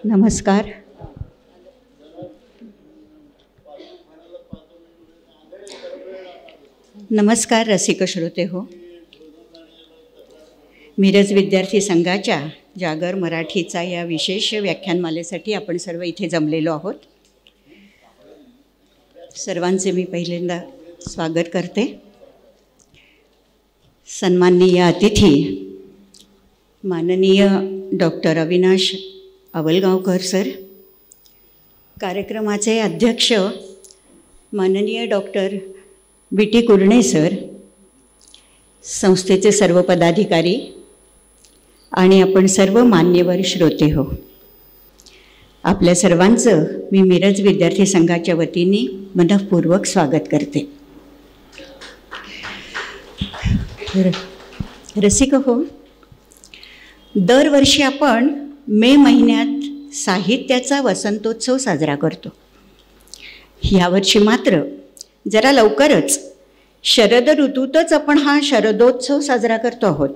नमस्कार. नमस्कार रसिक श्रोते हो. मिरज विद्यार्थी संघाच्या जागर मराठीचा या विशेष व्याख्यानमालेसाठी आपण सर्व इथे जमलेलो आहोत. सर्वांचे मी पहिल्यांदा स्वागत करते. सन्माननीय अतिथी माननीय डॉक्टर अविनाश आवलगावकर सर, कार्यक्रमाचे अध्यक्ष माननीय डॉक्टर BT कुरणे सर, संस्थेचे सर्व पदाधिकारी आणि आपण सर्व मान्यवर श्रोते हो, आपल्या सर्वांचं मी मिरज विद्यार्थी संघाच्या वतीने मनःपूर्वक स्वागत करते. रसिक हो, दरवर्षी आपण मे महिन्यात साहित्याचा वसंतोत्सव साजरा करतो. यावर्षी मात्र जरा लवकरच शरद ऋतूतच आपण हा शरदोत्सव साजरा करतो आहोत.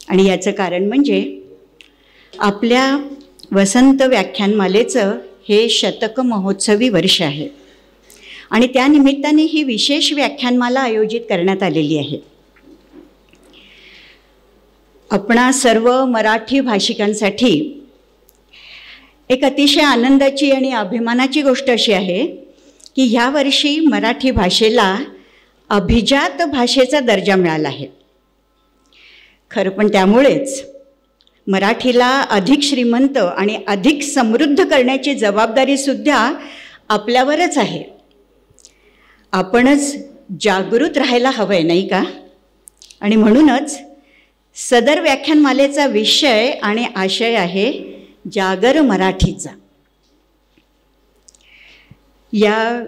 आणि याचं कारण म्हणजे आपल्या वसंत व्याख्यानमालेचं हे शतक महोत्सवी वर्ष आहे आणि त्यानिमित्ताने ही विशेष व्याख्यानमाला आयोजित करण्यात आलेली आहे. आपणा सर्व मराठी भाषिकांसाठी एक अतिशय आनंदाची आणि अभिमानाची गोष्ट अशी आहे की ह्या वर्षी मराठी भाषेला अभिजात भाषेचा दर्जा मिळाला आहे. खरं पण त्यामुळेच मराठीला अधिक श्रीमंत आणि अधिक समृद्ध करण्याची जबाबदारीसुद्धा आपल्यावरच आहे. आपणच जागृत राहायला हवं आहे, नाही का? आणि म्हणूनच सदर व्याख्यानमालेचा विषय आणि आशय आहे जागर मराठीचा. या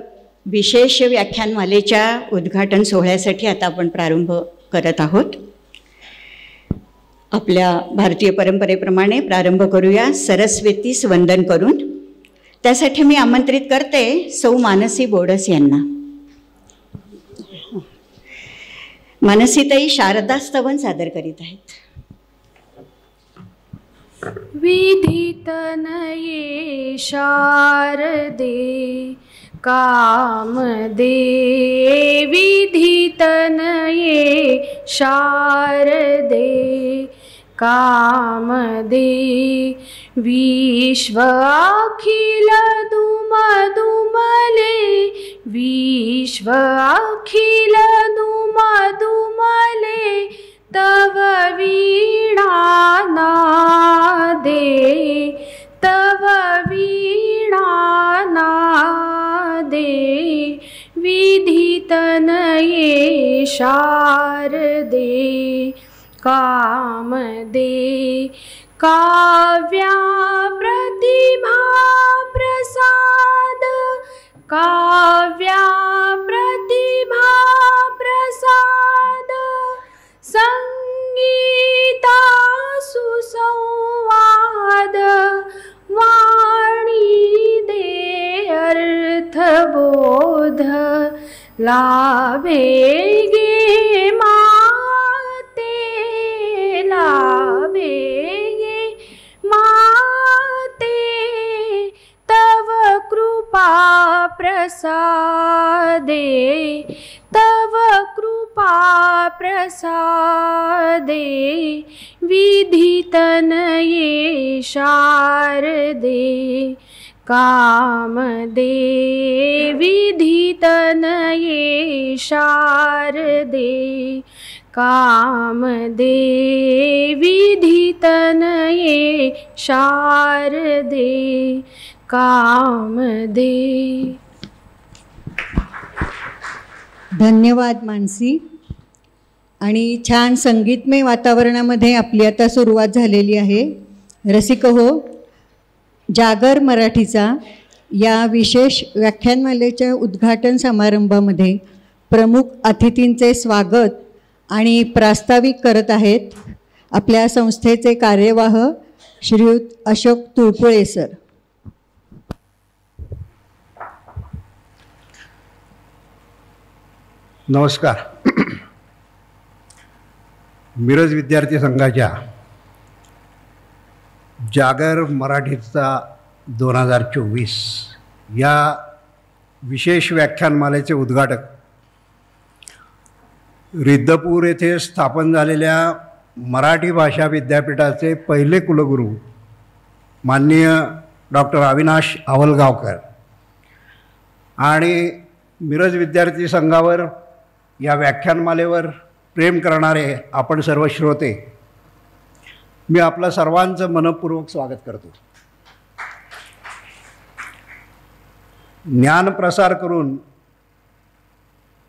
विशेष व्याख्यानमालेच्या उद्घाटन सोहळ्यासाठी आता आपण प्रारंभ करत आहोत. आपल्या भारतीय परंपरेप्रमाणे प्रारंभ करूया सरस्वतीस वंदन करून. त्यासाठी मी आमंत्रित करते सौ मानसी बोडस यांना. मानसीताई शारदा स्तवन सादर करीत आहेत. विधितनये शारदे कामदे, विधितनये शारदे कामदे, विश्व अखिल दुमदुमले, विश्व अखिल दुमदुमले, तव वीणा नादे, तव वीणा नादे, विधितनये शारदे कामदे, काव्या प्रतिभा प्रसाद, काव्या प्रतिभा प्रसाद, संगीता सुसंवाद, वाणी दे अर्थबोध, लाभे गे माते, लाभे गे माते, तव कृपा प्रसादे, तव कृपा प्रसादे, विधितनये शारदे कामदे, विधितनये शारदे कामदे, विधितनये शारदे कामदे. धन्यवाद मानसी. आणि छान संगीतमय वातावरणामध्ये आपली आता सुरुवात झालेली आहे. रसिक हो, जागर मराठीचा या विशेष व्याख्यानमालेच्या उद्घाटन समारंभामध्ये प्रमुख अतिथींचे स्वागत आणि प्रास्ताविक करत आहेत आपल्या संस्थेचे कार्यवाह श्रीयुत अशोक तुळपुळे सर. नमस्कार. मिरज विद्यार्थी संघाच्या जागर मराठीचा 2024 या विशेष व्याख्यानमालेचे उद्घाटक रिद्धपूर येथे स्थापन झालेल्या मराठी भाषा विद्यापीठाचे पहिले कुलगुरू माननीय डॉक्टर अविनाश आवलगावकर आणि मिरज विद्यार्थी संघावर या व्याख्यानमालेवर प्रेम करणारे आपण सर्व श्रोते, मी आपलं सर्वांचं मनःपूर्वक स्वागत करतो. ज्ञानप्रसार करून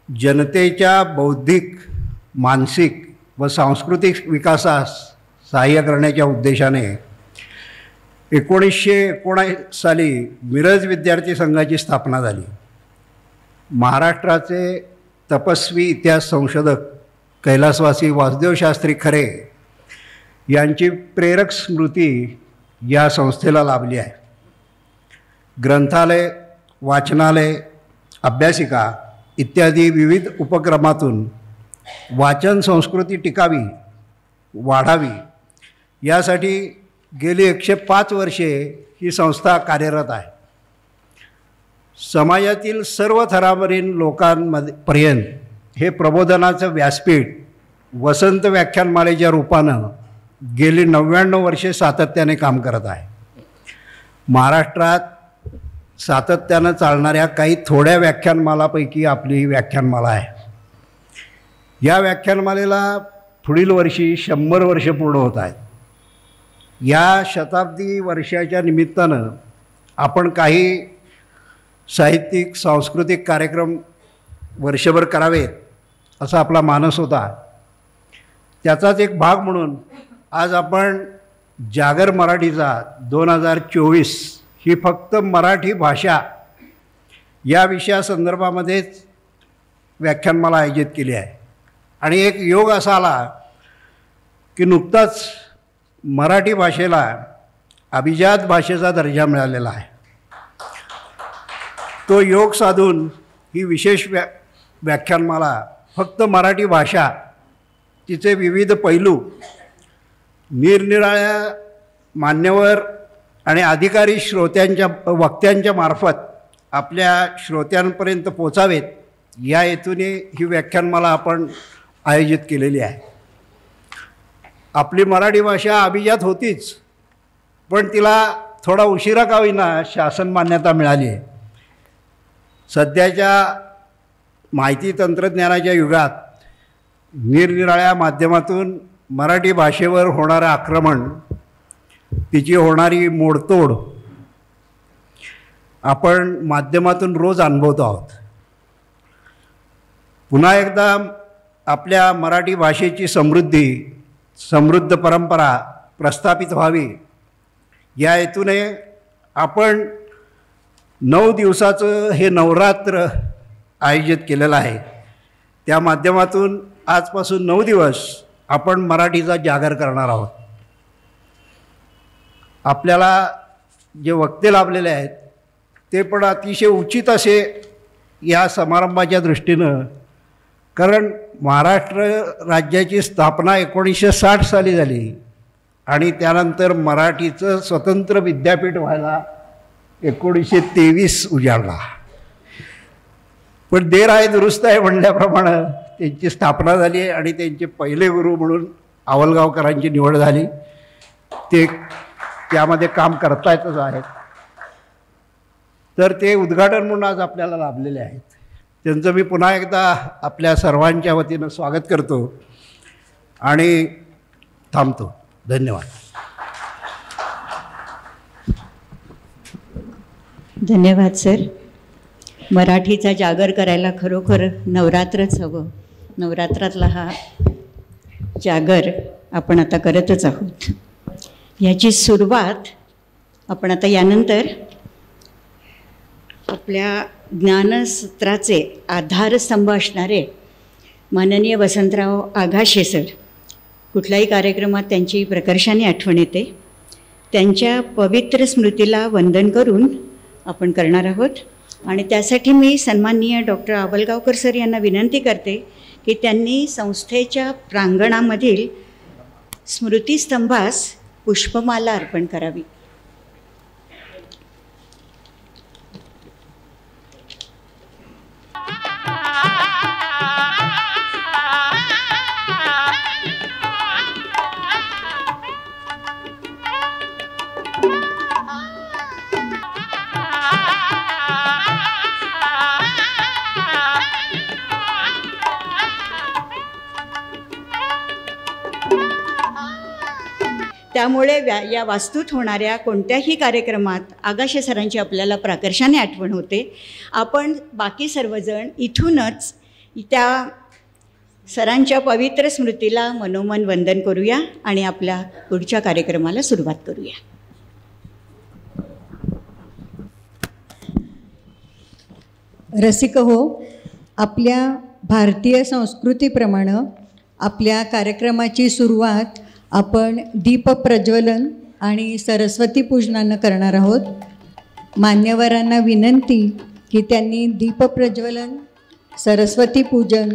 जनतेच्या बौद्धिक, मानसिक व सांस्कृतिक विकासास सहाय्य करण्याच्या उद्देशाने 1919 साली मिरज विद्यार्थी संघाची स्थापना झाली. महाराष्ट्राचे तपस्वी इतिहास संशोधक कैलासवासी वासुदेवशास्त्री खरे यांची प्रेरक स्मृती या संस्थेला लाभली आहे. ग्रंथालय, वाचनालय, अभ्यासिका इत्यादी विविध उपक्रमातून वाचन संस्कृती टिकावी, वाढावी यासाठी गेली 105 वर्षे ही संस्था कार्यरत आहे. समाजातील सर्व थरावरील लोकांपर्यंत हे प्रबोधनाचं व्यासपीठ वसंत व्याख्यानमालेच्या रूपानं गेली 99 वर्षे सातत्याने काम करत आहे. महाराष्ट्रात सातत्यानं चालणाऱ्या काही थोड्या व्याख्यानमालापैकी आपली ही व्याख्यानमाला आहे. या व्याख्यानमालेला पुढील वर्षी 100 वर्ष पूर्ण होत आहेत. या शताब्दी वर्षाच्या निमित्तानं आपण काही साहित्यिक, सांस्कृतिक कार्यक्रम वर्षभर करावेत असा आपला मानस होता. त्याचाच एक भाग म्हणून आज आपण जागर मराठीचा 2024 ही फक्त मराठी भाषा या विषयासंदर्भामध्येच व्याख्यानमाला आयोजित केली आहे. आणि एक योग असा आला की नुकताच मराठी भाषेला अभिजात भाषेचा दर्जा मिळालेला आहे. तो योग साधून ही विशेष व्याख्यानमाला फक्त मराठी भाषा, तिचे विविध पैलू निरनिराळ्या मान्यवर आणि अधिकारी श्रोत्यांच्या वक्त्यांच्या मार्फत आपल्या श्रोत्यांपर्यंत पोचावेत या हेतूने ही व्याख्यानमाला आपण आयोजित केलेली आहे. आपली मराठी भाषा अभिजात होतीच, पण तिला थोडा उशिरा का होईना शासन मान्यता मिळाली आहे. सध्याच्या माहिती तंत्रज्ञानाच्या युगात निरनिराळ्या माध्यमातून मराठी भाषेवर होणारं आक्रमण, तिची होणारी मोडतोड आपण माध्यमातून रोज अनुभवतो आहोत. पुन्हा एकदा आपल्या मराठी भाषेची समृद्ध परंपरा प्रस्थापित व्हावी या हेतूने आपण 9 दिवसाचं हे नवरात्र आयोजित केलेलं आहे. त्या माध्यमातून आजपासून 9 दिवस आपण मराठीचा जागर करणार आहोत. आपल्याला जे वक्ते लाभलेले आहेत ते पण अतिशय उचित असे या समारंभाच्या दृष्टीनं, कारण महाराष्ट्र राज्याची स्थापना 1960 साली झाली आणि त्यानंतर मराठीचं स्वतंत्र विद्यापीठ व्हायला 1923 उजाडला. पण देर आहे दुरुस्त आहे म्हणल्याप्रमाणे त्यांची स्थापना झाली आहे आणि त्यांचे पहिले गुरु म्हणून आवलगावकरांची निवड झाली. ते त्यामध्ये काम करतायतच आहेत. तर ते उद्घाटन म्हणून आज आपल्याला लाभलेले आहेत. त्यांचं मी पुन्हा एकदा आपल्या सर्वांच्या वतीनं स्वागत करतो आणि थांबतो. धन्यवाद. धन्यवाद सर. मराठीचा जागर करायला खरोखर नवरात्रच हवं. नवरात्रातला हा जागर आपण आता करतच आहोत. याची सुरुवात आपण आता यानंतर आपल्या ज्ञानसत्राचे आधारस्तंभ असणारे माननीय वसंतराव आघाशे सर, कुठल्याही कार्यक्रमात त्यांची प्रकर्षाने आठवण येते. त्यांच्या पवित्र स्मृतीला वंदन करून आपण करणार आहोत. आणि त्यासाठी मी सन्माननीय डॉक्टर आवलगावकर सर यांना विनंती करते की त्यांनी संस्थेच्या प्रांगणामधील स्मृतिस्तंभास पुष्पमाला अर्पण करावी. त्यामुळे या वास्तूत होणाऱ्या कोणत्याही कार्यक्रमात आगाशे सरांची आपल्याला प्राकर्षाने आठवण होते. आपण बाकी सर्वजण इथूनच त्या सरांच्या पवित्र स्मृतीला मनोमन वंदन करूया आणि आपल्या पुढच्या कार्यक्रमाला सुरुवात करूया. रसिक हो, आपल्या भारतीय संस्कृतीप्रमाणे आपल्या कार्यक्रमाची सुरुवात आपण दीपप्रज्वलन आणि सरस्वती पूजनानं करणार आहोत. मान्यवरांना विनंती की त्यांनी दीपप्रज्वलन, सरस्वती पूजन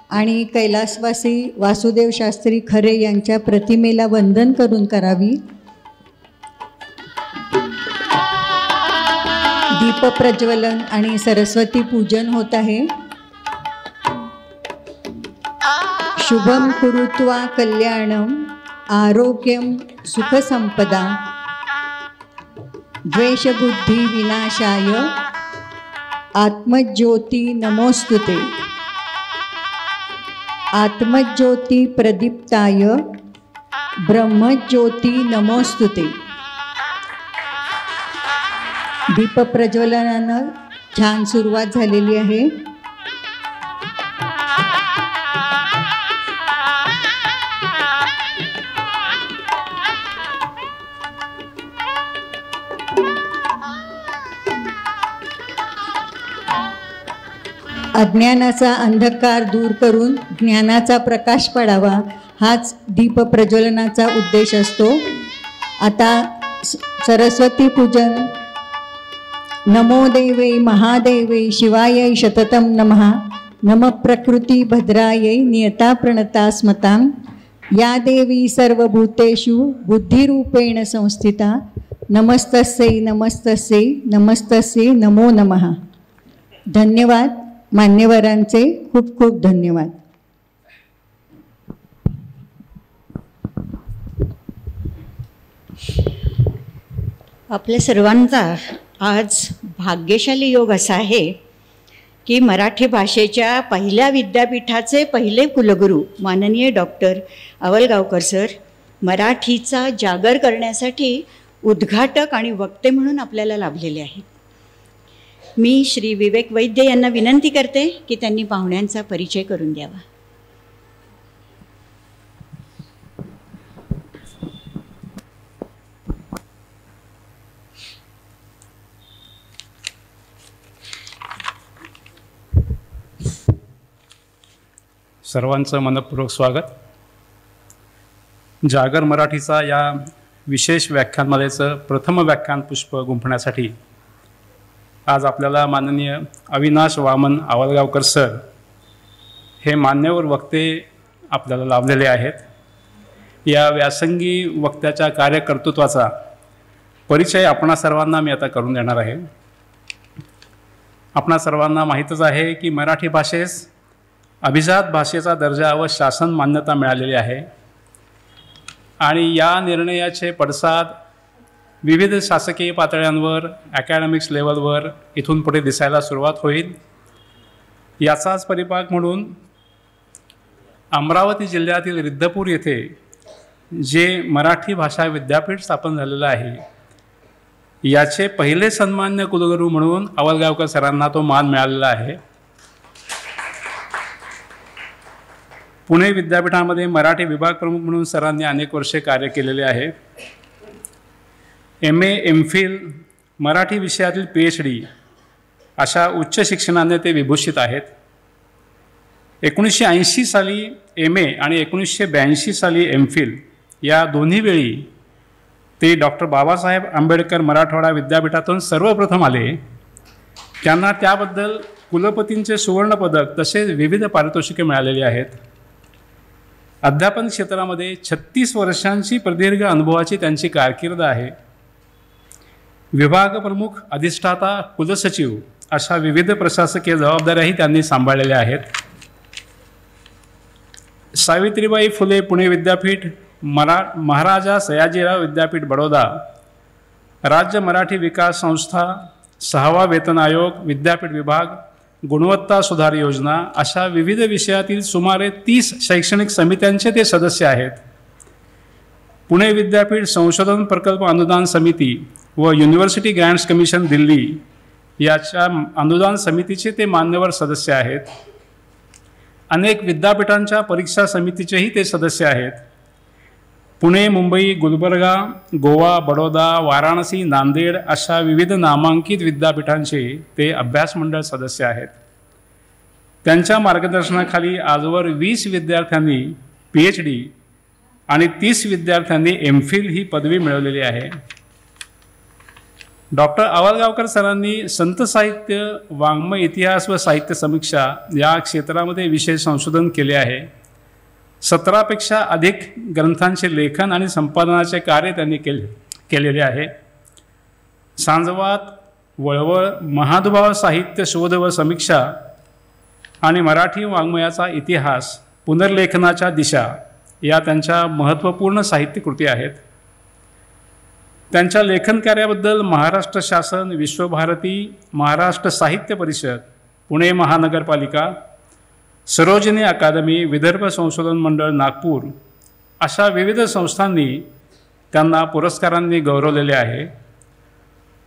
आणि कैलासवासी वासुदेव शास्त्री खरे यांच्या प्रतिमेला वंदन करून करावी. दीपप्रज्वलन आणि सरस्वती पूजन होत आहे. शुभम कुरुत्वा कल्याणम आरोग्यम सुखसंपदा द्वेषबुद्धी विनाशाय आत्मज्योती नमोस्तुते आत्मज्योती प्रदीप्ताय ब्रह्मज्योती नमोस्तुते. दीपप्रज्वलनानं छान सुरुवात झालेली आहे. अज्ञानाचा अंधकार दूर करून ज्ञानाचा प्रकाश पडावा, हाच दीपप्रज्वलनाचा उद्देश असतो. आता सरस्वती पूजन. नमो देवे महादेवे शिवायै शततं नमः. नमः प्रकृती भद्रायै नियता प्रणता स्मतां. या देवी सर्वभूतेषु बुद्धिरूपेण संस्थिता. नमस्तस्यै नमस्तस्यै नमस्तस्यै नमो नमः. धन्यवाद. मान्यवरांचे खूप खूप धन्यवाद. आपल्या सर्वांचा आज भाग्यशाली योग असा आहे की मराठी भाषेच्या पहिल्या विद्यापीठाचे पहिले कुलगुरू माननीय डॉक्टर आवलगावकर सर मराठीचा जागर करण्यासाठी उद्घाटक आणि वक्ते म्हणून आपल्याला लाभलेले आहेत. मी श्री विवेक वैद्य यांना विनंती करते की त्यांनी पाहुण्यांचा परिचय करून द्यावा. सर्वांचं मनपूर्वक स्वागत. जागर मराठीचा या विशेष व्याख्यानमालेचं प्रथम व्याख्यान पुष्प गुंफण्यासाठी आज आपल्याला माननीय अविनाश वामन आवलगावकर सर हे मान्यवर वक्ते आपल्याला लाभलेले आहेत. या व्यासंगी वक्त्याच्या कार्यकर्तृत्वाचा परिचय आपणा सर्वांना मी आता करून देणार आहे. आपणा सर्वांना माहीतच आहे की मराठी भाषेस अभिजात भाषेचा दर्जा व शासन मान्यता मिळालेली आहे आणि या निर्णयाचे पडसाद विविध शासकीय पातळ्यांवर, अकॅडमिक्स लेवलवर इथून पुढे दिसायला सुरुवात होईल. याचाच परिपाक म्हणून अमरावती जिल्ह्यातील रिद्धपूर येथे जे मराठी भाषा विद्यापीठ स्थापन झालेलं आहे याचे पहिले सन्मान्य कुलगुरू म्हणून आवलगावकर सरांना तो मान मिळालेला आहे. पुणे विद्यापीठामध्ये मराठी विभाग प्रमुख म्हणून सरांनी अनेक वर्षे कार्य केलेले आहे. MA MPhil मराठी विषयातील PhD अशा उच्च शिक्षणाने ते विभूषित आहेत. 1980 साली MA आणि 1982 साली MPhil या दोन्ही वेळी ते डॉक्टर बाबासाहेब आंबेडकर मराठवाडा विद्यापीठातून सर्वप्रथम आले. त्यांना त्याबद्दल कुलपतींचे सुवर्णपदक तसेच विविध पारितोषिके मिळालेली आहेत. अध्यापन क्षेत्रामध्ये 36 वर्षांची प्रदीर्घ अनुभवाची त्यांची कारकीर्द आहे. विभाग प्रमुख, अधिष्ठाता, कुलसचिव अशा विविध प्रशासकीय जबाबदाऱ्याही त्यांनी सांभाळलेल्या आहेत. सावित्रीबाई फुले पुणे विद्यापीठ, महाराजा सयाजीराव विद्यापीठ बडोदा, राज्य मराठी विकास संस्था, 6वा वेतन आयोग, विद्यापीठ विभाग, गुणवत्ता सुधार योजना अशा विविध विषयातील सुमारे 30 शैक्षणिक समित्यांचे ते सदस्य आहेत. पुणे विद्यापीठ संशोधन प्रकल्प अनुदान समिती व युनिव्हर्सिटी ग्रँट्स कमिशन दिल्ली याच्या अनुदान समितीचे ते मान्यवर सदस्य आहेत. अनेक विद्यापीठांच्या परीक्षा समितीचेही ते सदस्य आहेत. पुणे, मुंबई, गुलबर्गा, गोवा, बडोदा, वाराणसी, नांदेड अशा विविध नामांकित विद्यापीठांचे ते अभ्यास मंडळ सदस्य आहेत. त्यांच्या मार्गदर्शनाखाली आजवर 20 विद्यार्थ्यांनी PhD आणि 30 विद्यार्थ्यांनी MPhil ही पदवी मिळवलेली आहे. डॉक्टर आवलगावकर सरांनी संत साहित्य, वाङ्मय इतिहास व साहित्य समीक्षा या क्षेत्रामध्ये विशेष संशोधन केले आहे. 17पेक्षा अधिक ग्रंथांचे लेखन आणि संपादनाचे कार्य त्यांनी केलेले आहे. सांजवात, वळवळ, महानुभाव साहित्य शोध व समीक्षा आणि मराठी वाङ्मयाचा इतिहास, पुनर्लेखनाच्या दिशा या त्यांच्या महत्त्वपूर्ण साहित्यकृती आहेत. त्यांच्या लेखन कार्याबद्दल महाराष्ट्र शासन, विश्वभारती, महाराष्ट्र साहित्य परिषद, पुणे महानगरपालिका, सरोजिनी अकादमी, विदर्भ संशोधन मंडळ नागपूर अशा विविध संस्थांनी त्यांना पुरस्कारांनी गौरवलेले आहे.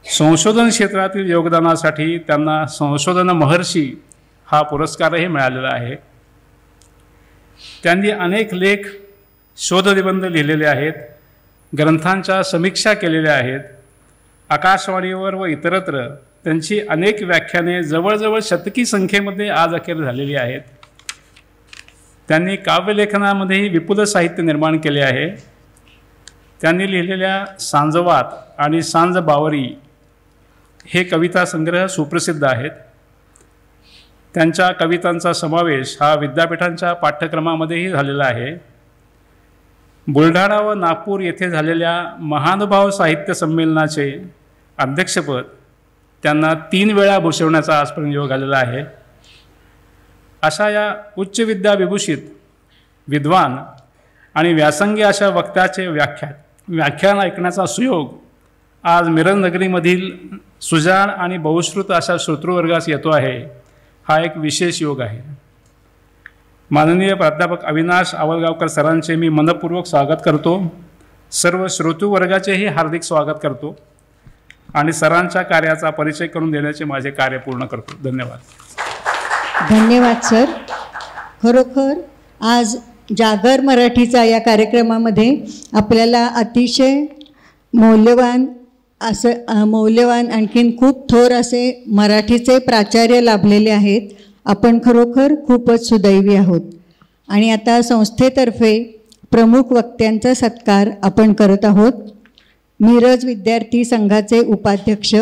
संशोधन क्षेत्रातील योगदानासाठी त्यांना संशोधन महर्षी हा पुरस्कारही मिळालेला आहे. त्यांनी अनेक लेख, शोधनिबंध लिहिलेले आहेत, ग्रंथांच्या समीक्षा केलेल्या आहेत. आकाशवाणीवर व इतरत्र त्यांची अनेक व्याख्याने जवळजवळ शतकी संख्येमध्ये आज अखेर झालेली आहेत. त्यांनी काव्यलेखनामध्येही विपुल साहित्य निर्माण केले आहे. त्यांनी लिहिलेल्या सांजवात आणि सांज बावरी हे कविता संग्रह सुप्रसिद्ध आहेत. त्यांच्या कवितांचा समावेश हा विद्यापीठांच्या पाठ्यक्रमामध्येही झालेला आहे. बुलढाणा व नागपूर येथे झालेल्या महानुभाव साहित्य संमेलनाचे अध्यक्षपद त्यांना 3 वेळा भूषवण्याचा आजपर्यंत योग आलेला आहे. अशा या उच्च विद्या विभूषित विद्वान आणि व्यासंगी अशा वक्त्याचे व्याख्यान ऐकण्याचा सुयोग आज मिरजनगरीमधील सुजाण आणि बहुश्रुत अशा श्रोतृवर्गास येतो आहे. हा एक विशेष योग आहे. माननीय प्राध्यापक अविनाश आवलगावकर सरांचे मी मनपूर्वक स्वागत करतो. सर्व श्रोतृवर्गाचेही हार्दिक स्वागत करतो आणि सरांच्या कार्याचा परिचय करून देण्याचे माझे कार्य पूर्ण करतो. धन्यवाद. धन्यवाद सर. खरोखर आज जागर मराठीचा या कार्यक्रमामध्ये आपल्याला अतिशय मौल्यवान आणखीन खूप थोर असे मराठीचे प्राचार्य लाभलेले आहेत. आपण खरोखर खूपच सुदैवी आहोत. आणि आता संस्थेतर्फे प्रमुख वक्त्यांचा सत्कार आपण करत आहोत. मिरज विद्यार्थी संघाचे उपाध्यक्ष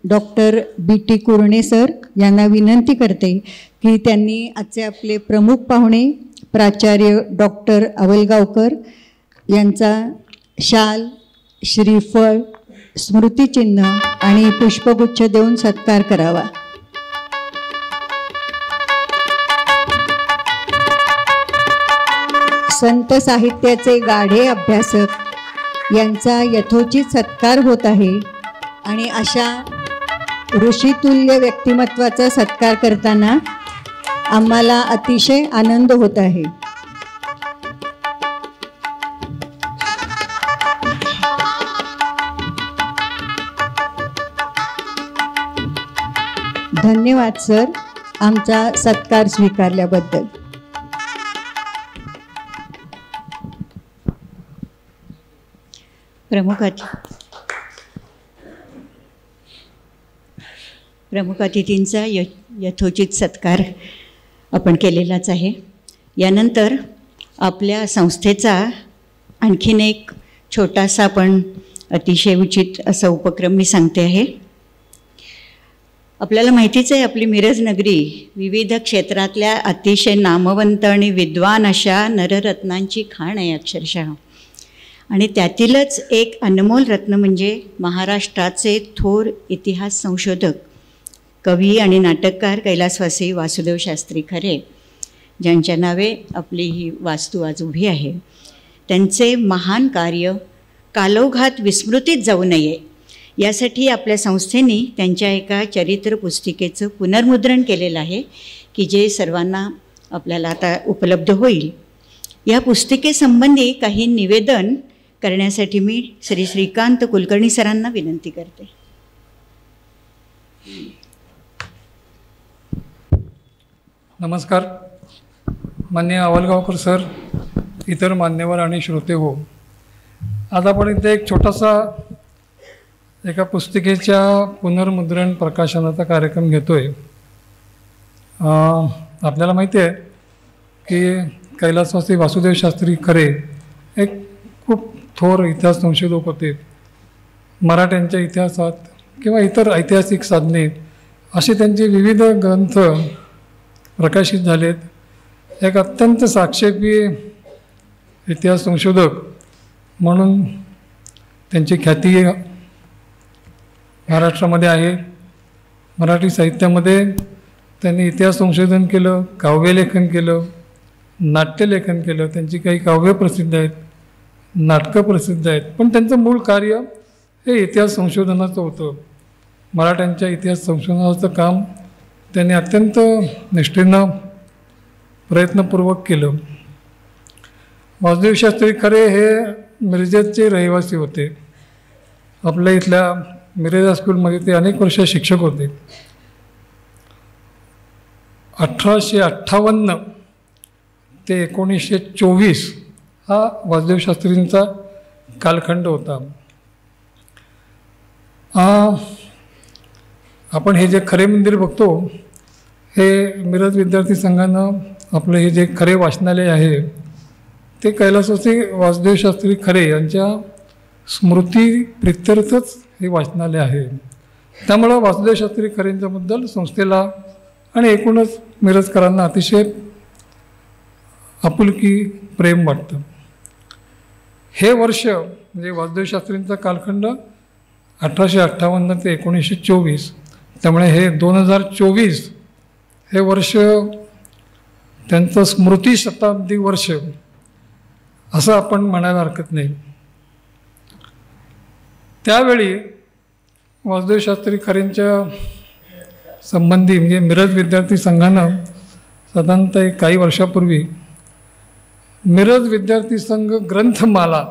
डॉक्टर BT कुरणे सर यांना विनंती करते की त्यांनी आजचे आपले प्रमुख पाहुणे प्राचार्य डॉक्टर आवलगावकर यांचा शाल, श्रीफळ, स्मृतिचिन्ह आणि पुष्पगुच्छ देऊन सत्कार करावा. संत साहित्याचे गाढे अभ्यासक यांचा यथोचित सत्कार होत आहे. आणि अशा ऋषितुल्य व्यक्तिमत्वाचा सत्कार करताना आम्हाला अतिशय आनंद होत आहे. धन्यवाद सर आमचा सत्कार स्वीकारल्याबद्दल. प्रमुख अतिथींचा यथोचित सत्कार आपण केलेलाच आहे. यानंतर आपल्या संस्थेचा आणखीन एक छोटासा पण अतिशय उचित असा उपक्रम मी सांगते आहे. आपल्याला माहितीच आहे आपली मिरज नगरी विविध क्षेत्रातल्या अतिशय नामवंत आणि विद्वान अशा नररत्नांची खाण आहे अक्षरशः. आणि त्यातीलच एक अनमोल रत्न म्हणजे महाराष्ट्राचे थोर इतिहास संशोधक, कवी आणि नाटककार कैलासवासी वासुदेव शास्त्री खरे, ज्यांच्या नावे आपली ही वास्तू आज उभी आहे. त्यांचे महान कार्य कालौघात विस्मृतीत जाऊ नये यासाठी आपल्या संस्थेने त्यांच्या एका चरित्र पुस्तिकेचं पुनर्मुद्रण केलेलं आहे की जे सर्वांना आपल्याला आता उपलब्ध होईल. या पुस्तिकेसंबंधी काही निवेदन करण्यासाठी मी श्री श्रीकांत कुलकर्णी सरांना विनंती करते. नमस्कार. माननीय आवलगावकर सर, इतर मान्यवर आणि श्रोते हो, आज आपण इथे एक छोटासा एका पुस्तिकेच्या पुनर्मुद्रण प्रकाशनाचा कार्यक्रम घेतो आहे. आपल्याला माहिती आहे की कैलासवासी वासुदेव शास्त्री खरे एक खूप थोर इतिहास संशोधक होते. मराठ्यांच्या इतिहासात किंवा इतर ऐतिहासिक साधने असे त्यांचे विविध ग्रंथ प्रकाशित झालेत. एक अत्यंत साक्षेपी इतिहास संशोधक म्हणून त्यांची ख्याती महाराष्ट्रामध्ये आहे. मराठी साहित्यामध्ये त्यांनी इतिहास संशोधन केलं, काव्यलेखन केलं, नाट्यलेखन केलं. त्यांची काही काव्य प्रसिद्ध आहेत, नाटकं प्रसिद्ध आहेत, पण त्यांचं मूळ कार्य हे इतिहास संशोधनाचं होतं. मराठ्यांच्या इतिहास संशोधनाचं काम त्यांनी अत्यंत निष्ठेनं प्रयत्नपूर्वक केलं. वासुदेव शास्त्री खरे हे मिरजेचे रहिवासी होते. आपल्या इथल्या मिरजा स्कूलमध्ये ते अनेक वर्ष शिक्षक होते. 1858 ते 1924 हा वासुदेव शास्त्रींचा कालखंड होता. आपण हे जे खरे मंदिर बघतो हे मिरज विद्यार्थी संघानं आपलं हे जे खरे वाचनालय आहे ते कैलासवासी वासुदेव शास्त्री खरे यांच्या स्मृती प्रित्यर्थच हे वाचनालय आहे. त्यामुळं वासुदेव शास्त्री खरेंच्याबद्दल संस्थेला आणि एकूणच मिरजकरांना अतिशय आपुलकी प्रेम वाटतं. हे वर्ष म्हणजे वासुदेव शास्त्रींचा कालखंड 1858 ते 1924, त्यामुळे हे 2024 हे वर्ष त्यांचं स्मृती शताब्दी वर्ष असं आपण म्हणायला हरकत नाही. त्यावेळी वासुदेव शास्त्री खरेंच्या संबंधी म्हणजे मिरज विद्यार्थी संघानं साधारणतः काही वर्षापूर्वी मिरज विद्यार्थी संघ ग्रंथमाला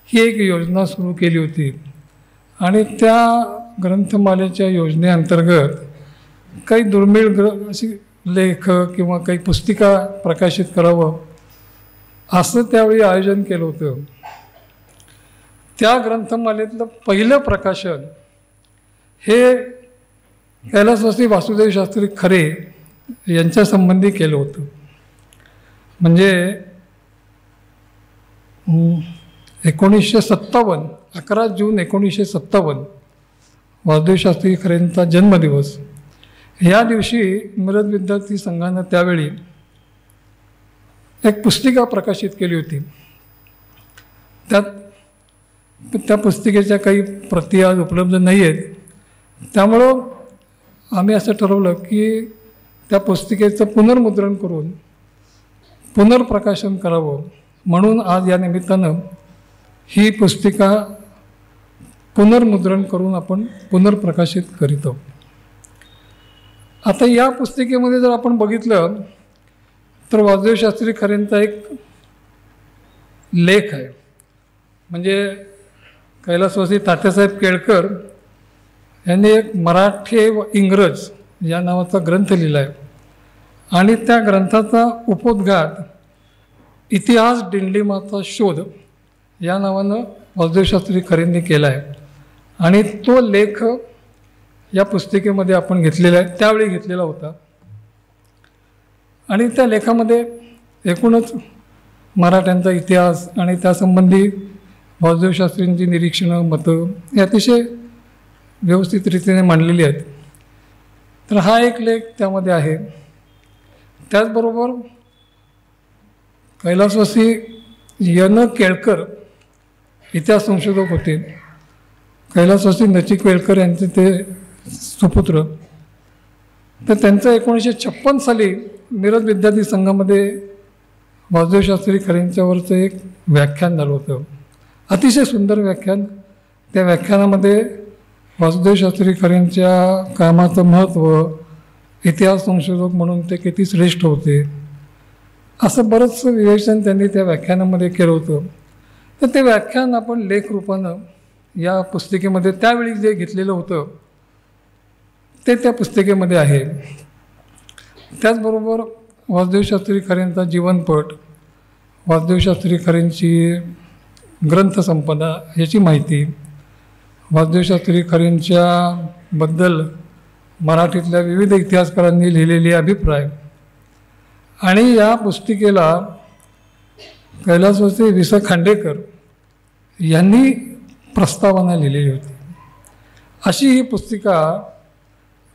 ही एक योजना सुरू केली होती आणि त्या ग्रंथमालेच्या योजनेअंतर्गत काही दुर्मिळ अशी लेख किंवा काही पुस्तिका प्रकाशित करावं असं त्यावेळी आयोजन केलं होतं. त्या ग्रंथमालेतलं पहिलं प्रकाशन हे कैलासवासी वासुदेव शास्त्री खरे यांच्या संबंधी केलं होतं. म्हणजे 1957 11 जून 1957 वासुदेव शास्त्री खरेंचा जन्मदिवस. ह्या दिवशी मिरज विद्यार्थी संघानं त्यावेळी एक पुस्तिका प्रकाशित केली होती. त्या पुस्तिकेच्या काही प्रती आज उपलब्ध नाही आहेत. त्यामुळं आम्ही असं ठरवलं की त्या पुस्तिकेचं पुनर्मुद्रण करून पुनर्प्रकाशन करावं, म्हणून आज या निमित्तानं ही पुस्तिका पुनर्मुद्रण करून आपण पुनर्प्रकाशित करीत आहोत. आता या पुस्तिकेमध्ये जर आपण बघितलं तर वासुदेव शास्त्री खरेंचा एक लेख आहे. म्हणजे कैलासवासी तात्यासाहेब केळकर यांनी एक मराठी व इंग्रज या नावाचा ग्रंथ लिहिला आहे आणि त्या ग्रंथाचा उपोद्घात इतिहास डिंडलिमाचा शोध या नावानं वासुदेव शास्त्री खरेंनी केला आहे आणि तो लेख या पुस्तिकेमध्ये आपण घेतलेला आहे, त्यावेळी घेतलेला होता. आणि त्या लेखामध्ये एकूणच मराठ्यांचा इतिहास आणि त्यासंबंधी वासुदेव शास्त्रींची निरीक्षणं, मतं हे अतिशय व्यवस्थित रीतीने मांडलेली आहेत. तर हा एक लेख त्यामध्ये आहे. त्याचबरोबर कैलासवासी यन केळकर इतिहास संशोधक होते. कैलासवासी नची केळकर यांचे ते सुपुत्र. तर त्यांचं 1956 साली मिरज विद्यार्थी संघामध्ये वासुदेव शास्त्री खरेंच्यावरचं एक व्याख्यान झालं होतं. अतिशय सुंदर व्याख्यान. त्या व्याख्यानामध्ये वासुदेव शास्त्री खरेंच्या कामाचं महत्त्व, इतिहास संशोधक म्हणून ते किती श्रेष्ठ होते, असं बरंचसं विवेचन त्यांनी त्या व्याख्यानामध्ये केलं होतं. तर ते व्याख्यान आपण लेखरूपानं या पुस्तिकेमध्ये त्यावेळी जे घेतलेलं होतं ते त्या पुस्तिकेमध्ये आहे. त्याचबरोबर वासुदेव शास्त्री खरेंचा जीवनपट, वासुदेव शास्त्री खरेंची ग्रंथसंपदा याची माहिती, वासुदेव शास्त्री खरेंच्याबद्दल मराठीतल्या विविध इतिहासकारांनी लिहिलेले अभिप्राय आणि या पुस्तिकेला कैलासवासी वि स खांडेकर यांनी प्रस्तावना लिहिलेली होती. अशी ही पुस्तिका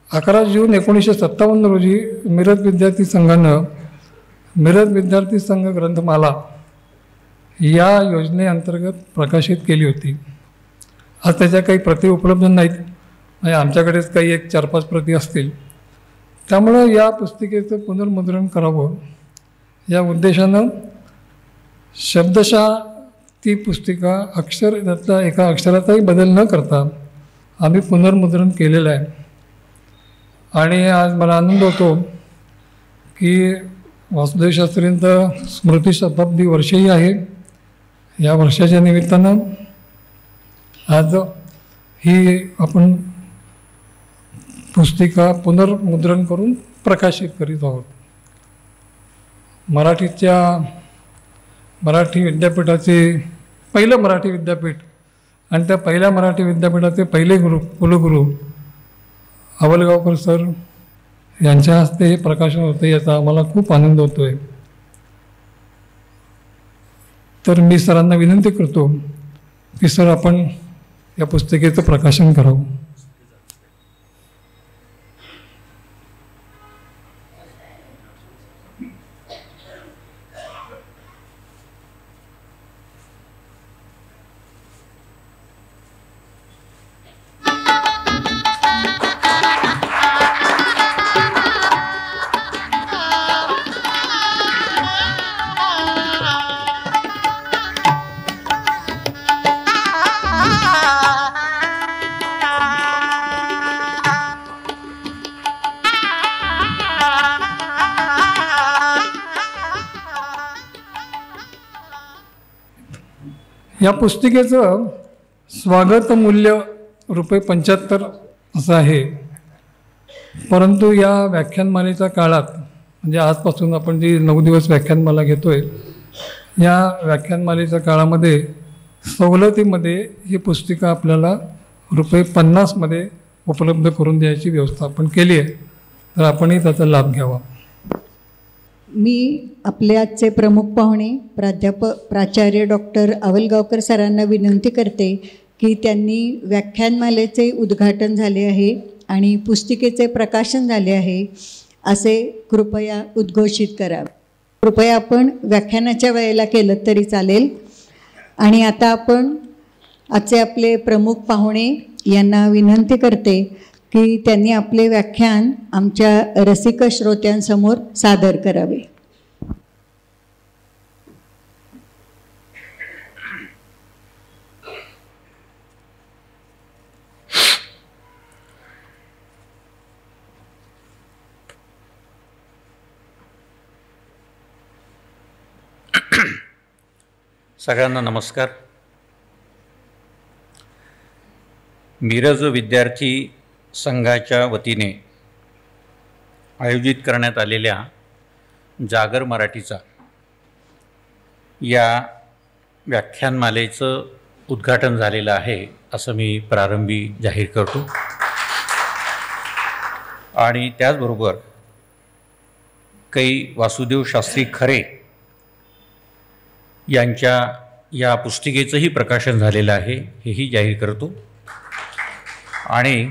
11 जून 1957 रोजी मिरज विद्यार्थी संघानं मिरज विद्यार्थी संघ ग्रंथमाला या योजनेअंतर्गत प्रकाशित केली होती. आज त्याच्या काही प्रती उपलब्ध नाहीत, म्हणजे आमच्याकडेच काही 4-5 प्रती असतील. त्यामुळं या पुस्तिकेचं पुनर्मुद्रण करावं या उद्देशानं शब्दशः ती पुस्तिका त्यातला एका अक्षराचाही बदल न करता आम्ही पुनर्मुद्रण केलेलं आहे. आणि आज मला आनंद होतो की वासुदेव शास्त्रींचं स्मृती शताब्दी वर्षही आहे. या वर्षाच्या निमित्तानं आज ही आपण पुस्तिका पुनर्मुद्रण करून प्रकाशित करीत आहोत. मराठी विद्यापीठाचे पहिलं मराठी विद्यापीठ आणि त्या पहिल्या मराठी विद्यापीठाचे पहिले कुलगुरू आवलगावकर सर यांच्या हस्ते हे प्रकाशन होते, याचा आम्हाला खूप आनंद होतो आहे. तर मी सरांना विनंती करतो की सर आपण या पुस्तिकेचं प्रकाशन करावं. या पुस्तिकेचं स्वागत मूल्य ₹75 असं आहे. परंतु या व्याख्यानमालेच्या काळात, म्हणजे आजपासून आपण जी 9 दिवस व्याख्यानमाला घेतो आहे, या व्याख्यानमालेच्या काळामध्ये सवलतीमध्ये ही पुस्तिका आपल्याला ₹50 उपलब्ध करून द्यायची व्यवस्था आपण केली आहे. तर आपणही त्याचा लाभ घ्यावा. मी आपले आजचे प्रमुख पाहुणे प्राचार्य डॉक्टर आवलगावकर सरांना विनंती करते की त्यांनी व्याख्यानमालेचे उद्घाटन झाले आहे आणि पुस्तिकेचे प्रकाशन झाले आहे असे कृपया उद्घोषित करा. कृपया आपण व्याख्यानाच्या वेळेला केलं तरी चालेल. आणि आता आपण आजचे आपले प्रमुख पाहुणे यांना विनंती करते की त्यांनी आपले व्याख्यान आमच्या रसिक श्रोत्यांसमोर सादर करावे. सगळ्यांना नमस्कार. मिरज विद्यार्थी संघाच्या वतीने आयोजित करण्यात आलेल्या जागर मराठीचा या व्याख्यानमालेचं उद्घाटन झालेलं आहे असं मी प्रारंभी जाहीर करतो. आणि त्याचबरोबर काही वासुदेव शास्त्री खरे यांच्या या पुस्तिकेचंही प्रकाशन झालेलं आहे हेही जाहीर करतो. आणि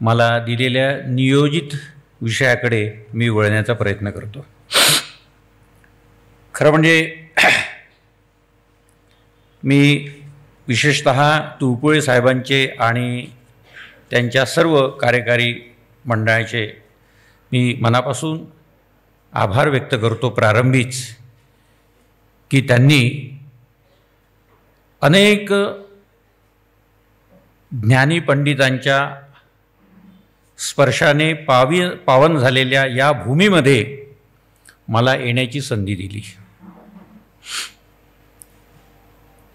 मला दिलेल्या नियोजित विषयाकडे मी वळण्याचा प्रयत्न करतो. खरं म्हणजे मी विशेषतः तुळपुळे साहेबांचे आणि त्यांच्या सर्व कार्यकारी मंडळाचे मी मनापासून आभार व्यक्त करतो प्रारंभीच, की त्यांनी अनेक ज्ञानी पंडितांच्या स्पर्शाने पावन झालेल्या या भूमीमध्ये मला येण्याची संधी दिली.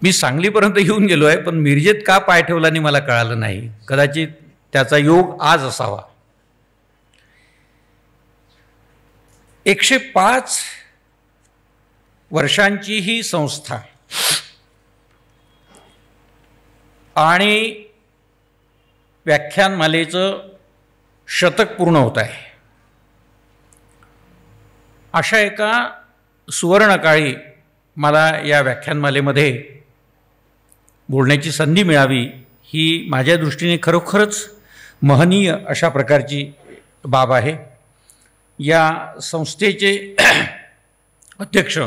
मी सांगलीपर्यंत येऊन गेलो आहे, पण मिरजेत का पाय ठेवला नाही मला कळालं नाही. कदाचित त्याचा योग आज असावा. 105 वर्षांची ही संस्था आणि व्याख्यानमालेचं शतक पूर्ण होत आहे. अशा एका सुवर्णकाळी मला या व्याख्यानमालेमध्ये बोलण्याची संधी मिळावी ही माझ्या दृष्टीने खरोखरच महनीय अशा प्रकारची बाब आहे. या संस्थेचे अध्यक्ष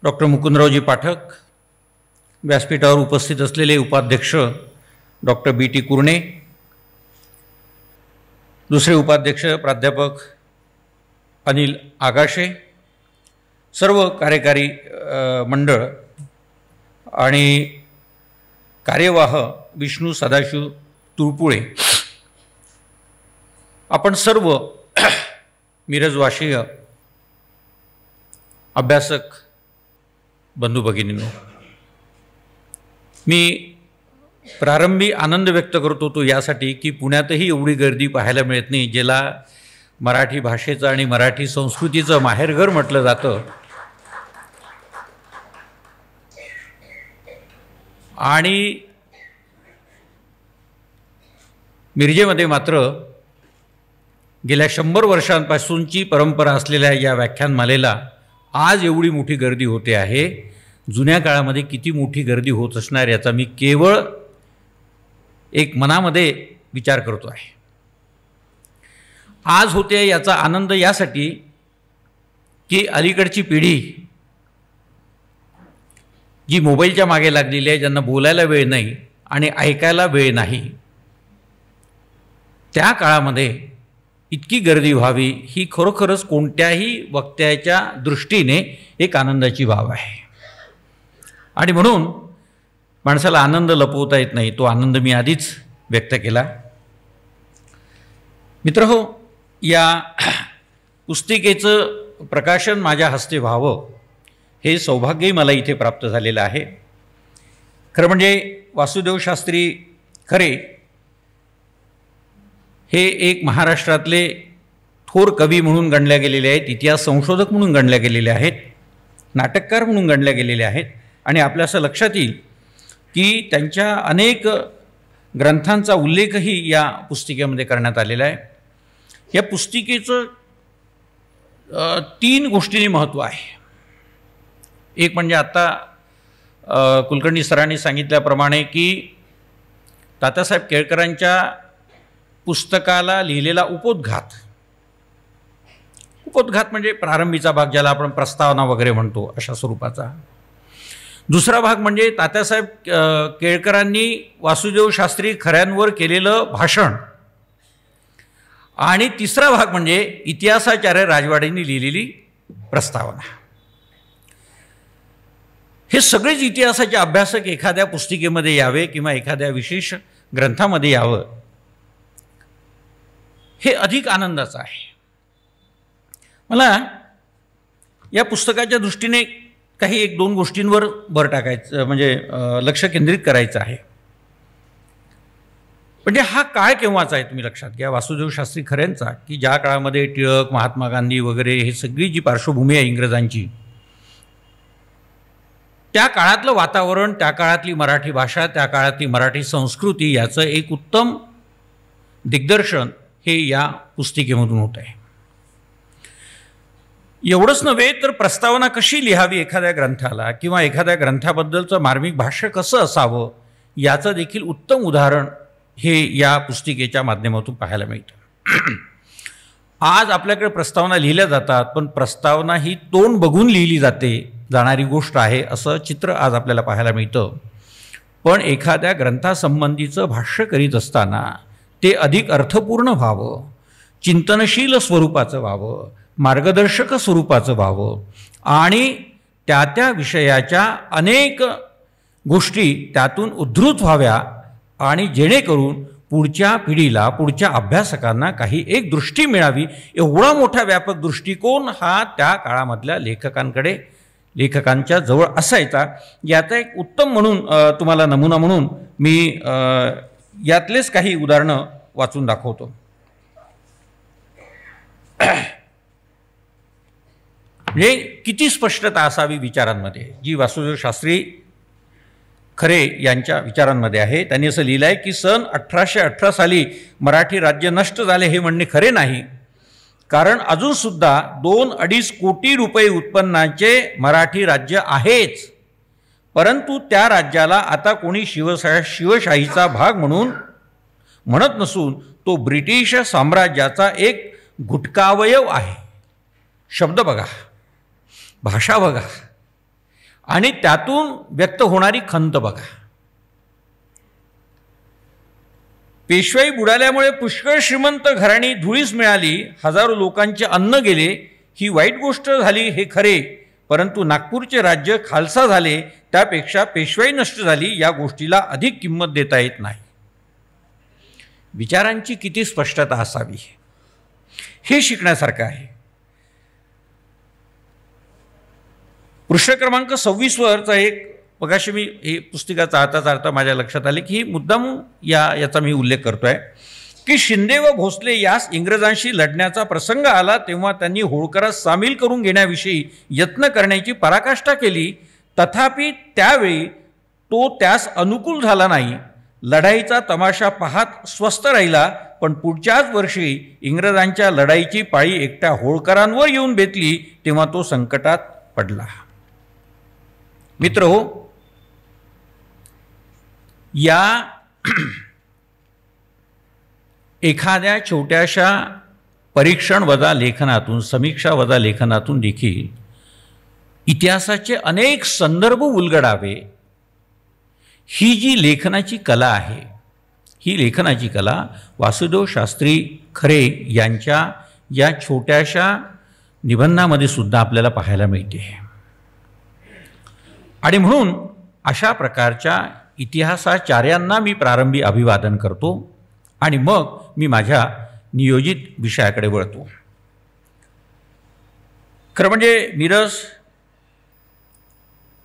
डॉक्टर मुकुंदरावजी पाठक, व्यासपीठावर उपस्थित असलेले उपाध्यक्ष डॉक्टर BT कुरणे, दुसरे उपाध्यक्ष प्राध्यापक अनिल आगाशे, सर्व कार्यकारी मंडळ आणि कार्यवाह विष्णू सदाशिव तुळपुळे, आपण सर्व मिरजवासीय अभ्यासक बंधू भगिनींनो, मी प्रारंभी आनंद व्यक्त करत होतो यासाठी की पुण्यातही एवढी गर्दी पाहायला मिळत नाही, ज्याला मराठी भाषेचं आणि मराठी संस्कृतीचं माहेरघर म्हटलं जातं. आणि मिरजेमध्ये मात्र गेल्या 100 वर्षांपासूनची परंपरा असलेल्या या व्याख्यानमालेला आज एवढी मोठी गर्दी होते आहे. जुन्या काळामध्ये किती मोठी गर्दी होत असणार याचा मी केवळ एक मनामध्ये विचार करतो आहे. आज होते याचा आनंद यासाठी की अलीकडची पिढी जी मोबाईलच्या मागे लागलेली आहे, ज्यांना बोलायला वेळ नाही आणि ऐकायला वेळ नाही, त्या काळामध्ये इतकी गर्दी व्हावी ही खरोखरच कोणत्याही वक्त्याच्या दृष्टीने एक आनंदाची बाब आहे. आणि म्हणून माणसाला आनंद लपवता येत नाही, तो आनंद मी आधीच व्यक्त केला. मित्रहो, या पुस्तिकेचं प्रकाशन माझ्या हस्ते व्हावं हे सौभाग्यही मला इथे प्राप्त झालेलं आहे. खरं म्हणजे वासुदेव शास्त्री खरे हे एक महाराष्ट्रातले थोर कवी म्हणून गणल्या गेलेले आहेत, इतिहास संशोधक म्हणून गणल्या गेलेले आहेत, नाटककार म्हणून गणल्या गेलेले आहेत. आणि आपल्या असं लक्षात येईल की त्यांच्या अनेक ग्रंथांचा उल्लेखही या पुस्तिकेमध्ये करण्यात आलेला आहे. या पुस्तिकेचं 3 गोष्टींनी महत्त्व आहे. एक म्हणजे आत्ता कुलकर्णी सरांनी सांगितल्याप्रमाणे की तात्यासाहेब केळकरांच्या पुस्तकाला लिहिलेला उपोद्घात म्हणजे प्रारंभीचा भाग, ज्याला आपण प्रस्तावना वगैरे म्हणतो अशा स्वरूपाचा. दुसरा भाग म्हणजे तात्यासाहेब केळकरांनी वासुदेव शास्त्री खऱ्यांवर केलेलं भाषण. आणि तिसरा भाग म्हणजे इतिहासाचार्य राजवाडेंनी लिहिलेली प्रस्तावना. हे सगळेच इतिहासाचे अभ्यासक एखाद्या पुस्तिकेमध्ये यावे किंवा एखाद्या विशेष ग्रंथामध्ये यावं हे अधिक आनंदाचं आहे. मला या पुस्तकाच्या दृष्टीने काही 1-2 गोष्टींवर भर टाकायचं म्हणजे लक्ष केंद्रित करायचं आहे. म्हणजे हा काळ केव्हाचा आहे तुम्ही लक्षात घ्या, वासुदेव शास्त्री खऱ्यांचा, की ज्या काळामध्ये टिळक, महात्मा गांधी वगैरे हे सगळी जी पार्श्वभूमी आहे इंग्रजांची, त्या काळातलं वातावरण, त्या काळातली मराठी भाषा, त्या काळातली मराठी संस्कृती याचं एक उत्तम दिग्दर्शन हे या पुस्तिकेमधून होत आहे. एवढंच नव्हे तर प्रस्तावना कशी लिहावी एखाद्या ग्रंथाला किंवा एखाद्या ग्रंथाबद्दलचं मार्मिक भाष्य कसं असावं याचं देखील उत्तम उदाहरण हे या पुस्तिकेच्या माध्यमातून पाहायला मिळतं. आज आपल्याकडे प्रस्तावना लिहिल्या जातात, पण प्रस्तावना ही तोंड बघून लिहिली जाणारी गोष्ट आहे असं चित्र आज आपल्याला पाहायला मिळतं. पण एखाद्या ग्रंथासंबंधीचं भाष्य करीत असताना ते अधिक अर्थपूर्ण व्हावं, चिंतनशील स्वरूपाचं व्हावं, मार्गदर्शक स्वरूपाचं व्हावं आणि त्या विषयाच्या अनेक गोष्टी त्यातून उद्धृत व्हाव्या आणि जेणेकरून पुढच्या पिढीला, पुढच्या अभ्यासकांना काही एक दृष्टी मिळावी. एवढा मोठा व्यापक दृष्टिकोन हा त्या काळामधल्या लेखकांकडे लेखकांच्या जवळ असायचा. याचा एक उत्तम म्हणून तुम्हाला नमुना म्हणून मी यातलेच काही उदाहरणं वाचून दाखवतो. म्हणजे किती स्पष्टता असावी विचारांमध्ये, जी वासुदेव शास्त्री खरे यांच्या विचारांमध्ये आहे. त्यांनी असं लिहिलं आहे की सन 1818 साली मराठी राज्य नष्ट झाले हे म्हणणे खरे नाही, कारण अजूनसुद्धा 2-2.5 कोटी रुपये उत्पन्नाचे मराठी राज्य आहेच, परंतु त्या राज्याला आता कोणी शिवशाहीचा भाग म्हणून म्हणत नसून तो ब्रिटिश साम्राज्याचा एक घुटकावयव आहे. शब्द बघा, भाषा बघा आणि त्यातून व्यक्त होणारी खंत बघा. पेशवाई बुडाल्यामुळे पुष्कळ श्रीमंत घराणी धुळीस मिळाली, हजारो लोकांचे अन्न गेले, ही वाईट गोष्ट झाली हे खरे, परंतु नागपूरचे राज्य खालसा झाले त्यापेक्षा पेशवाई नष्ट झाली या गोष्टीला अधिक किंमत देता येत नाही. विचारांची किती स्पष्टता असावी हे शिकण्यासारखं आहे. पृष्ठ क्रमांक 26 वरचा एक मगाशी मी ही पुस्तिका चाळता माझ्या लक्षात आले की ही मुद्दाम याचा मी उल्लेख करतोय की शिंदे व भोसले यास इंग्रजांशी लढण्याचा प्रसंग आला तेव्हा त्यांनी होळकरास सामील करून घेण्याविषयी यत्न करण्याची पराकाष्ठा केली, तथापि त्यावेळी तो त्यास अनुकूल झाला नाही. लढाईचा तमाशा पाहत स्वस्थ राहिला, पण पुढच्याच वर्षी इंग्रजांच्या लढाईची पाळी एकट्या होळकरांवर येऊन बेतली तेव्हा तो संकटात पडला. मित्रहो, या एखाद्या छोट्याशा परीक्षण वजा लेखनातून, समीक्षा वजा लेखनातून देखील इतिहासाचे अनेक संदर्भ उलगडावे, ही जी लेखनाची कला आहे, ही लेखनाची कला वासुदेव शास्त्री खरे यांच्या या छोट्याशा निबंधामध्ये सुद्धा आपल्याला पाहायला मिळते. आणि म्हणून अशा प्रकारच्या इतिहासाचार्यांना मी प्रारंभी अभिवादन करतो आणि मग मी माझ्या नियोजित विषयाकडे वळतो. खरं म्हणजे मिरज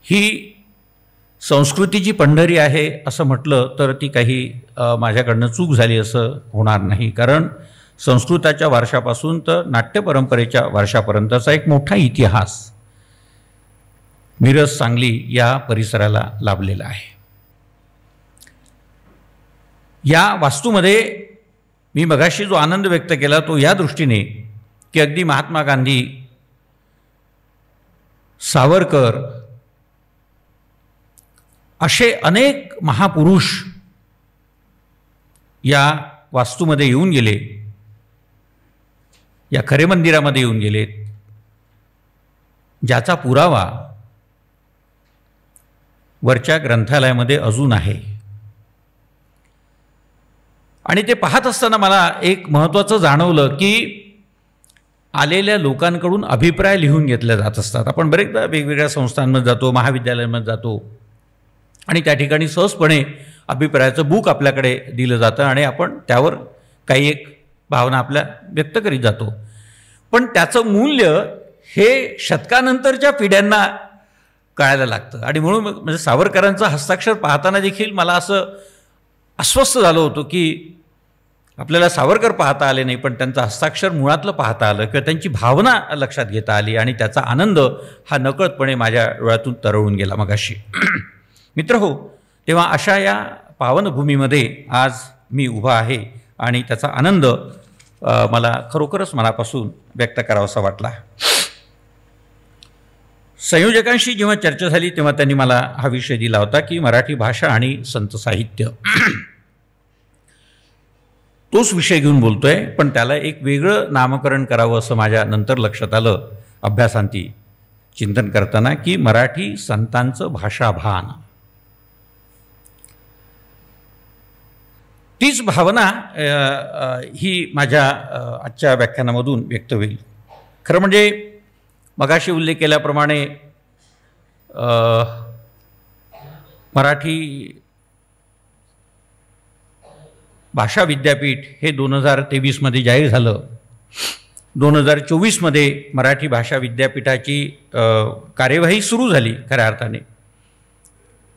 ही संस्कृतीची पंढरी आहे असं म्हटलं तर ती काही माझ्याकडनं चूक झाली असं होणार नाही, कारण संस्कृताच्या वारशापासून तर नाट्य परंपरेच्या वारशापर्यंतचा एक मोठा इतिहास मिरज सांगली या परिसराला लाभलेला आहे. या वास्तूमध्ये मी मगाशी जो आनंद व्यक्त केला तो या दृष्टीने की अगदी महात्मा गांधी, सावरकर असे अनेक महापुरुष या वास्तूमध्ये येऊन गेले, या खरे मंदिरामध्ये येऊन गेलेत, ज्याचा पुरावा वरच्या ग्रंथालयामध्ये अजून आहे. आणि ते पाहत असताना मला एक महत्त्वाचं जाणवलं की आलेल्या लोकांकडून अभिप्राय लिहून घेतले जात असतात. आपण बरेचदा वेगवेगळ्या संस्थांमध्ये जातो, महाविद्यालयांमध्ये जातो आणि त्या ठिकाणी सहजपणे अभिप्रायाचं बुक आपल्याकडे दिलं जातं आणि आपण त्यावर काही एक भावना आपल्या व्यक्त करीत जातो. पण त्याचं मूल्य हे शतकानंतरच्या पिढ्यांना कळायला लागतं. आणि म्हणून म्हणजे सावरकरांचं हस्ताक्षर पाहताना देखील मला असं अस्वस्थ झालं होतं की आपल्याला सावरकर पाहता आले नाही, पण त्यांचं हस्ताक्षर मुळातलं पाहता आलं किंवा त्यांची भावना लक्षात घेता आली आणि त्याचा आनंद हा नकळतपणे माझ्या डोळ्यातून तरळून गेला मगाशी. मित्रहो, तेव्हा अशा या पावनभूमीमध्ये आज मी उभा आहे आणि त्याचा आनंद मला खरोखरच मनापासून व्यक्त करावासा वाटला. संयोजकांशी जेव्हा चर्चा झाली तेव्हा त्यांनी मला हा विषय दिला होता की मराठी भाषा आणि संत साहित्य, तोच विषय घेऊन बोलतोय, पण त्याला एक वेगळं नामकरण करावं असं माझ्या नंतर लक्षात आलं अभ्यासांती चिंतन करताना की मराठी संतांचं भाषाभान. तीच भावना ही माझ्या आजच्या व्याख्यानामधून व्यक्त होईल. खरं म्हणजे मगाशी उल्लेख केल्याप्रमाणे मराठी भाषा विद्यापीठ हे 2023मध्ये जाहीर झालं 2024मध्ये मराठी भाषा विद्यापीठाची कार्यवाही सुरू झाली खऱ्या अर्थाने,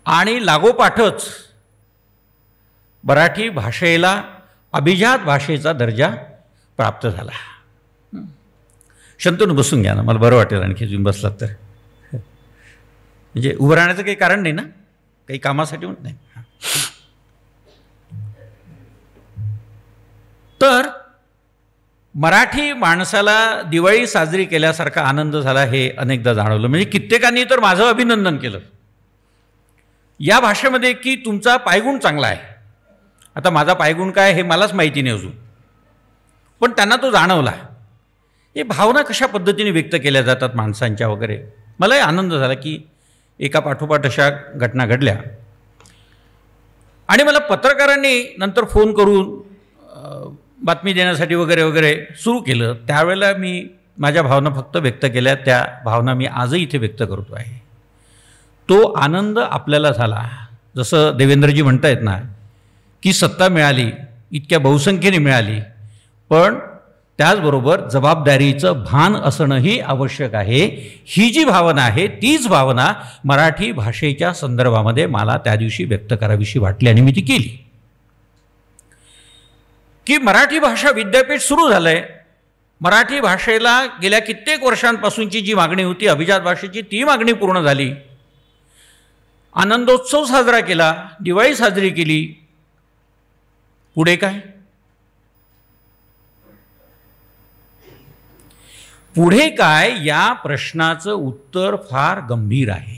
आणि लागोपाठच मराठी भाषेला अभिजात भाषेचा दर्जा प्राप्त झाला. शंतनू बसून घ्या ना, मला बरं वाटेल आणखी तुम्ही बसलात तर. म्हणजे उभं राहण्याचं काही कारण नाही ना, काही कामासाठी होत नाही. तर मराठी माणसाला दिवाळी साजरी केल्यासारखा आनंद झाला हे अनेकदा जाणवलं. म्हणजे कित्येकांनी तर माझं अभिनंदन केलं या भाषेमध्ये की तुमचा पायगुण चांगला आहे. आता माझा पायगुण काय हे मलाच माहिती नाही अजून, पण त्यांना तो जाणवला. हे भावना कशा पद्धतीने व्यक्त केल्या जातात माणसांच्या वगैरे. मलाही आनंद झाला की एका पाठोपाठ अशा घटना घडल्या. आणि मला पत्रकारांनी नंतर फोन करून बातमी देण्यासाठी वगैरे वगैरे सुरू केलं. त्यावेळेला मी माझ्या भावना फक्त व्यक्त केल्या. त्या भावना मी आजही इथे व्यक्त करतो आहे. तो आनंद आपल्याला झाला, जसं देवेंद्रजी म्हणतायत ना की सत्ता मिळाली, इतक्या बहुसंख्येने मिळाली, पण त्याचबरोबर जबाबदारीचं भान असणंही आवश्यक आहे. ही जी भावना आहे तीच भावना मराठी भाषेच्या संदर्भामध्ये मला त्या दिवशी व्यक्त करावीशी वाटली आणि मी ती केली. की मराठी भाषा विद्यापीठ सुरू झालं आहे. मराठी भाषेला गेल्या कित्येक वर्षांपासूनची जी मागणी होती अभिजात भाषेची, ती मागणी पूर्ण झाली. आनंदोत्सव साजरा केला, दिवाळी साजरी केली. पुढे काय? पुढे काय या प्रश्नाचं उत्तर फार गंभीर आहे,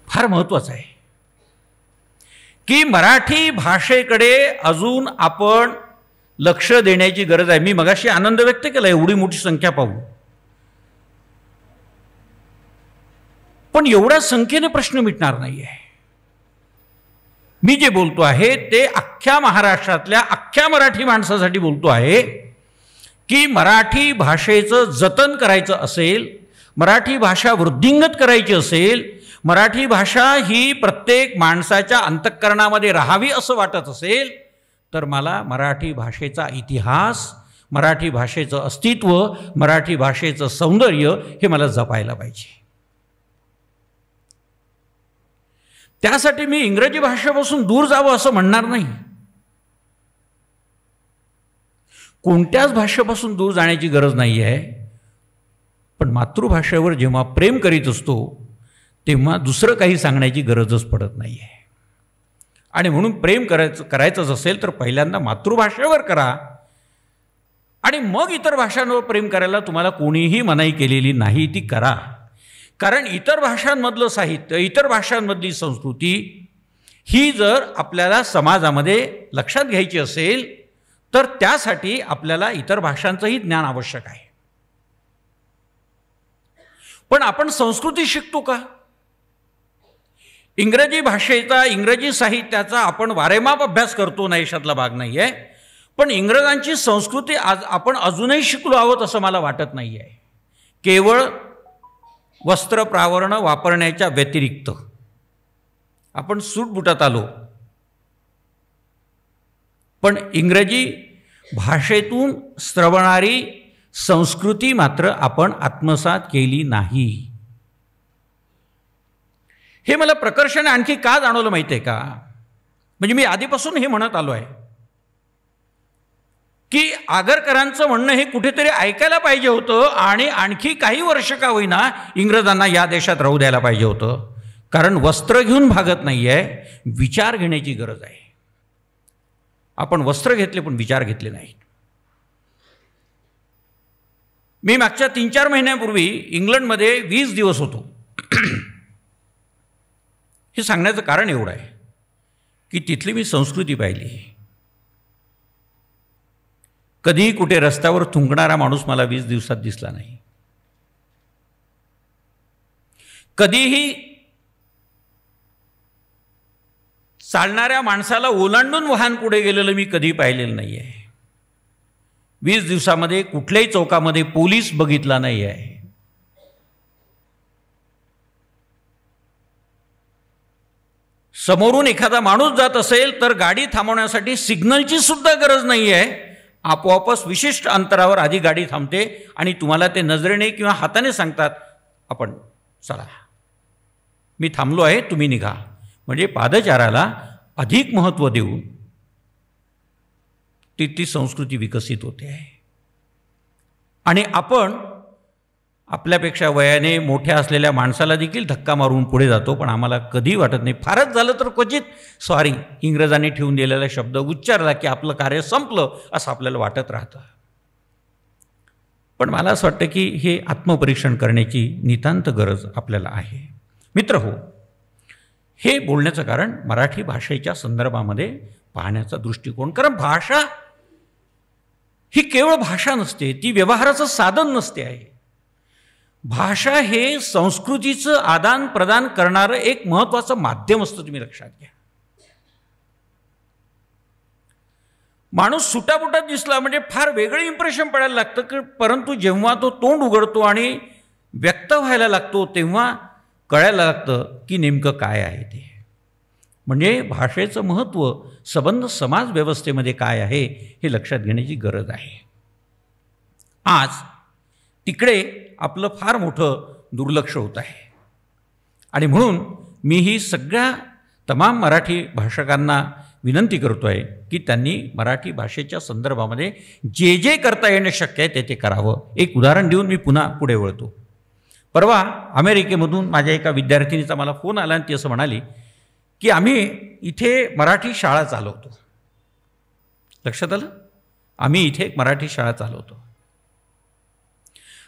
फार महत्त्वाचं आहे. की मराठी भाषेकडे अजून आपण लक्ष देण्याची गरज आहे. मी मगाशी आनंद व्यक्त केला एवढी मोठी संख्या पाहू, पण एवढ्या संख्येने प्रश्न मिटणार नाही आहे. मी जे बोलतो आहे ते अख्ख्या महाराष्ट्रातल्या अख्ख्या मराठी माणसासाठी बोलतो आहे की मराठी भाषेचं जतन करायचं असेल, मराठी भाषा वृद्धिंगत करायची असेल, मराठी भाषा ही प्रत्येक माणसाच्या अंतःकरणामध्ये राहावी असं वाटत असेल, तर मला मराठी भाषेचा इतिहास, मराठी भाषेचं अस्तित्व, मराठी भाषेचं सौंदर्य हे मला जपायला पाहिजे. त्यासाठी मी इंग्रजी भाषेपासून दूर जावं असं म्हणणार नाही. कोणत्याच भाषेपासून दूर जाण्याची गरज नाही आहे, पण मातृभाषेवर जेव्हा प्रेम करीत असतो तेव्हा दुसरं काही सांगण्याची गरजच पडत नाही आहे. आणि म्हणून प्रेम करायचंच असेल तर पहिल्यांदा मातृभाषेवर करा आणि मग इतर भाषांवर प्रेम करायला तुम्हाला कोणीही मनाई केलेली नाही, ती करा. कारण इतर भाषांमधलं साहित्य, इतर भाषांमधली संस्कृती ही जर आपल्याला समाजामध्ये लक्षात घ्यायची असेल तर त्यासाठी आपल्याला इतर भाषांचंही ज्ञान आवश्यक आहे. पण आपण संस्कृती शिकतो का? इंग्रजी भाषेचा, इंग्रजी साहित्याचा आपण वारेमाप अभ्यास करतो नाही, याच्यातला भाग नाही आहे. पण इंग्रजांची संस्कृती आज आपण अजूनही शिकलो आहोत असं मला वाटत नाही आहे. केवळ वस्त्र प्रावरण वापरण्याच्या व्यतिरिक्त आपण सूटबुटात आलो, पण इंग्रजी भाषेतून स्रवणारी संस्कृती मात्र आपण आत्मसात केली नाही. हे मला प्रकर्षाने आणखी का जाणवलं माहिती आहे का? म्हणजे मी आधीपासून हे म्हणत आलो आहे की आगरकरांचं म्हणणं हे कुठेतरी ऐकायला पाहिजे होतं आणि आणखी काही वर्ष का होईना इंग्रजांना या देशात राहू द्यायला पाहिजे होतं. कारण वस्त्र घेऊन भागत नाही आहे, विचार घेण्याची गरज आहे. आपण वस्त्र घेतले पण विचार घेतले नाहीत. मी मागच्या 3-4 महिन्यापूर्वी इंग्लंडमध्ये 20 दिवस होतो. हे सांगण्याचं कारण एवढं आहे की तिथली मी संस्कृती पाहिली. कधीही कुठे रस्त्यावर थुंकणारा माणूस मला 20 दिवसात दिसला नाही. कधीही चालणाऱ्या माणसाला ओलांडून वाहन पुढे गेलेलं मी कधी पाहिलेलं नाही आहे. 20 दिवसामध्ये कुठल्याही चौकामध्ये पोलीस बघितला नाही आहे. समोरून एखादा माणूस जात असेल तर गाडी थांबवण्यासाठी सिग्नलची सुद्धा गरज नाही आहे आपोआपच विशिष्ट अंतरावर आधी गाडी थांबते आणि तुम्हाला ते नजरेने किंवा हाताने सांगतात, आपण चला, मी थांबलो आहे, तुम्ही निघा. म्हणजे पादचाराला अधिक महत्त्व देऊन ती संस्कृती विकसित होते आहे. आणि आपण आपल्यापेक्षा वयाने मोठ्या असलेल्या माणसाला देखील धक्का मारून पुढे जातो, पण आम्हाला कधी वाटत नाही, फारच झालं तर क्वचित सॉरी इंग्रजांनी ठेवून दिलेला शब्द उच्चारला की आपलं कार्य संपलं असं आपल्याला वाटत राहतं. पण मला असं वाटतं की हे आत्मपरीक्षण करण्याची नितांत गरज आपल्याला आहे. मित्र हो, हे बोलण्याचं कारण मराठी भाषेच्या संदर्भामध्ये पाहण्याचा दृष्टिकोन. कारण भाषा ही केवळ भाषा नसते, ती व्यवहाराचं साधन नसते आहे. भाषा हे संस्कृतीचं आदान प्रदान करणारं एक महत्त्वाचं माध्यम असतं, तुम्ही लक्षात घ्या. माणूस सुटापुटात दिसला म्हणजे फार वेगळं इम्प्रेशन पडायला लागतं की, परंतु जेव्हा तो तोंड उघडतो आणि व्यक्त व्हायला लागतो तेव्हा कळायला लागतं की नेमकं काय आहे ते. म्हणजे भाषेचं महत्त्व संबंध समाज व्यवस्थेमध्ये काय आहे हे लक्षात घेण्याची गरज आहे. आज तिकडे आपलं फार मोठं दुर्लक्ष होत आहे. आणि म्हणून मी ही सगळ्या तमाम मराठी भाषकांना विनंती करतो आहे की त्यांनी मराठी भाषेच्या संदर्भामध्ये जे जे करता येणं शक्य आहे ते करावं. एक उदाहरण देऊन मी पुन्हा पुढे वळतो. परवा अमेरिकेमधून माझ्या एका विद्यार्थिनीचा मला फोन आला आणि ती असं म्हणाली की आम्ही इथे मराठी शाळा चालवतो. लक्षात आलं? आम्ही इथे एक मराठी शाळा चालवतो.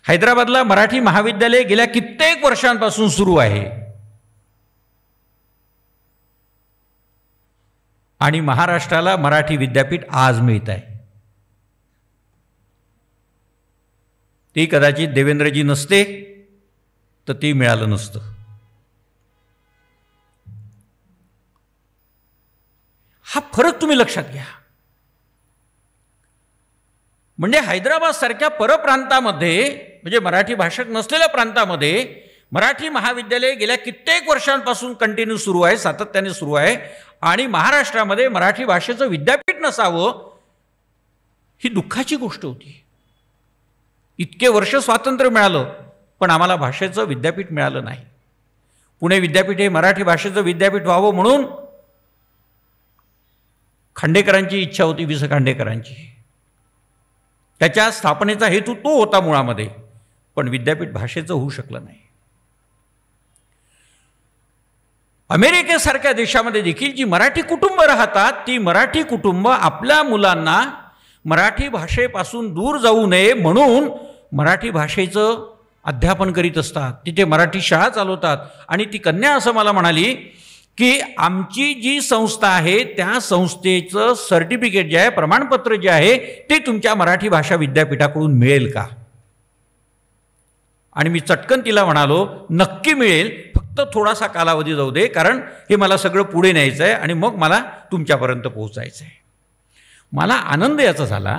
हैदराबादला मराठी महाविद्यालय गेल्या कित्येक वर्षांपासून सुरू आहे आणि महाराष्ट्राला मराठी विद्यापीठ आज मिळत आहे. ती कदाचित देवेंद्रजी नसते तर ते मिळालं नसतं. हा फरक तुम्ही लक्षात घ्या. म्हणजे हैदराबाद सारख्या परप्रांतामध्ये, म्हणजे मराठी भाषक नसलेल्या प्रांतामध्ये मराठी महाविद्यालय गेल्या कित्येक वर्षांपासून कंटिन्यू सुरू आहे, सातत्याने सुरू आहे. आणि महाराष्ट्रामध्ये मराठी भाषेचं विद्यापीठ नसावं ही दुःखाची गोष्ट होती. इतके वर्ष स्वातंत्र्य मिळालं पण आम्हाला भाषेचं विद्यापीठ मिळालं नाही. पुणे विद्यापीठ हे मराठी भाषेचं विद्यापीठ व्हावं म्हणून खांडेकरांची इच्छा होती, वि स खांडेकरांची. त्याच्या स्थापनेचा हेतू तो होता मुळामध्ये, पण विद्यापीठ भाषेचं होऊ शकलं नाही. अमेरिकेसारख्या देशामध्ये देखील जी मराठी कुटुंब राहतात ती मराठी कुटुंब आपल्या मुलांना मराठी भाषेपासून दूर जाऊ नये म्हणून मराठी भाषेचं अध्यापन करीत असतात. तिथे मराठी शाळा चालवतात. आणि ती कन्या असं मला म्हणाली की आमची जी संस्था आहे त्या संस्थेचं सर्टिफिकेट जे आहे, प्रमाणपत्र जे आहे ते तुमच्या मराठी भाषा विद्यापीठाकडून मिळेल का? आणि मी चटकन तिला म्हणालो नक्की मिळेल, फक्त थोडासा कालावधी जाऊ दे, कारण हे मला सगळं पुढे न्यायचं आहे आणि मग मला तुमच्यापर्यंत पोहोचायचं आहे. मला आनंद याचा झाला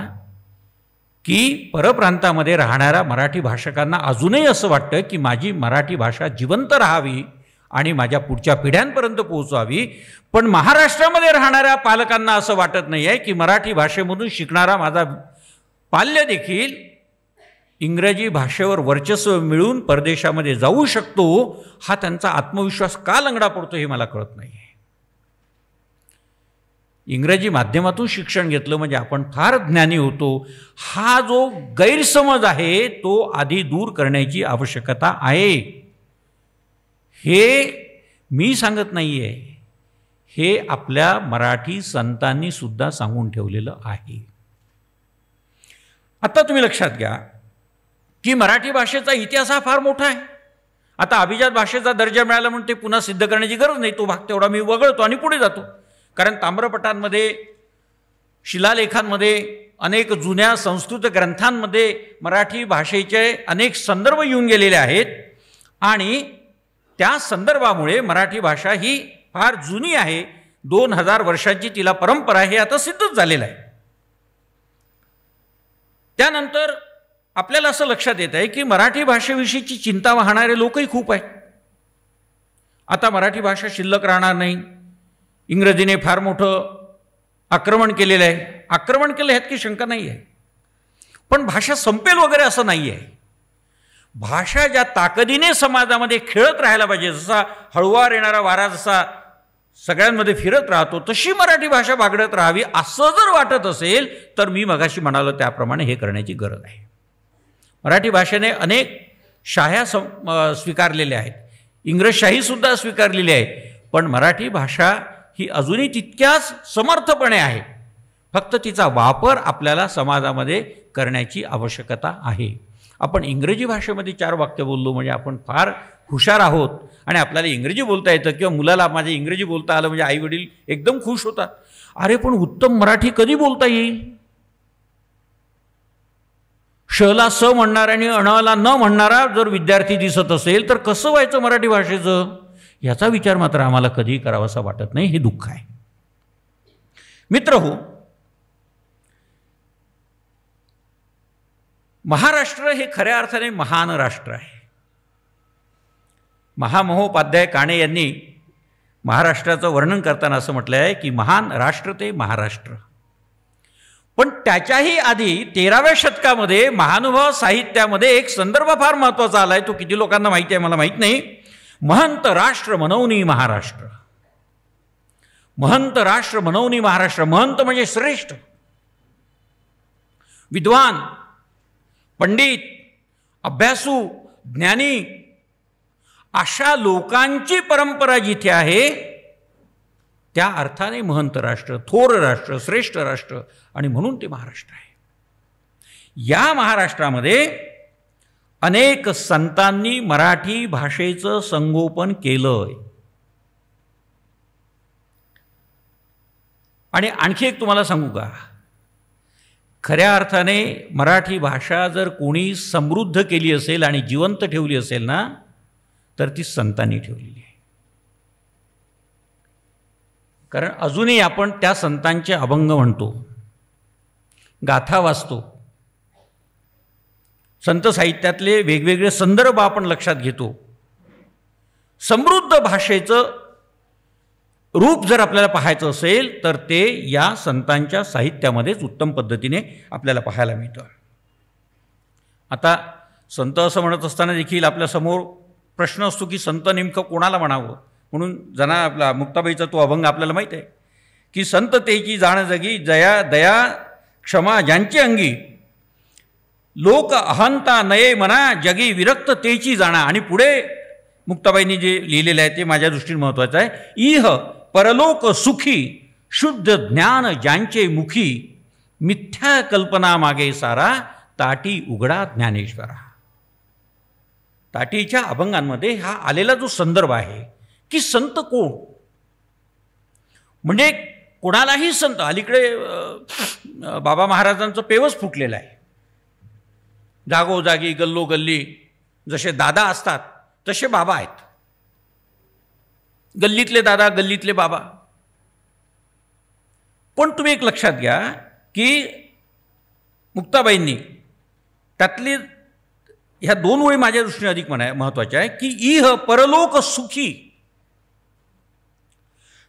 की परप्रांतामध्ये राहणाऱ्या मराठी भाषकांना अजूनही असं वाटतं की माझी मराठी भाषा जिवंत राहावी आणि माझ्या पुढच्या पिढ्यांपर्यंत पोहोचावी. पण महाराष्ट्रामध्ये राहणाऱ्या पालकांना असं वाटत नाही आहे की मराठी भाषेमधून शिकणारा माझा पाल्य देखील इंग्रजी भाषेवर वर्चस्व मिळून परदेशामध्ये जाऊ शकतो. हा त्यांचा आत्मविश्वास का लंगडा पडतो हे मला कळत नाही आहे. इंग्रजी माध्यमातून शिक्षण घेतलं म्हणजे आपण फार ज्ञानी होतो, हा जो गैरसमज आहे तो आधी दूर करण्याची आवश्यकता आहे. हे मी सांगत नाही आहे, हे आपल्या मराठी संतांनी सुद्धा सांगून ठेवलेलं आहे. आता तुम्ही लक्षात घ्या की मराठी भाषेचा इतिहास हा फार मोठा आहे. आता अभिजात भाषेचा दर्जा मिळाला म्हणून ते पुन्हा सिद्ध करण्याची गरज नाही, तो भाग तेवढा मी वगळतो आणि पुढे जातो. कारण ताम्रपटांमध्ये, शिलालेखांमध्ये, अनेक जुन्या संस्कृत ग्रंथांमध्ये मराठी भाषेचे अनेक संदर्भ येऊन गेलेले आहेत आणि त्या संदर्भामुळे मराठी भाषा ही फार जुनी आहे. 2000 वर्षांची तिला परंपरा हे आता सिद्धच झालेलं आहे. त्यानंतर आपल्याला असं लक्षात येत आहे की मराठी भाषेविषयीची चिंता वाहणारे लोकही खूप आहेत. आता मराठी भाषा शिल्लक राहणार नाही, इंग्रजीने फार मोठं आक्रमण केलेलं आहे. आक्रमण केलं ह्यात काही शंका नाही आहे, पण भाषा संपेल वगैरे असं नाही आहे. भाषा ज्या ताकदीने समाजामध्ये खेळत राहायला पाहिजे, जसा हळुवार येणारा वारा जसा सगळ्यांमध्ये फिरत राहतो तशी मराठी भाषा बागडत राहावी असं जर वाटत असेल तर मी मगाशी म्हणालो त्याप्रमाणे हे करण्याची गरज आहे. मराठी भाषेने अनेक शाह्या स्वीकारलेल्या आहेत, इंग्रजशाहीसुद्धा स्वीकारलेली आहे, पण मराठी भाषा ही अजूनही तितक्याच समर्थपणे आहे. फक्त तिचा वापर आपल्याला समाजामध्ये करण्याची आवश्यकता आहे. आपण इंग्रजी भाषेमध्ये 4 वाक्य बोललो म्हणजे आपण फार हुशार आहोत आणि आपल्याला इंग्रजी बोलता येतं, किंवा मुलाला माझे इंग्रजी बोलता आलं म्हणजे आईवडील एकदम खुश होतात. अरे पण उत्तम मराठी कधी बोलता येईल? शला स म्हणणारा आणि अणला न म्हणणारा जर विद्यार्थी दिसत असेल तर कसं व्हायचं मराठी भाषेचं? याचा विचार मात्र आम्हाला कधी करावासा वाटत नाही. हे दुःख आहे. मित्रहो, महाराष्ट्र हे खऱ्या अर्थाने महान राष्ट्र आहे. महामहोपाध्याय काणे यांनी महाराष्ट्राचं वर्णन करताना असं म्हटलं आहे की महान राष्ट्र ते महाराष्ट्र. पण त्याच्याही आधी 13व्या शतकामध्ये महानुभाव साहित्यामध्ये एक संदर्भ फार महत्त्वाचा आला आहे. तो किती लोकांना माहिती आहे मला माहीत नाही. महंत राष्ट्र मनवनी महाराष्ट्र. महंत राष्ट्र मनवनी महाराष्ट्र. महंत म्हणजे श्रेष्ठ, विद्वान, पंडित, अभ्यासू, ज्ञानी अशा लोकांची परंपरा जिथे आहे त्या अर्थाने महंत राष्ट्र, थोर राष्ट्र, श्रेष्ठ राष्ट्र, आणि म्हणून ते महाराष्ट्र आहे. या महाराष्ट्रामध्ये अनेक संतांनी मराठी भाषेचं संगोपन केलंय. आणि आणखी एक तुम्हाला सांगू का, खऱ्या अर्थाने मराठी भाषा जर कोणी समृद्ध केली असेल आणि जिवंत ठेवली असेल ना तर ती संतांनी ठेवलेली आहे. कारण अजूनही आपण त्या संतांचे अभंग म्हणतो, गाथा वाचतो, संत साहित्यातले वेगवेगळे संदर्भ आपण लक्षात घेतो. समृद्ध भाषेचं रूप जर आपल्याला पाहायचं असेल तर ते या संतांच्या साहित्यामध्येच उत्तम पद्धतीने आपल्याला पाहायला मिळतं. आता संत असं म्हणत असताना देखील आपल्यासमोर प्रश्न असतो की संत नेमकं कोणाला म्हणावं. म्हणून जना आपला मुक्ताबाईचा तो अभंग आपल्याला माहीत आहे की संत तेची जाण जगी जया दया क्षमा ज्यांची अंगी लोक अहंता नये मना जगी विरक्त तेची जाणा. आणि पुढे मुक्ताबाईंनी जे लिहिलेलं आहे ते माझ्या दृष्टीने महत्त्वाचं आहे. इह परलोक सुखी शुद्ध ज्ञान ज्यांचे मुखी मिथ्या कल्पना मागे सारा ताटी उघडा ज्ञानेश्वरा. ताटीच्या अभंगांमध्ये हा आलेला जो संदर्भ आहे की संत कोण, म्हणजे कोणालाही संत. अलीकडे बाबा महाराजांचं पेवच फुटलेलं आहे. जागोजागी गल्लोगल्ली जसे दादा असतात तसे बाबा आहेत. गल्लीतले दादा, गल्लीतले बाबा. पण तुम्ही एक लक्षात घ्या की मुक्ताबाईंनी त्यातली ह्या 2 ओळी माझ्या दृष्टीने अधिक महत्त्वाच्या आहे की इह परलोक सुखी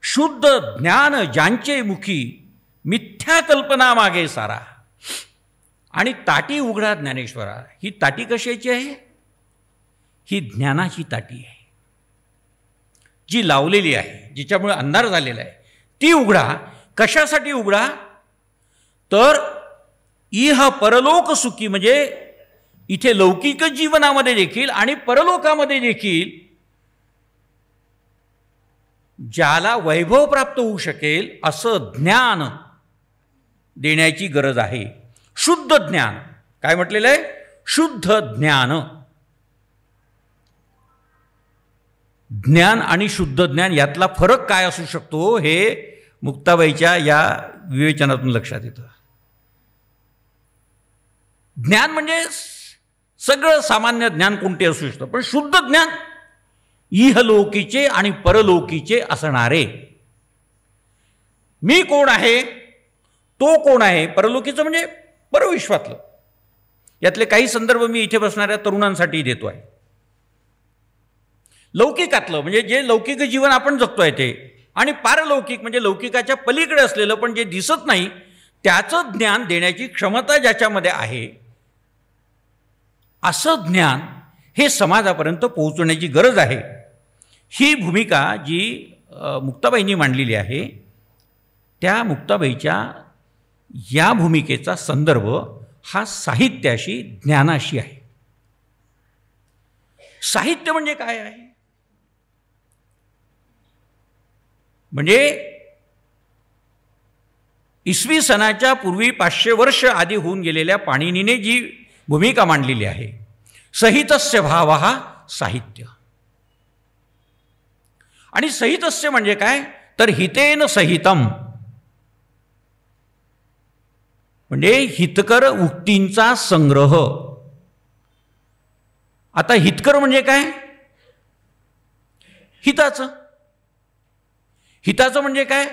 शुद्ध ज्ञान ज्यांचे मुखी मिथ्या कल्पना मागे सारा आणि ताटी उघडा ज्ञानेश्वरा. ही ताटी कशाची आहे? ही ज्ञानाची ताटी आहे जी लावलेली आहे, जिच्यामुळे अंधार झालेला आहे. ती उघडा. कशासाठी उघडा? तर इह परलोक सुखी म्हणजे इथे लौकिक जीवनामध्ये देखील आणि परलोकामध्ये देखील ज्याला वैभव प्राप्त होऊ शकेल असं ज्ञान देण्याची गरज आहे. शुद्ध ज्ञान. काय म्हटलेलं आहे? शुद्ध ज्ञान. ज्ञान आणि शुद्ध ज्ञान यातला फरक काय असू शकतो हे मुक्ताबाईच्या या विवेचनातून लक्षात येतं. ज्ञान म्हणजे सगळं सामान्य ज्ञान कोणते असू शकतं, पण शुद्ध ज्ञान इहलोकीचे आणि परलोकीचे असणारे. मी कोण आहे, तो कोण आहे, परलोकीचं म्हणजे परविश्वातलं. यातले काही संदर्भ मी इथे बसणाऱ्या तरुणांसाठी देतो आहे. लौकिकातलं म्हणजे जे लौकिक जीवन आपण जगतोय ते आणि पारलौकिक म्हणजे लौकिकाच्या पलीकडे असलेलं पण जे दिसत नाही त्याचं ज्ञान देण्याची क्षमता ज्याच्यामध्ये आहे, असं ज्ञान हे समाजापर्यंत पोहोचवण्याची गरज आहे. ही भूमिका जी मुक्ताबाईंनी मांडलेली आहे, त्या मुक्ताबाईच्या या भूमिकेचा संदर्भ हा साहित्याशी, ज्ञानाशी आहे. साहित्य म्हणजे काय आहे? म्हणजे इसवी सनाच्या पूर्वी 500 वर्ष आधी होऊन गेलेल्या पाणिनीने जी भूमिका मांडलेली आहे, सहितस्य भावः साहित्य. आणि सहितस्य म्हणजे काय तर हितेन सहितम, म्हणजे हितकर उक्तींचा संग्रह. आता हितकर म्हणजे काय? हिताचं. हिताचं म्हणजे काय?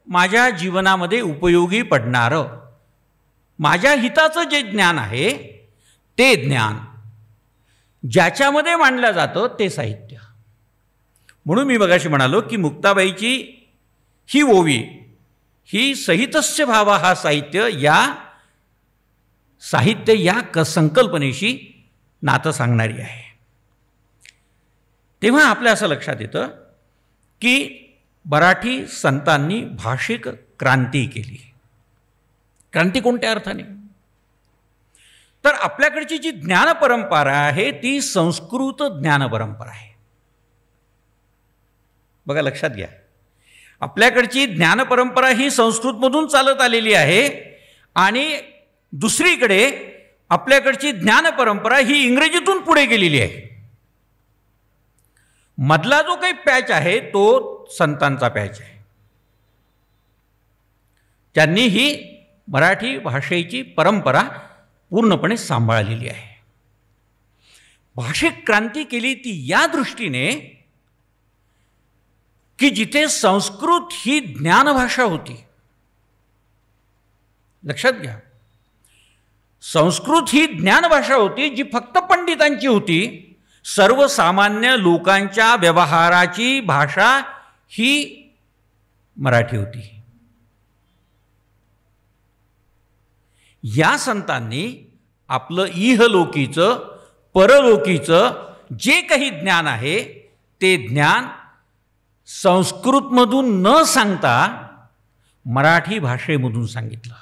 माझ्या जीवनामध्ये उपयोगी पडणारं, माझ्या हिताचं जे ज्ञान आहे ते ज्ञान ज्याच्यामध्ये मांडलं जातं ते साहित्य. म्हणून मी मगाशी म्हणालो की मुक्ताबाईची ही ओवी ही सहितस्य भाव हा साहित्य या संकल्पनेशी नातं सांगणारी आहे. तेव्हा आपल्या असं लक्षात येतं की मराठी संतांनी भाषिक क्रांती केली. क्रांती कोणत्या अर्थाने? तर आपल्याकडची जी ज्ञान परंपरा आहे ती संस्कृत ज्ञान परंपरा आहे. बघा, लक्षात घ्या, आपल्याकडची ज्ञान परंपरा ही संस्कृतमधून चालत आलेली आहे आणि दुसरीकडे आपल्याकडची ज्ञान परंपरा ही इंग्रजीतून पुढे गेलेली आहे. मधला जो काही पॅच आहे तो संतांचा पॅच आहे. त्यांनी ही मराठी भाषेची परंपरा पूर्णपणे सांभाळलेली आहे. भाषिक क्रांती केली ती या दृष्टीने की जिथे संस्कृत ही ज्ञानभाषा होती. लक्षात घ्या, संस्कृत ही ज्ञानभाषा होती जी फक्त पंडितांची होती. सर्वसामान्य लोकांच्या व्यवहाराची भाषा ही मराठी होती. या संतांनी आपलं इहलोकीचं परलोकीचं जे काही ज्ञान आहे ते ज्ञान संस्कृतमधून न सांगता मराठी भाषेमधून सांगितलं.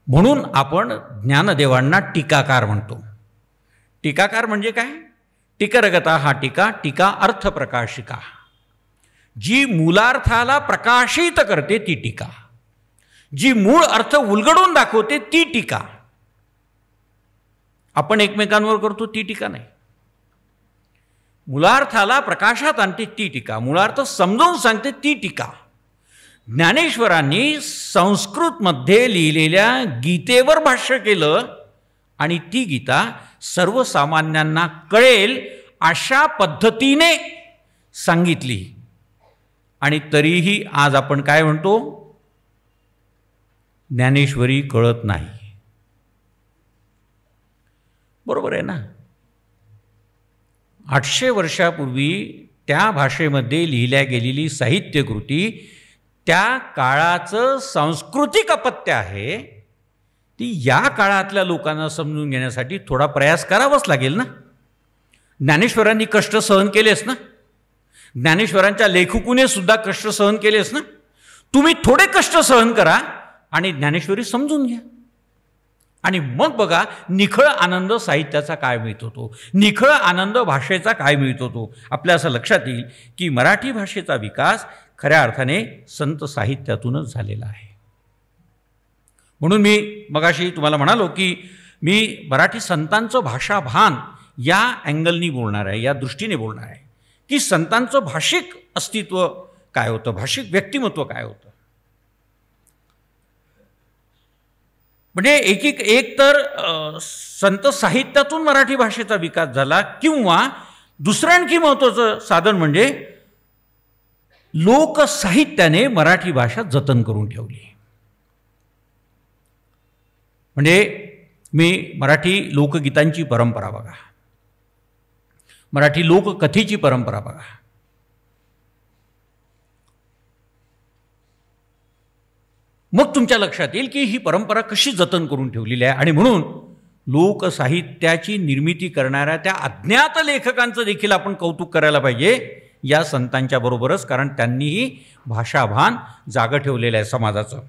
म्हणून आपण ज्ञानदेवांना टीकाकार म्हणतो. टीकाकार म्हणजे काय? टीकरगता हा टीका, टीका अर्थ प्रकाशिका. जी मूलार्थाला प्रकाशित करते ती टीका, जी मूळ अर्थ उलगडून दाखवते ती टीका. आपण एकमेकांवर करतो ती टीका नाही. मूलार्थाला प्रकाशात आणते ती टीका, मूळार्थ समजावून सांगते ती टीका. ज्ञानेश्वरांनी संस्कृतमध्ये लिहिलेल्या गीतेवर भाष्य केलं आणि ती गीता सर्वसामान्यांना कळेल अशा पद्धतीने सांगितली. आणि तरीही आज आपण काय म्हणतो? ज्ञानेश्वरी कळत नाही. बरोबर आहे ना? 800 वर्षापूर्वी त्या भाषेमध्ये लिहिल्या गेलेली साहित्यकृती त्या काळाचं सांस्कृतिक अपत्य आहे. ती या काळातल्या लोकांना समजून घेण्यासाठी थोडा प्रयास करावाच लागेल ना. ज्ञानेश्वरांनी कष्ट सहन केलेच ना. ज्ञानेश्वरांच्या लेखकुने सुद्धा कष्ट सहन केलेच ना. तुम्ही थोडे कष्ट सहन करा आणि ज्ञानेश्वरी समजून घ्या. आणि मग बघा निखळ आनंद साहित्याचा काय मिळत होतो, निखळ आनंद भाषेचा काय मिळत होतो. आपल्या असं लक्षात येईल की मराठी भाषेचा विकास खऱ्या अर्थाने संत साहित्यातूनच झालेला आहे. म्हणून मी मगाशी तुम्हाला म्हणालो की मी मराठी संतांचं भाषाभान या अँगलनी बोलणार आहे, या दृष्टीने बोलणार आहे की संतांचं भाषिक अस्तित्व काय होतं, भाषिक व्यक्तिमत्व काय होतं. म्हणजे एक तर संत साहित्यातून मराठी भाषेचा विकास झाला, किंवा दुसरं आणखी महत्त्वाचं साधन म्हणजे लोकसाहित्याने मराठी भाषा जतन करून ठेवली. म्हणजे मी मराठी लोकगीतांची परंपरा बघा, मराठी लोककथेची परंपरा बघा. मग तुमच्या लक्षात येईल की ही परंपरा कशी जतन करून ठेवलेली आहे. आणि म्हणून लोकसाहित्याची निर्मिती करणाऱ्या त्या अज्ञात लेखकांचं देखील आपण कौतुक करायला पाहिजे या संतांच्या बरोबरच, कारण त्यांनीही भाषाभान जागं ठेवलेलं आहे समाजाचं.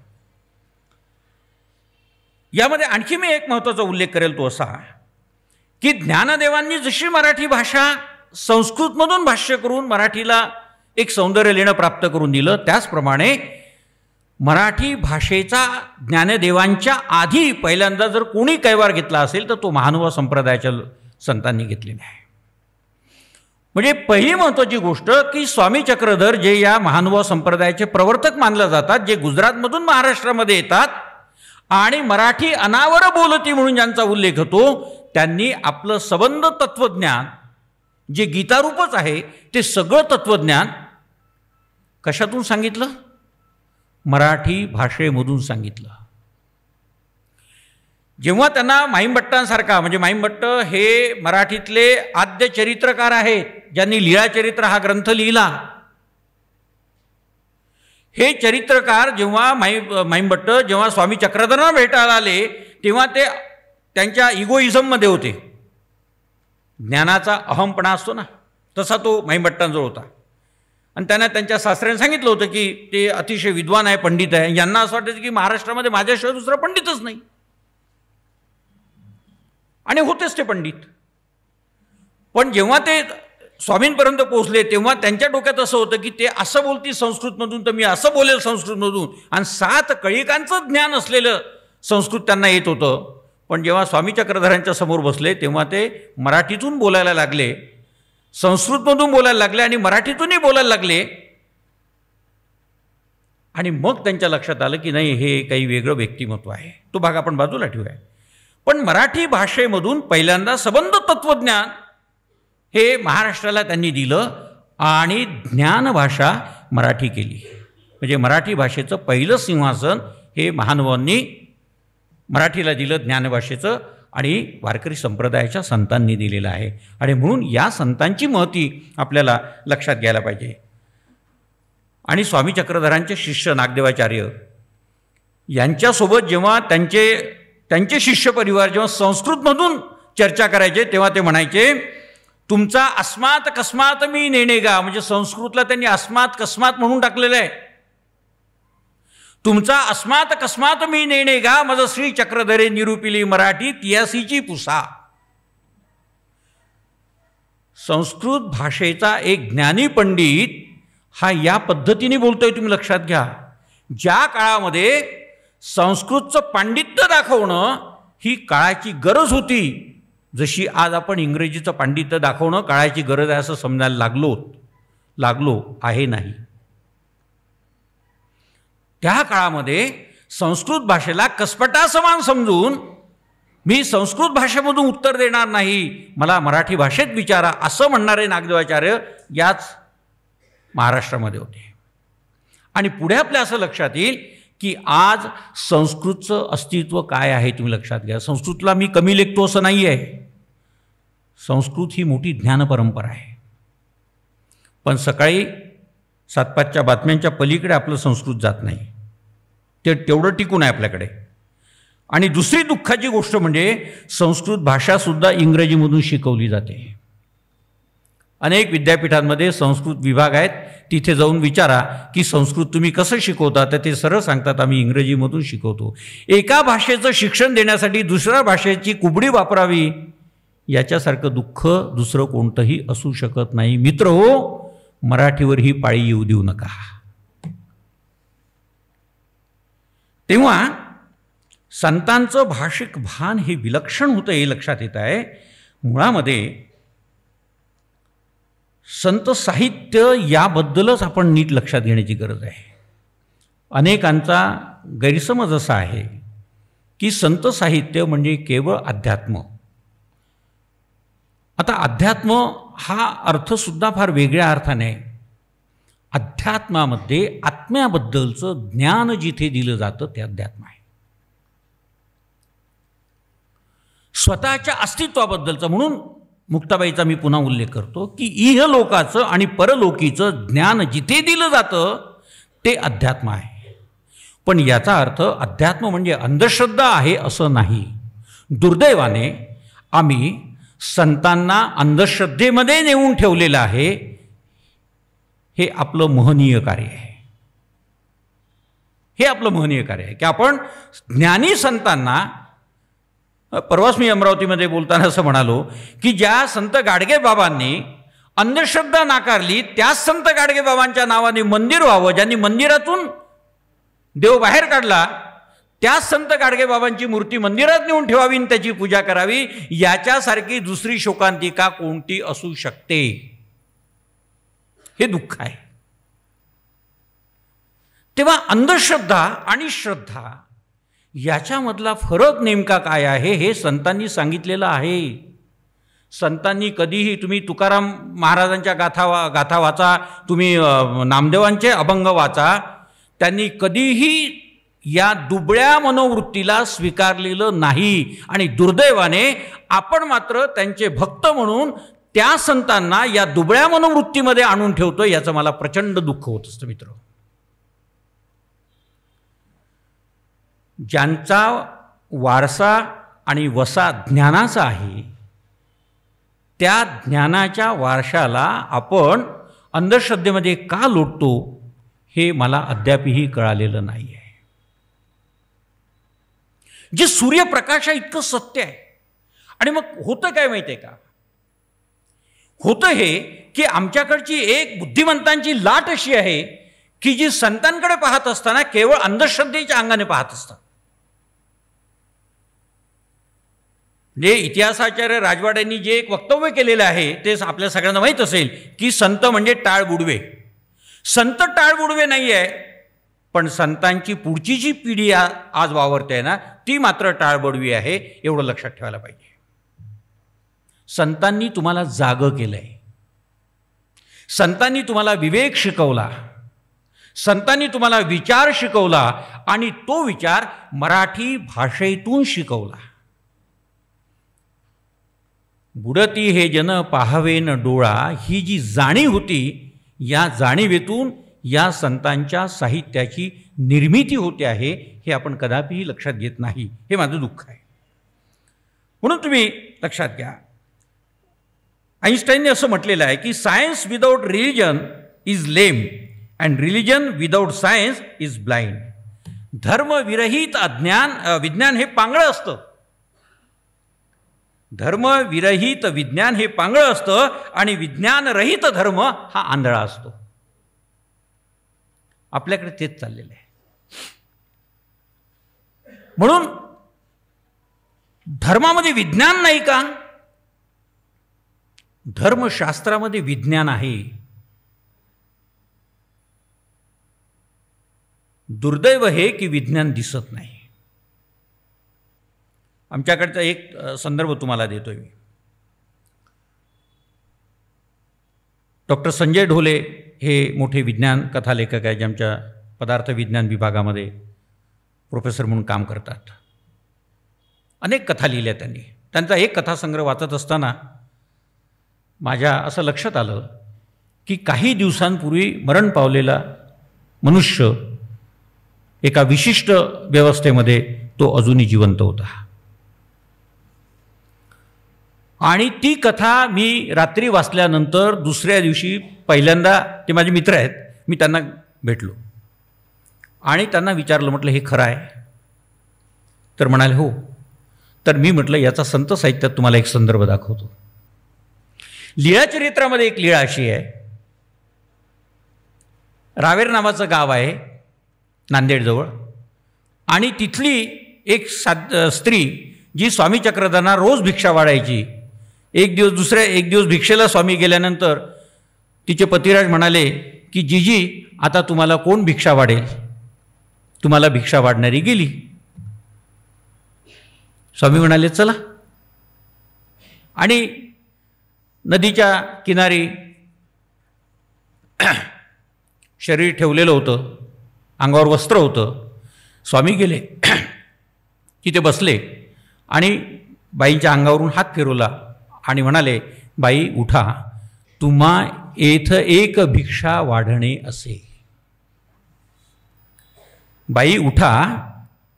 यामध्ये आणखी मी एक महत्त्वाचा उल्लेख करेल तो असा की ज्ञानदेवांनी जशी मराठी भाषा संस्कृतमधून भाष्य करून मराठीला एक सौंदर्य लेणं प्राप्त करून दिलं, त्याचप्रमाणे मराठी भाषेचा ज्ञानदेवांच्या आधी पहिल्यांदा जर कोणी कैवार घेतला असेल तर तो महानुभाव संप्रदायाच्या संतांनी घेतलेला आहे. म्हणजे पहिली महत्त्वाची गोष्ट की स्वामी चक्रधर जे या महानुभाव संप्रदायाचे प्रवर्तक मानले जातात, जे गुजरातमधून महाराष्ट्रामध्ये येतात आणि मराठी अनावर बोलती म्हणून ज्यांचा उल्लेख होतो, त्यांनी आपलं संबंध तत्वज्ञान जे गीतारूपच आहे ते सगळं तत्वज्ञान कशातून सांगितलं? मराठी भाषेमधून सांगितलं. जेव्हा त्यांना माईमभट्टांसारखा, म्हणजे माईमभट्ट हे मराठीतले आद्य चरित्रकार आहेत ज्यांनी लीळाचरित्र हा ग्रंथ लिहिला. हे चरित्रकार जेव्हा माईमभट्ट जेव्हा स्वामी चक्रधरांना भेटायला आले तेव्हा ते त्यांच्या इगोइझममध्ये होते. ज्ञानाचा अहमपणा असतो ना, तसा तो माईमभट्टांजवळ होता. आणि त्यांना त्यांच्या सासऱ्याने सांगितलं होतं की ते अतिशय विद्वान आहे, पंडित आहे. यांना असं वाटायचं की महाराष्ट्रामध्ये माझ्याशिवाय दुसरा पंडितच नाही, आणि होतेच ते पंडित. पण जेव्हा ते स्वामींपर्यंत पोहोचले तेव्हा त्यांच्या डोक्यात असं होतं की ते असं बोलतील संस्कृतमधून तर मी असं बोलेल संस्कृतमधून, आणि 7 कळिकांचं ज्ञान असलेलं संस्कृत त्यांना येत होतं. पण जेव्हा स्वामी चक्रधरांच्या समोर बसले तेव्हा ते मराठीतून बोलायला लागले, संस्कृतमधून बोलायला लागले आणि मराठीतूनही बोलायला लागले. आणि मग त्यांच्या लक्षात आलं की नाही, हे काही वेगळं व्यक्तिमत्व आहे. तो भाग आपण बाजूला ठेवूया. पण मराठी भाषेमधून पहिल्यांदा संबंध तत्वज्ञान हे महाराष्ट्राला त्यांनी दिलं आणि ज्ञानभाषा मराठी केली. म्हणजे मराठी भाषेचं पहिलं सिंहासन हे महानुभावांनी मराठीला दिलं, ज्ञानभाषेचं, आणि वारकरी संप्रदायाच्या संतांनी दिलेलं आहे. आणि म्हणून या संतांची महती आपल्याला लक्षात घ्यायला पाहिजे. आणि स्वामी चक्रधरांचे शिष्य नागदेवाचार्य यांच्यासोबत जेव्हा त्यांचे शिष्य परिवार जेव्हा संस्कृतमधून चर्चा करायचे तेव्हा ते म्हणायचे, तुमचा अस्मात कस्मात मी नेणेगा. म्हणजे संस्कृतला त्यांनी अस्मात कस्मात म्हणून टाकलेलं आहे. तुमचा अस्मात कस्मात मी नेणेगा, माझं श्री चक्रधरे निरूपिली मराठी तियासीची पुसा. संस्कृत भाषेचा एक ज्ञानी पंडित हा या पद्धतीने बोलतोय, तुम्ही लक्षात घ्या. ज्या काळामध्ये संस्कृतचं पांडित्य दाखवणं ही काळाची गरज होती, जशी आज आपण इंग्रजीचं पांडित्य दाखवणं काळाची गरज आहे असं समजायला लागलो आहे नाही. त्या काळामध्ये संस्कृत भाषेला कसपटासमान समजून मी संस्कृत भाषेमधून उत्तर देणार नाही, मला मराठी भाषेत विचारा, असं म्हणणारे नागदेवाचार्य याच महाराष्ट्रामध्ये होते. आणि पुढे आपल्या असं लक्षात येईल की आज संस्कृतचं अस्तित्व काय आहे तुम्ही लक्षात घ्या. संस्कृतला मी कमी लेखतो असं नाही आहे. संस्कृत ही मोठी ज्ञानपरंपरा आहे. पण सकाळी 7-5च्या बातम्यांच्या पलीकडे आपलं संस्कृत जात नाही, ते तेवढं टिकून आहे आपल्याकडे. आणि दुसरी दुःखाची गोष्ट म्हणजे संस्कृत भाषासुद्धा इंग्रजीमधून शिकवली जाते. अनेक विद्यापीठांमध्ये संस्कृत विभाग आहेत, तिथे जाऊन विचारा की संस्कृत तुम्ही कसं शिकवता, तर ते सरळ सांगतात आम्ही इंग्रजीमधून शिकवतो. एका भाषेचं शिक्षण देण्यासाठी दुसऱ्या भाषेची कुबडी वापरावी, याच्यासारखं दुःख दुसरं कोणतंही असू शकत नाही. मित्र हो, मराठीवर ही पाळी येऊ देऊ नका. तेव्हा संतांचं भाषिक भान हे विलक्षण होतं हे लक्षात येत आहे. मुळामध्ये संत साहित्य याबद्दलच आपण नीट लक्षात घेण्याची गरज आहे. अनेकांचा गैरसमज असा आहे की संत साहित्य म्हणजे केवळ अध्यात्म. आता अध्यात्म हा अर्थसुद्धा फार वेगळ्या अर्थाने आहे. अध्यात्मामध्ये आत्म्याबद्दलचं ज्ञान जिथे दिलं जातं ते अध्यात्म आहे. स्वतःच्या अस्तित्वाबद्दलचं, म्हणून मुक्ताबाईचा मी पुन्हा उल्लेख करतो की इहलोकाचं आणि परलोकीचं ज्ञान जिथे दिलं जातं ते अध्यात्म आहे. पण याचा अर्थ अध्यात्म म्हणजे अंधश्रद्धा आहे असं नाही. दुर्दैवाने आम्ही संतांना अंधश्रद्धेमध्ये नेऊन ठेवलेलं आहे. हे आपलं महनीय कार्य आहे. हे आपलं महनीय कार्य आहे की आपण ज्ञानी संतांना, परवाच मी अमरावतीमध्ये बोलताना असं म्हणालो की ज्या संत गाडगे बाबांनी अंधश्रद्धा नाकारली त्याच संत गाडगे बाबांच्या नावाने मंदिर व्हावं, ज्यांनी मंदिरातून देव बाहेर काढला त्याच संत गाडगे बाबांची मूर्ती मंदिरात नेऊन ठेवावी आणि त्याची पूजा करावी, याच्यासारखी दुसरी शोकांतिका कोणती असू शकते? हे दुःख आहे. तेव्हा अंधश्रद्धा आणि श्रद्धा याच्यामधला फरक नेमका काय आहे हे संतांनी सांगितलेलं आहे. संतांनी कधीही, तुम्ही तुकाराम महाराजांच्या गाथा वाचा, तुम्ही नामदेवांचे अभंग वाचा, त्यांनी कधीही या दुबळ्या मनोवृत्तीला स्वीकारलेलं नाही. आणि दुर्दैवाने आपण मात्र त्यांचे भक्त म्हणून त्या संतांना या दुबळ्या मनोवृत्तीमध्ये आणून ठेवतो. याचं मला प्रचंड दुःख होत असतं मित्र. ज्यांचा वारसा आणि वसा ज्ञानाचा आहे, त्या ज्ञानाच्या वारशाला आपण अंधश्रद्धेमध्ये का लोटतो हे मला अद्यापही कळालेलं नाही आहे. जे सूर्यप्रकाशा इतकं सत्य आहे. आणि मग होतं काय माहिती आहे का? होतं हे की आमच्याकडची एक बुद्धिमंतांची लाट अशी आहे की जी संतांकडे पाहत असताना केवळ अंधश्रद्धेच्या अंगाने पाहत असतात. जे इतिहासाचार्य राजवाड्यांनी जे एक वक्तव्य केलेलं आहे ते आपल्या सगळ्यांना माहीत असेल की संत म्हणजे टाळबुडवे. संत टाळबुडवे नाही आहे, पण संतांची पुढची जी पिढी आज वावरते ना ती मात्र टाळबुडवी आहे. एवढं लक्षात ठेवायला पाहिजे. संतांनी तुम्हाला जागं केलंय, संतांनी तुम्हाला विवेक शिकवला, संतांनी तुम्हाला विचार शिकवला आणि तो विचार मराठी भाषेतून शिकवला. बुडती हे जन पाहावेन डोळा ही जी जाणीव होती, या जाणीवेतून या संतांच्या साहित्याची निर्मिती होते आहे हे आपण कदापिही लक्षात घेत नाही. हे माझं दुःख आहे. म्हणून तुम्ही लक्षात घ्या, आईन्स्टाईनने असं म्हटलेलं आहे की science without religion is lame and religion without science is blind. धर्मविरहित विज्ञान हे पांगळं असतं. धर्मविरहित विज्ञान हे पांगळं असतं आणि विज्ञानरहित धर्म हा आंधळा असतो. आपल्याकडे तेच चाललेलं आहे. म्हणून धर्मामध्ये विज्ञान नाही का? धर्मशास्त्रामध्ये विज्ञान आहे. दुर्दैव हे की विज्ञान दिसत नाही. आमच्याकडचा एक संदर्भ तुम्हाला देतोय मी. डॉक्टर संजय ढोले हे मोठे विज्ञान कथालेखक आहेत, जे आमच्या पदार्थ विज्ञान विभागामध्ये प्रोफेसर म्हणून काम करतात. अनेक कथा लिहिल्या त्यांनी. त्यांचा एक कथासंग्रह वाचत असताना माझ्या असं लक्षात आलं की काही दिवसांपूर्वी मरण पावलेला मनुष्य एका विशिष्ट व्यवस्थेमध्ये तो अजूनही जिवंत होता. आणि ती कथा मी रात्री वाचल्यानंतर दुसऱ्या दिवशी पहिल्यांदा, ते माझे मित्र आहेत, मी त्यांना भेटलो आणि त्यांना विचारलं, म्हटलं हे खरं आहे? तर म्हणाले हो. तर मी म्हटलं याचा संत साहित्यात तुम्हाला एक संदर्भ दाखवतो. लीळाचरित्रामध्ये एक लीळा अशी आहे. रावेर नावाचं गाव आहे नांदेडजवळ, आणि तिथली एक स्त्री जी स्वामी चक्रधरांना रोज भिक्षा वाढायची. एक दिवस भिक्षेला स्वामी गेल्यानंतर तिचे पतिराज म्हणाले की जीजी आता तुम्हाला कोण भिक्षा वाढेल? तुम्हाला भिक्षा वाढणारी गेली. स्वामी म्हणाले चला. आणि नदीच्या किनारी शरीर ठेवलेलं होतं, अंगावर वस्त्र होतं. स्वामी गेले, तिथे बसले आणि बाईंच्या अंगावरून हात फिरवला आणि म्हणाले, बाई उठा, तुम्हा येथ एक भिक्षा वाढणे असे. बाई उठा,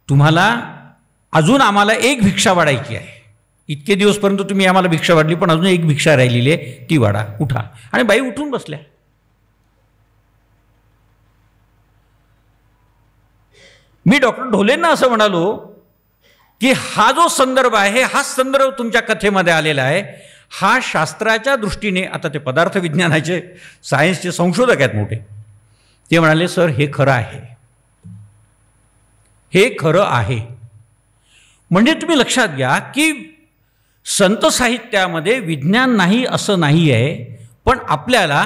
तुम्हाला अजून आम्हाला एक भिक्षा वाढायची आहे. इतके दिवसपर्यंत तुम्ही आम्हाला भिक्षा वाढली, पण अजून एक भिक्षा राहिलेली आहे, ती वाढा, उठा. आणि बाई उठून बसल्या. मी डॉक्टर ढोलेंना असं म्हणालो की हा जो संदर्भ आहे, हा संदर्भ तुमच्या कथेमध्ये आलेला आहे, हा शास्त्राच्या दृष्टीने, आता ते पदार्थ विज्ञानाचे सायन्सचे संशोधक आहेत मोठे, ते म्हणाले सर हे खरं आहे, हे खरं आहे. म्हणजे तुम्ही लक्षात घ्या की संत साहित्यामध्ये विज्ञान नाही असं नाही आहे, पण आपल्याला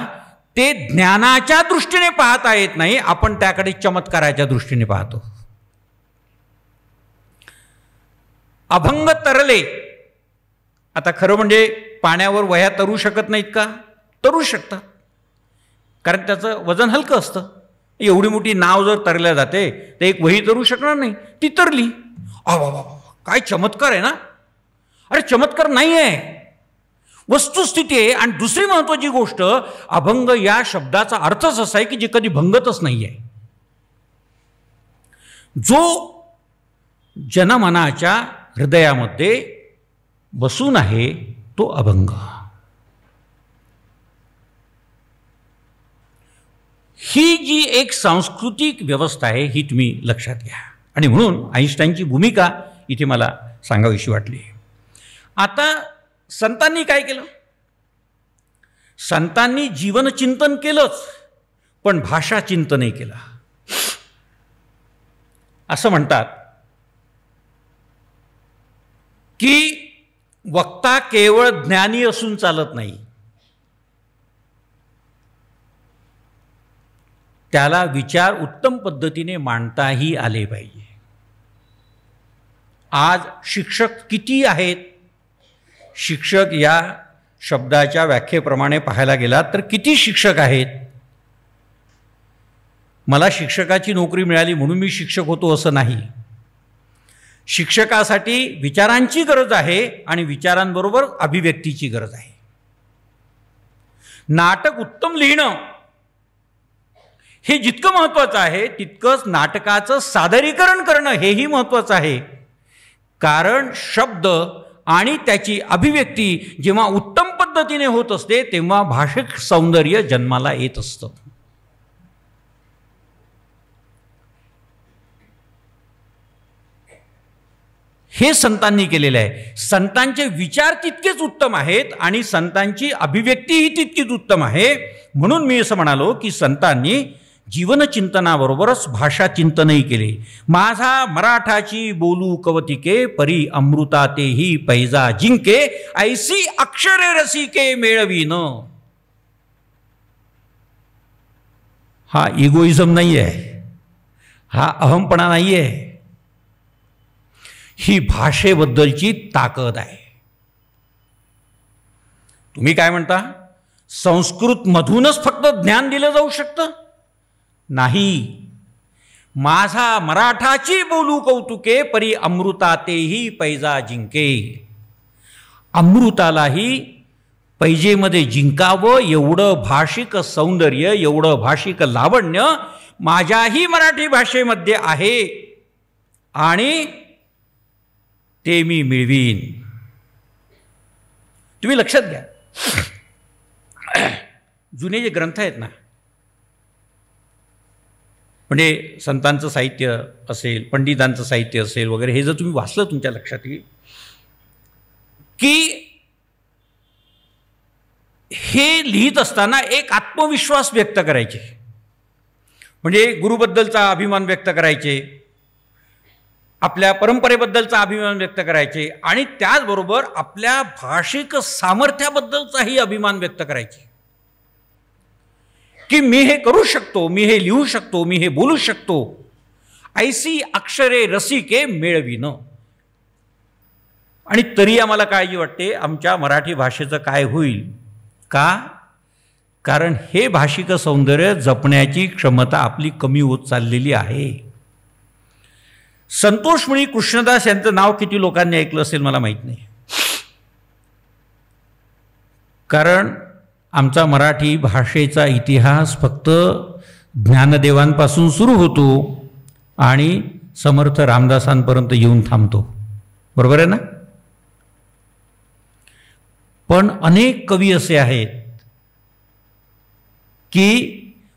ते ज्ञानाच्या दृष्टीने पाहता येत नाही, आपण त्याकडे चमत्काराच्या दृष्टीने पाहतो. अभंग तरले, आता खरं म्हणजे पाण्यावर वह्या तरू शकत नाहीत का? तरू शकतात, कारण त्याचं वजन हलकं असतं. एवढी मोठी नाव जर तरल्या जाते तर एक वही तरू शकणार नाही, ती तरली. काय चमत्कार आहे ना? अरे चमत्कार नाही आहे, वस्तुस्थिती आहे. आणि दुसरी महत्त्वाची गोष्ट, अभंग या शब्दाचा अर्थच असा आहे की जे कधी भंगतच नाही आहे. जो जनमनाच्या हृदयामध्ये बसून आहे तो अभंग. ही जी एक सांस्कृतिक व्यवस्था आहे ही तुम्ही लक्षात घ्या. आणि म्हणून आईन्स्टाईनची भूमिका इथे मला सांगावीशी वाटली. आता संतांनी काय केलं? संतांनी जीवनचिंतन केलंच, पण भाषा चिंतनही केलं. असं म्हणतात की वक्ता केवळ ज्ञानी असून चालत नाही, त्याला विचार उत्तम पद्धतीने मांडताही आले पाहिजे. आज शिक्षक किती आहेत? शिक्षक या शब्दाच्या व्याख्येप्रमाणे पाहायला गेलात तर किती शिक्षक आहेत? मला शिक्षकाची नोकरी मिळाली म्हणून मी शिक्षक होतो असं नाही. शिक्षकासाठी विचारांची गरज आहे आणि विचारांबरोबर अभिव्यक्तीची गरज आहे. नाटक उत्तम लिहिणं हे जितकं महत्त्वाचं आहे तितकंच नाटकाचं सादरीकरण करणं हेही महत्त्वाचं आहे. कारण शब्द आणि त्याची अभिव्यक्ती जेव्हा उत्तम पद्धतीने होत असते तेव्हा भाषिक सौंदर्य जन्माला येत असतं. हे संतांनी केलेलं आहे. संतांचे विचार तितकेच उत्तम आहेत आणि संतांची अभिव्यक्तीही तितकीच उत्तम आहे. म्हणून मी असं म्हणालो की संतांनी जीवनचिंतनाबरोबरच भाषा चिंतनही केले. माझा मराठाची बोलू कवतिके, परी अमृता तेही पैजा जिंके, ऐसी अक्षरे रसिके मेळवीन. हा इगोइझम नाही आहे, हा अहमपणा नाही आहे, ही भाषेबद्दलची ताकद आहे. तुम्ही काय म्हणता? संस्कृत मधूनच फक्त ज्ञान दिलं जाऊ शकतं? नाही. माझा मराठाची बोलू कौतुके, परी अमृता तेही पैजा जिंके. अमृतालाही पैजेमध्ये जिंकावं एवढं भाषिक सौंदर्य, एवढं भाषिक लावण्य माझ्याही मराठी भाषेमध्ये आहे आणि ते मी मिळवीन. तुम्ही लक्षात घ्या, जुने जे ग्रंथ आहेत ना, म्हणजे संतांचं साहित्य असेल, पंडितांचं साहित्य असेल वगैरे, हे जर तुम्ही वाचलं तुमच्या लक्षात येईल की हे लिहित असताना एक आत्मविश्वास व्यक्त करायचे. म्हणजे गुरुबद्दलचा अभिमान व्यक्त करायचे, आपल्या परंपरेबद्दलचा अभिमान व्यक्त करायचे आणि त्याचबरोबर आपल्या भाषिक सामर्थ्याबद्दलचाही अभिमान व्यक्त करायचे की मी हे करू शकतो, मी हे लिहू शकतो, मी हे बोलू शकतो. ऐसी अक्षरे रसिके मेळवीन. आणि तरी आम्हाला काळजी वाटते आमच्या मराठी भाषेचं काय होईल. का? कारण हे भाषिक सौंदर्य जपण्याची क्षमता आपली कमी होत चाललेली आहे. संतोषमणी कृष्णदास यांचं नाव किती लोकांनी ऐकलं असेल मला माहीत नाही. कारण आमचा मराठी भाषेचा इतिहास फक्त ज्ञानदेवांपासून सुरू होतो आणि समर्थ रामदासांपर्यंत येऊन थांबतो. बरोबर आहे ना? पण अनेक कवी असे आहेत की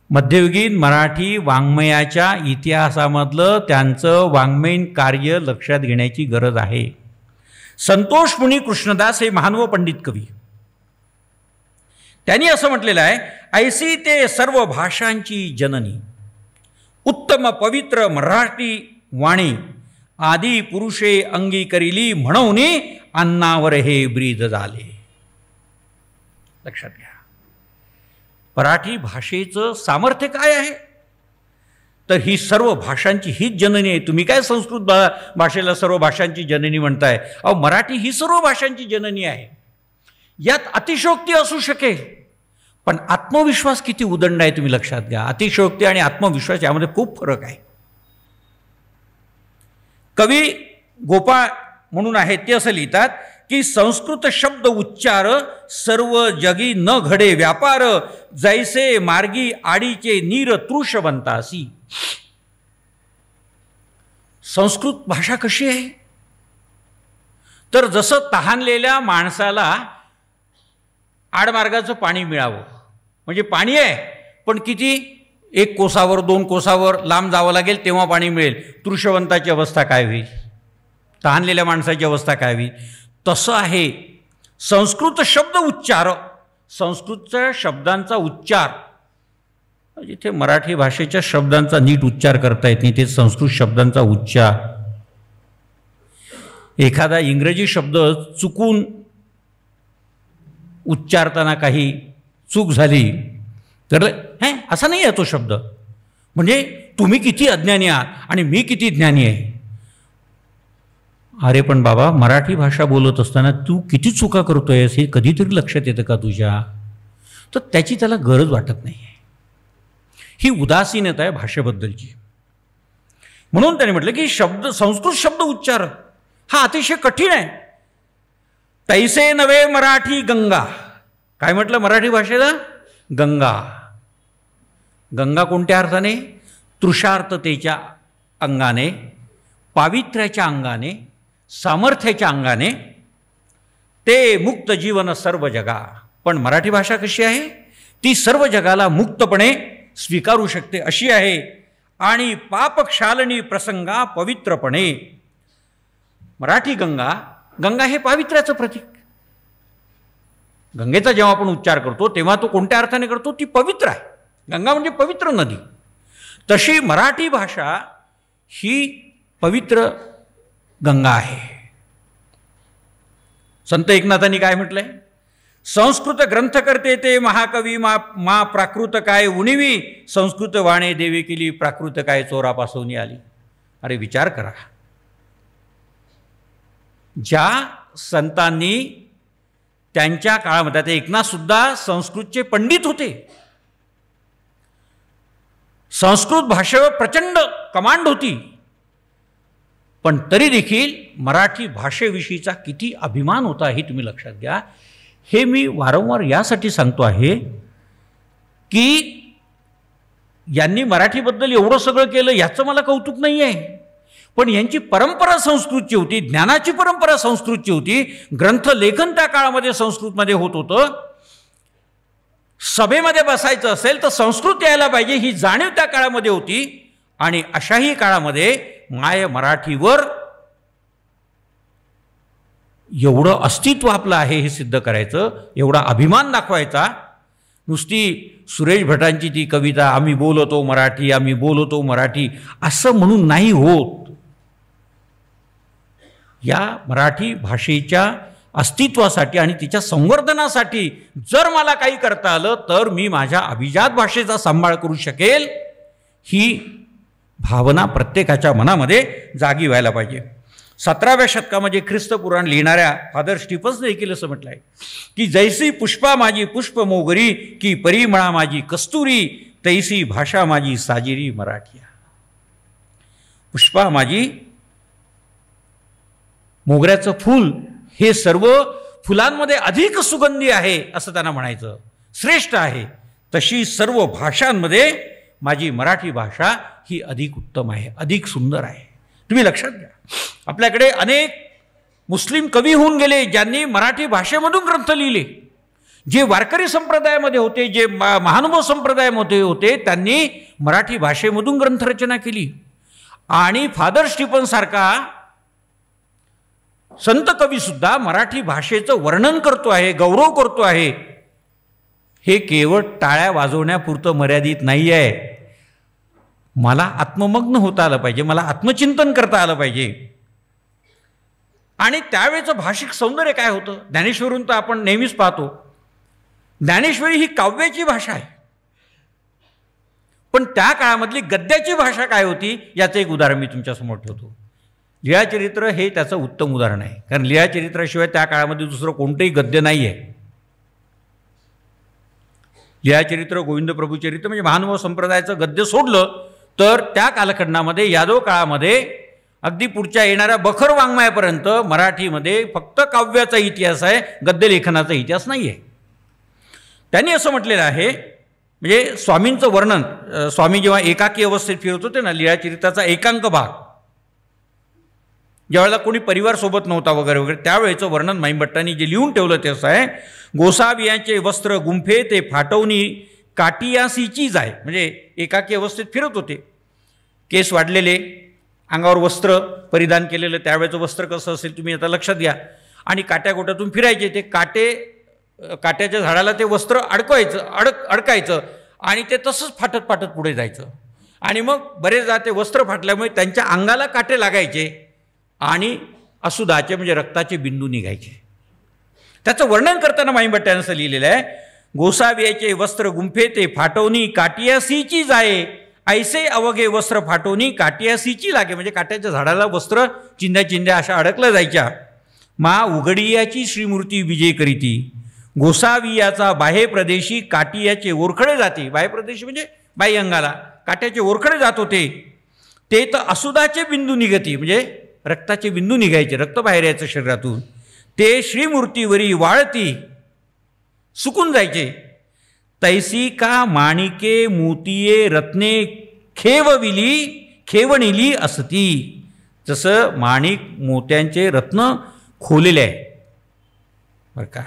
मध्ययुगीन मराठी वाङ्मयाच्या इतिहासामधलं त्यांचं वाङ्मयीन कार्य लक्षात घेण्याची गरज आहे. संतोष मुनी कृष्णदास हे महान व पंडित कवी, त्यांनी असं म्हटलेलं आहे, ऐसी ते सर्व भाषांची जननी, उत्तम पवित्र मराठी वाणी, आदी पुरुषे अंगी करिली म्हणून अन्नावर हे ब्रीद झाले. लक्षात घ्या, मराठी भाषेचं सामर्थ्य काय आहे? तर ही सर्व भाषांची हीच जननी आहे. तुम्ही काय संस्कृत भाषेला सर्व भाषांची जननी म्हणताय? अहो, मराठी ही सर्व भाषांची जननी आहे. यात अतिशयोक्ती असू शकेल, पण आत्मविश्वास किती उदंड आहे तुम्ही लक्षात घ्या. अतिशयोक्ती आणि आत्मविश्वास यामध्ये खूप फरक आहे. कवी गोपाळ म्हणून आहेत ते असं लिहितात की संस्कृत शब्द उच्चार सर्व जगी न घडे व्यापार, जैसे मार्गी आडीचे नीर तृषवंतासी. संस्कृत भाषा कशी आहे? तर जसं तहानलेल्या माणसाला आडमार्गाचं पाणी मिळावं, म्हणजे पाणी आहे पण किती, 1 कोसावर 2 कोसावर लांब जावं लागेल तेव्हा पाणी मिळेल. तृषवंताची अवस्था काय होईल? तहानलेल्या माणसाची अवस्था काय होईल? तसं आहे संस्कृत शब्द उच्चार. संस्कृतच्या शब्दांचा उच्चार, जिथे मराठी भाषेच्या शब्दांचा नीट उच्चार करता येत नाही ते संस्कृत शब्दांचा उच्चार. एखादा इंग्रजी शब्द चुकून उच्चारताना काही चूक झाली तर असा नाही आहे तो शब्द, म्हणजे तुम्ही किती अज्ञानी आहात आणि मी किती ज्ञानी आहे. अरे पण बाबा, मराठी भाषा बोलत असताना तू किती चुका करतोयस हे कधीतरी लक्षात येतं का तुझ्या? तर त्याची त्याला गरज वाटत नाही आहे. ही उदासीनता आहे भाषेबद्दलची. म्हणून त्याने म्हटलं की संस्कृत शब्द उच्चार हा अतिशय कठीण आहे. तैसे नवे मराठी गंगा. काय म्हटलं मराठी भाषेला? गंगा. गंगा कोणत्या अर्थाने? तृषार्थतेच्या अंगाने, पावित्र्याच्या अंगाने, सामर्थ्याच्या अंगाने. ते मुक्त जीवन सर्व जगा. पण मराठी भाषा कशी आहे? ती सर्व जगाला मुक्तपणे स्वीकारू शकते अशी आहे. आणि पापक्षालनी प्रसंगा पवित्रपणे. मराठी गंगा, गंगा हे पावित्र्याचं प्रतीक. गंगेचा जेव्हा आपण उच्चार करतो तेव्हा तो कोणत्या अर्थाने करतो? ती पवित्र आहे. गंगा म्हणजे पवित्र नदी. तशी मराठी भाषा ही पवित्र गंगा आहे. संत एकनाथांनी काय म्हटलंय? संस्कृत ग्रंथ करते ते महाकवी मा प्राकृत काय उणिवी, संस्कृत वाणे देवी केली प्राकृत काय चोरापासून आली. अरे विचार करा, ज्या संतांनी त्यांच्या काळामध्ये, आता एकनाथ सुद्धा संस्कृतचे पंडित होते, संस्कृत भाषेवर प्रचंड कमांड होती, पण तरी देखील मराठी भाषेविषयीचा किती अभिमान होता हे तुम्ही लक्षात घ्या. हे मी वारंवार यासाठी सांगतो आहे की यांनी मराठीबद्दल एवढं सगळं केलं याचं मला कौतुक नाही आहे, पण यांची परंपरा संस्कृतची होती, ज्ञानाची परंपरा संस्कृतची होती. ग्रंथ लेखन त्या काळामध्ये संस्कृतमध्ये होत होतं. सभेमध्ये बसायचं असेल तर संस्कृत यायला पाहिजे ही जाणीव त्या काळामध्ये होती. आणि अशाही काळामध्ये माय मराठीवर एवढं अस्तित्व आपलं आहे हे सिद्ध करायचं, एवढा अभिमान दाखवायचा. नुसती सुरेश भटांची ती कविता, आम्ही बोलतो मराठी, आम्ही बोलतो मराठी, असं म्हणून नाही होत. या मराठी भाषेच्या अस्तित्वासाठी आणि तिच्या संवर्धनासाठी जर मला काही करता आलं तर मी माझ्या अभिजात भाषेचा सांभाळ करू शकेल, ही भावना प्रत्येकाच्या मनामध्ये जागी व्हायला पाहिजे. 17व्या शतकामध्ये ख्रिस्त पुराण लिहिणाऱ्या फादर स्टीफन्सने देखील असं म्हटलं आहे की जैसी पुष्पा माझी पुष्प मोगरी, की परिमळा माझी कस्तुरी, तैसी भाषा माझी साजिरी मराठिया. पुष्पा माझी, मोगऱ्याचं फूल हे सर्व फुलांमध्ये अधिक सुगंधी आहे असं त्यांना म्हणायचं, श्रेष्ठ आहे. तशी सर्व भाषांमध्ये माझी मराठी भाषा ही अधिक उत्तम आहे, अधिक सुंदर आहे. तुम्ही लक्षात घ्या, आपल्याकडे अनेक मुस्लिम कवी होऊन गेले ज्यांनी मराठी भाषेमधून ग्रंथ लिहिले. जे वारकरी संप्रदायामध्ये होते, जे महानुभाव संप्रदायामध्ये होते, त्यांनी मराठी भाषेमधून ग्रंथरचना केली. आणि फादर स्टीफन सारखा संत कवीसुद्धा मराठी भाषेचं वर्णन करतो आहे, गौरव करतो आहे. हे केवळ टाळ्या वाजवण्यापुरतं मर्यादित नाही आहे. मला आत्ममग्न होता आलं पाहिजे, मला आत्मचिंतन करता आलं पाहिजे. आणि त्यावेळेचं भाषिक सौंदर्य काय होतं? ज्ञानेश्वरून तर आपण नेहमीच पाहतो, ज्ञानेश्वरी ही काव्याची भाषा आहे. पण त्या काळामधली गद्याची भाषा काय होती याचं एक उदाहरण मी तुमच्यासमोर ठेवतो. लीळाचरित्र हे त्याचं उत्तम उदाहरण आहे. कारण लीळाचरित्राशिवाय त्या काळामध्ये दुसरं कोणतंही गद्य नाही आहे. लीळाचरित्र, गोविंद प्रभूचरित्र म्हणजे महानुभाव संप्रदायाचं गद्य सोडलं तर त्या कालखंडामध्ये, यादव काळामध्ये, अगदी पुढच्या येणाऱ्या बखर वाङ्मयापर्यंत मराठीमध्ये फक्त काव्याचा इतिहास आहे, गद्यलेखनाचा इतिहास नाही आहे. त्यांनी असं म्हटलेलं आहे, म्हणजे स्वामींचं वर्णन, स्वामी जेव्हा एकाकी अवस्थेत फिरत होते ना, लीळाचरित्राचा एकांक भाग, ज्यावेळेला कोणी परिवार सोबत नव्हता वगैरे वगैरे, त्यावेळेचं वर्णन माईभट्टांनी जे लिहून ठेवलं ते असं आहे, गोसावियांचे वस्त्र गुंफे ते फाटवणी काटियासीची जाय. म्हणजे एकाकी अवस्थेत फिरत होते, केस वाढलेले, अंगावर वस्त्र परिधान केलेलं, त्यावेळेचं वस्त्र कसं असेल तुम्ही आता लक्षात घ्या. आणि काट्याकोट्यातून फिरायचे, ते काट्याच्या झाडाला ते वस्त्र अडकायचं आणि ते तसंच फाटत फाटत पुढे जायचं. आणि मग बरेचदा ते वस्त्र फाटल्यामुळे त्यांच्या अंगाला काटे लागायचे आणि अशुद्धाचे म्हणजे रक्ताचे बिंदू निघायचे. त्याचं वर्णन करताना माईभट्टाने असं लिहिलेलं आहे, गोसावियाचे वस्त्र गुंफे ते फाटवणी काटियासीची जाये, ऐसे अवघे वस्त्र फाटवणी काटियासीची लागे. म्हणजे काट्याच्या झाडाला वस्त्र चिंध्या चिंध्या अशा अडकल्या जायच्या. मा उघडियाची श्रीमूर्ती विजय करीती, गोसावियाचा बाह्य प्रदेशी काटियाचे ओरखडे जाते. बाह्य प्रदेशी म्हणजे बाह्य अंगाला काट्याचे ओरखडे जात होते. ते तर अशुद्धाचे बिंदू निघती, म्हणजे रक्ताचे बिंदू निघायचे, रक्त बाहेर यायचं शरीरातून. ते श्रीमूर्तीवरी वाळती सुकून जायचे. तैसी का माणिके मोतिये रत्ने खेवणिली असती. जसं माणिक मोत्यांचे रत्न खोलेले आहे बरं का,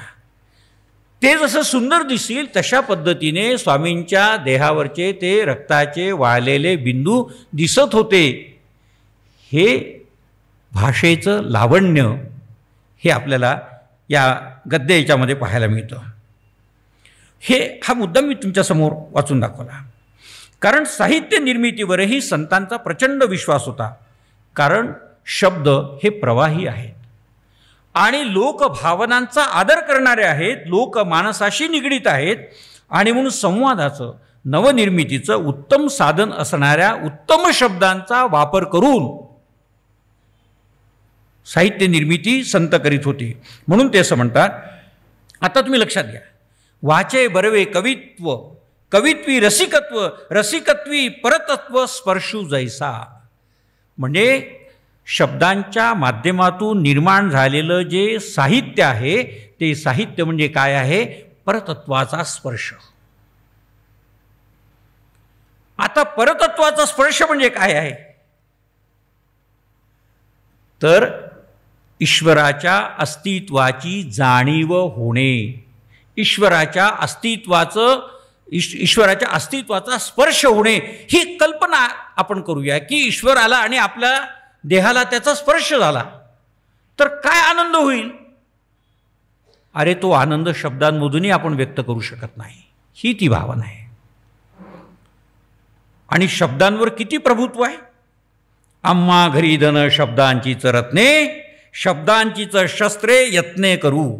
ते जसं सुंदर दिसतील तशा पद्धतीने स्वामींच्या देहावरचे ते रक्ताचे वाळलेले बिंदू दिसत होते. हे भाषेचं लावण्य हे आपल्याला या गद्य याच्यामध्ये पाहायला मिळतं. हा मुद्दा मी तुमच्यासमोर वाचून दाखवला. कारण साहित्य निर्मितीवरही संतांचा प्रचंड विश्वास होता. कारण शब्द हे प्रवाही आहेत आणि लोकभावनांचा आदर करणारे आहेत, लोकमानसाशी निगडीत आहेत. आणि म्हणून संवादाचं, नवनिर्मितीचं उत्तम साधन असणाऱ्या उत्तम शब्दांचा वापर करून साहित्य निर्मिती संत करीत होती. म्हणून ते असं म्हणतात, आता तुम्ही लक्षात घ्या, वाचे बरवे कवित्व, कवित्वी रसिकत्व, रसिकत्वी परतत्व स्पर्शू जैसा. म्हणजे शब्दांच्या माध्यमातून निर्माण झालेलं जे साहित्य आहे ते साहित्य म्हणजे काय आहे? परतत्वाचा स्पर्श. आता परतत्वाचा स्पर्श म्हणजे काय आहे? तर ईश्वराच्या अस्तित्वाची जाणीव होणे, ईश्वराच्या अस्तित्वाचा स्पर्श होणे, ही कल्पना आपण करूया की ईश्वर आला आणि आपल्या देहाला त्याचा स्पर्श झाला तर काय आनंद होईल. अरे तो आनंद शब्दांमधूनही आपण व्यक्त करू शकत नाही. ही ती भावना आहे. आणि शब्दांवर किती प्रभुत्व आहे. आम्हा घरी धन शब्दांचीच रत्ने, शब्दांचीच शस्त्रे यत्ने करू.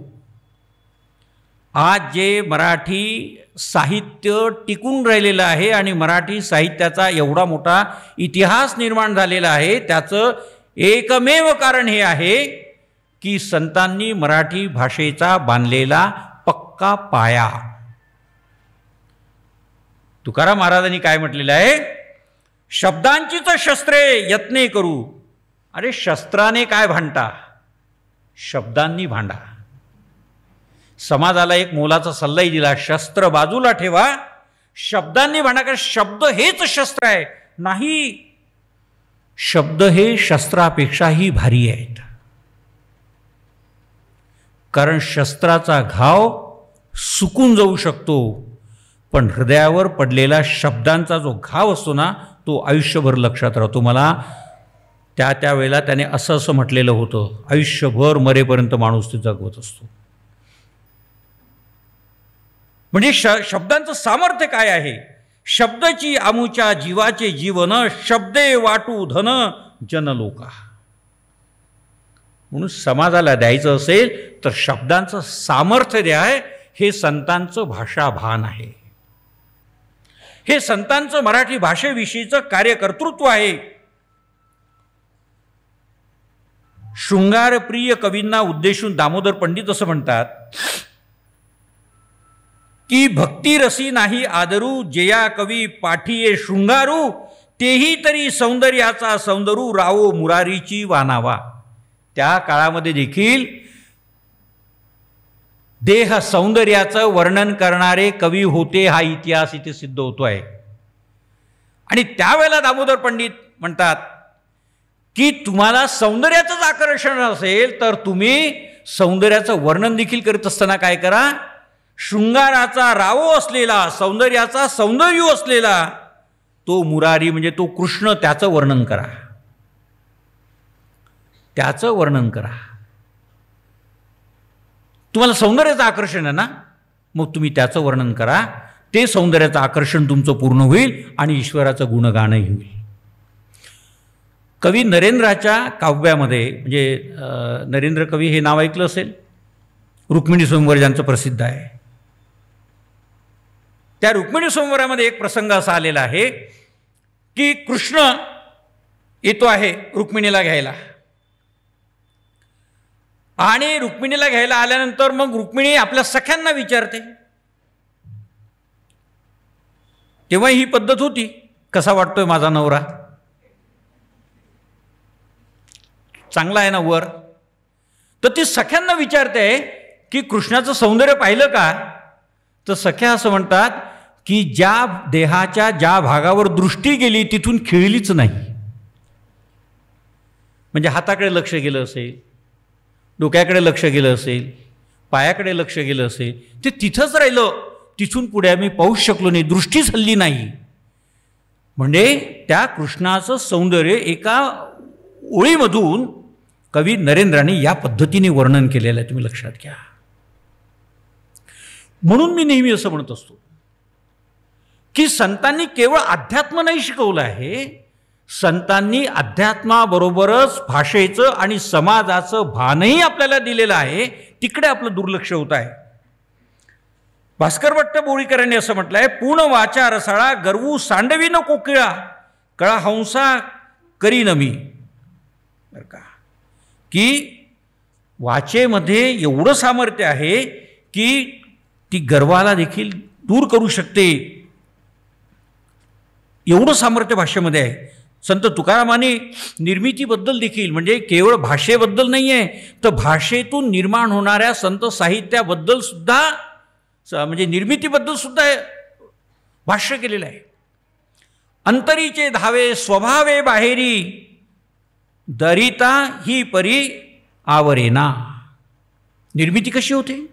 आज जे मराठी साहित्य टिकून राहिलेलं आहे आणि मराठी साहित्याचा एवढा मोठा इतिहास निर्माण झालेला आहे, त्याचं एकमेव कारण हे आहे की संतांनी मराठी भाषेचा बांधलेला पक्का पाया. तुकाराम महाराजांनी काय म्हटलेलं आहे? शब्दांचीच शस्त्रे यत्ने करू. अरे शस्त्राने काय भांडता, शब्दांनी भांडा. समाजाला एक मोलाचा सल्लाही दिला, शस्त्र बाजूला ठेवा, शब्दांनी भांडाकार, शब्द हेच शस्त्र आहे. नाही, शब्द हे शस्त्रापेक्षाही भारी आहेत. कारण शस्त्राचा घाव सुकून जाऊ शकतो, पण हृदयावर पडलेला शब्दांचा जो घाव असतो ना, तो आयुष्यभर लक्षात राहतो. मला त्या वेळेला त्याने असं म्हटलेलं होतं, आयुष्यभर मरेपर्यंत माणूस ते जगवत असतो. म्हणजे शब्दांचं सामर्थ्य काय आहे. शब्दाची आमुच्या जीवाचे जीवन, शब्दे वाटू धन जनलोका. म्हणून समाजाला द्यायचं असेल तर शब्दांचं सामर्थ्य द्या. हे संतांचं भाषाभान आहे. हे संतांचं मराठी भाषेविषयीचं कार्यकर्तृत्व आहे. शृंगारप्रिय कवींना उद्देशून दामोदर पंडित असं म्हणतात की भक्तिरसी नाही आदरू, जेया कवी पाठीये शृंगारू, तेही तरी सौंदर्याचा सौंदरू, रावो मुरारीची वानावा. त्या काळामध्ये देखील देह सौंदर्याचं वर्णन करणारे कवी होते, हा इतिहास इथे सिद्ध होतोय. आणि त्यावेळेला दामोदर पंडित म्हणतात की तुम्हाला सौंदर्याचंच आकर्षण असेल तर तुम्ही सौंदर्याचं वर्णन देखील करीत असताना काय करा, शृंगाराचा रावो असलेला, सौंदर्याचा सौंदर्य असलेला तो मुरारी म्हणजे तो कृष्ण, त्याचं वर्णन करा. त्याचं वर्णन करा. तुम्हाला सौंदर्याचं आकर्षण आहे ना, मग तुम्ही त्याचं वर्णन करा. ते सौंदर्याचं आकर्षण तुमचं पूर्ण होईल आणि ईश्वराचं गुणगानही होईल. कवी नरेंद्राच्या काव्यामध्ये, म्हणजे नरेंद्र कवी हे नाव ऐकलं असेल, रुक्मिणी स्वयंवर ज्यांचं प्रसिद्ध आहे, त्या रुक्मिणी स्वयंवरामध्ये एक प्रसंग असा आलेला आहे की कृष्ण येतो आहे रुक्मिणीला घ्यायला. आणि रुक्मिणीला घ्यायला आल्यानंतर मग रुक्मिणी आपल्या सख्यांना विचारते. तेव्हा ही पद्धत होती, कसा वाटतोय माझा नवरा, चांगला आहे ना वर. तर ती सख्यांना विचारते की कृष्णाचं सौंदर्य पाहिलं का. तर सख्या असं म्हणतात की ज्या देहाच्या ज्या भागावर दृष्टी गेली तिथून खिळलीच नाही. म्हणजे हाताकडे लक्ष गेलं असेल, डोक्याकडे लक्ष गेलं असेल, पायाकडे लक्ष गेलं असेल, ते तिथंच राहिलं. तिथून पुढे आम्ही पाहूच शकलो नाही, दृष्टीच हल्ली नाही. म्हणजे त्या कृष्णाचं सौंदर्य एका ओळीमधून कवी नरेंद्राने या पद्धतीने वर्णन केलेलं आहे. तुम्ही लक्षात घ्या. म्हणून मी नेहमी असं म्हणत असतो की संतांनी केवळ अध्यात्म नाही शिकवलं आहे, संतांनी अध्यात्माबरोबरच भाषेचं आणि समाजाचं भानही आपल्याला दिलेलं आहे. तिकडे आपलं दुर्लक्ष होत आहे. भास्कर भट्ट बोळीकरांनी असं म्हटलं आहे, पूर्ण वाचा रसाळा गर्वू सांडवी न कोकिळा, कळा हंसा करी न मी. बरं का, की वाचेमध्ये एवढं सामर्थ्य आहे की ती गर्वाला देखील दूर करू शकते. एवढं सामर्थ्य भाषेमध्ये आहे. संत तुकारामाने निर्मितीबद्दल देखील, म्हणजे केवळ भाषेबद्दल नाही आहे, तर भाषेतून निर्माण होणाऱ्या संत साहित्याबद्दल सुद्धा, म्हणजे निर्मितीबद्दल सुद्धा भाष्य केलेलं आहे. अंतरीचे धावे स्वभावे बाहेरी, दरिता ही परी आवरेना. निर्मिती कशी होते,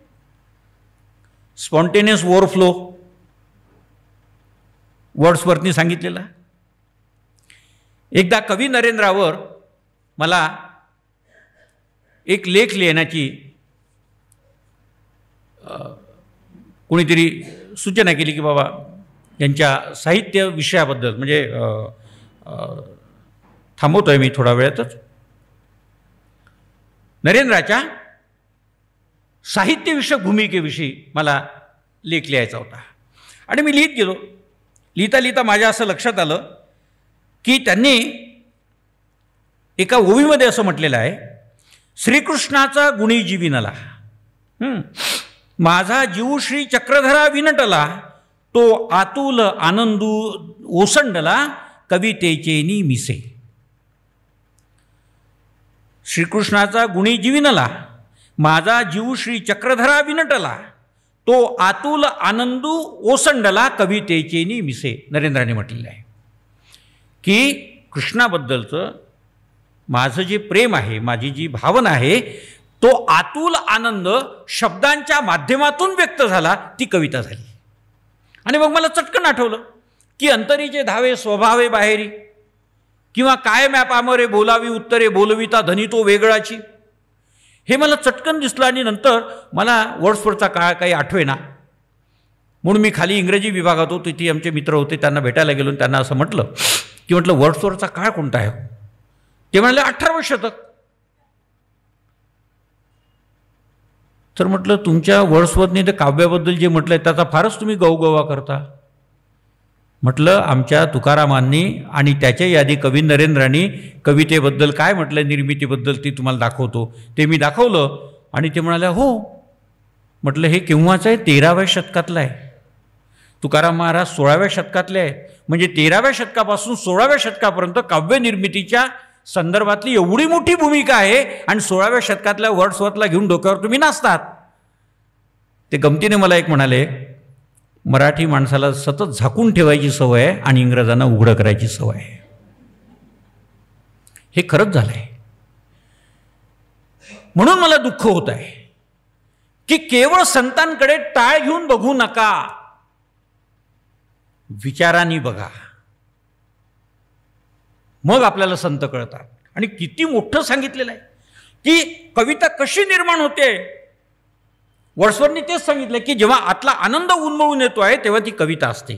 स्पॉन्टेनियस ओव्हरफ्लो, वर्ड्सवर्थनी सांगितलेला. एकदा कवी नरेंद्रावर मला एक लेख लिहिण्याची कोणीतरी सूचना केली की बाबा यांच्या साहित्य विषयाबद्दल, म्हणजे थांबवतोय मी थोडा वेळातच, नरेंद्राच्या साहित्यविषयक भूमिकेविषयी मला लेख लिहायचा होता. आणि मी लिहित गेलो. लिहिता लिहिता माझ्या असं लक्षात आलं की त्यांनी एका ओवीमध्ये असं म्हटलेलं आहे, श्रीकृष्णाचा गुणी जीविनला, माझा जीव श्री चक्रधरा विनटला, तो आतुल आनंदू ओसंडला, कवितेचेनी मिसे. श्रीकृष्णाचा गुणी जीविनला, माझा जीव श्री चक्रधरा विनटला, तो आतुल आनंदू ओसंडला कवितेचेनी मिसे. नरेंद्राने म्हटलेलं आहे की कृष्णाबद्दलचं माझं जे प्रेम आहे, माझी जी भावना आहे, तो आतुल आनंद शब्दांच्या माध्यमातून व्यक्त झाला, ती कविता झाली. आणि मग मला चटकन आठवलं की अंतरीचे धावे स्वभावे बाहेरी, किंवा काय मॅप आमरे बोलावी उत्तरे बोलविता धनी तो वेगळाची, हे मला चटकन दिसलं. आणि नंतर मला वर्ड्सवर्थचा काळ काही आठवेना, म्हणून मी खाली इंग्रजी विभागात होतो, तिथे आमचे मित्र होते, त्यांना भेटायला गेलो. त्यांना असं म्हटलं की वर्ड्सवर्थचा काळ कोणता आहे? ते म्हणाले 18वें शतक. तर म्हटलं तुमच्या वर्ड्सवर्थने ते काव्याबद्दल जे म्हटलंय त्याचा फारच तुम्ही गवगवा करता. म्हटलं आमच्या तुकारामांनी आणि त्याच्या यादी कवी नरेंद्रांनी कवितेबद्दल काय म्हटलं, निर्मितीबद्दल, ती तुम्हाला दाखवतो. ते मी दाखवलं आणि ते म्हणाले हो. म्हटलं हे केव्हाचं आहे? 13व्या शतकातलं आहे. तुकाराम महाराज 16व्या शतकातले आहे. म्हणजे 13व्या शतकापासून 16व्या शतकापर्यंत काव्य निर्मितीच्या संदर्भातली एवढी मोठी भूमिका आहे, आणि 16व्या शतकातल्या वर्ड्सवर्थला घेऊन डोक्यावर तुम्ही नाचतात. ते गमतीने मला एक म्हणाले, मराठी माणसाला सतत झाकून ठेवायची सवय आहे आणि इंग्रजांना उघडं करायची सवय आहे. हे खरंच झालंय. म्हणून मला दुःख होत आहे की केवळ संतांकडे टाळ घेऊन बघू नका, विचारांनी बघा, मग आपल्याला संत कळतात. आणि किती मोठं सांगितलेलं आहे की कविता कशी निर्माण होते. वर्ड्सवर्थने तेच सांगितलं की जेव्हा आतला आनंद उन्मळून येतो आहे तेव्हा ती कविता असते.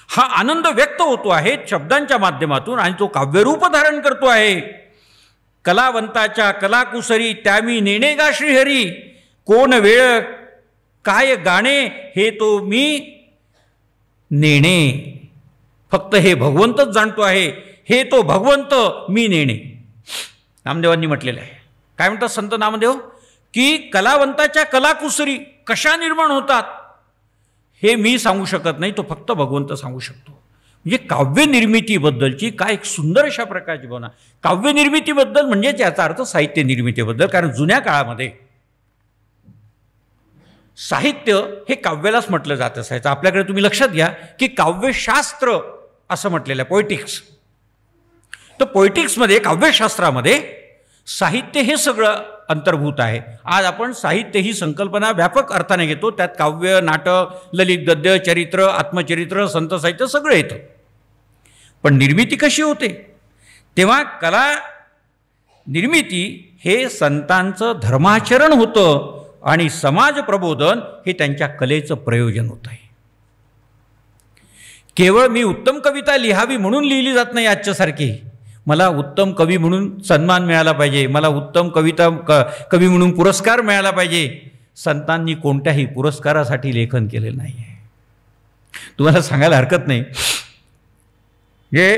हा आनंद व्यक्त होतो आहे शब्दांच्या माध्यमातून, आणि तो काव्यरूप धारण करतो आहे. कलावंताच्या कलाकुसरी त्यामी नेणे गा श्रीहरी, कोण वेळ काय गाणे हे तो मी नेणे. फक्त हे भगवंतच जाणतो आहे, हे तो भगवंत मी नेणे. नामदेवांनी म्हटलेलं आहे. काय म्हणतात संत नामदेव की कलावंताच्या कलाकुसरी कशा निर्माण होतात हे मी सांगू शकत नाही, तो फक्त भगवंत सांगू शकतो. म्हणजे काव्य निर्मितीबद्दलची काय एक सुंदर अशा प्रकारची भावना. काव्य निर्मितीबद्दल म्हणजे याचा अर्थ साहित्य निर्मितीबद्दल. कारण जुन्या काळामध्ये साहित्य हे काव्यालाच म्हटलं जात असायचं. आपल्याकडे तुम्ही लक्षात घ्या की काव्यशास्त्र असं म्हटलेलं आहे, पोएटिक्स. तर पोएटिक्समध्ये, काव्यशास्त्रामध्ये साहित्य हे सगळं अंतर्भूत आहे. आज आपण साहित्य ही संकल्पना व्यापक अर्थाने घेतो. त्यात काव्य, नाटक, ललित गद्य, चरित्र, आत्मचरित्र, संत साहित्य सगळं येतं. पण निर्मिती कशी होते? तेव्हा कला निर्मिती हे संतांचं धर्माचरण होतं आणि समाज प्रबोधन हे त्यांच्या कलेचं प्रयोजन होत आहे. केवळ मी उत्तम कविता लिहावी म्हणून लिहिली जात नाही आजच्यासारखी. मला उत्तम कवी म्हणून सन्मान मिळाला पाहिजे, मला उत्तम कवी म्हणून पुरस्कार मिळाला पाहिजे. संतांनी कोणत्याही पुरस्कारासाठी लेखन केलेलं नाही आहे. तुम्हाला सांगायला हरकत नाही, हे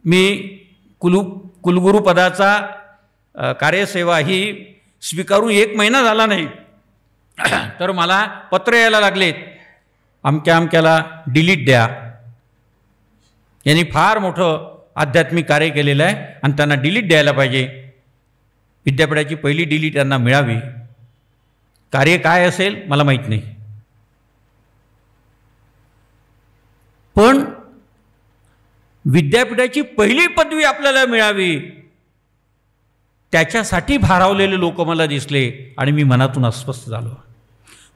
मी कुलगुरुपदाचा कार्यसेवा ही स्वीकारून 1 महिना झाला नाही, तर मला पत्र यायला लागलेत, अमक्या अमक्याला डिलीट द्या. यांनी फार मोठं आध्यात्मिक कार्य केलेलं आहे आणि त्यांना डिलीट द्यायला पाहिजे. विद्यापीठाची पहिली डिलीट त्यांना मिळावी. कार्य काय असेल मला माहीत नाही, पण विद्यापीठाची पहिली पदवी आपल्याला मिळावी त्याच्यासाठी भारावलेले लोक मला दिसले आणि मी मनातून अस्वस्थ झालो.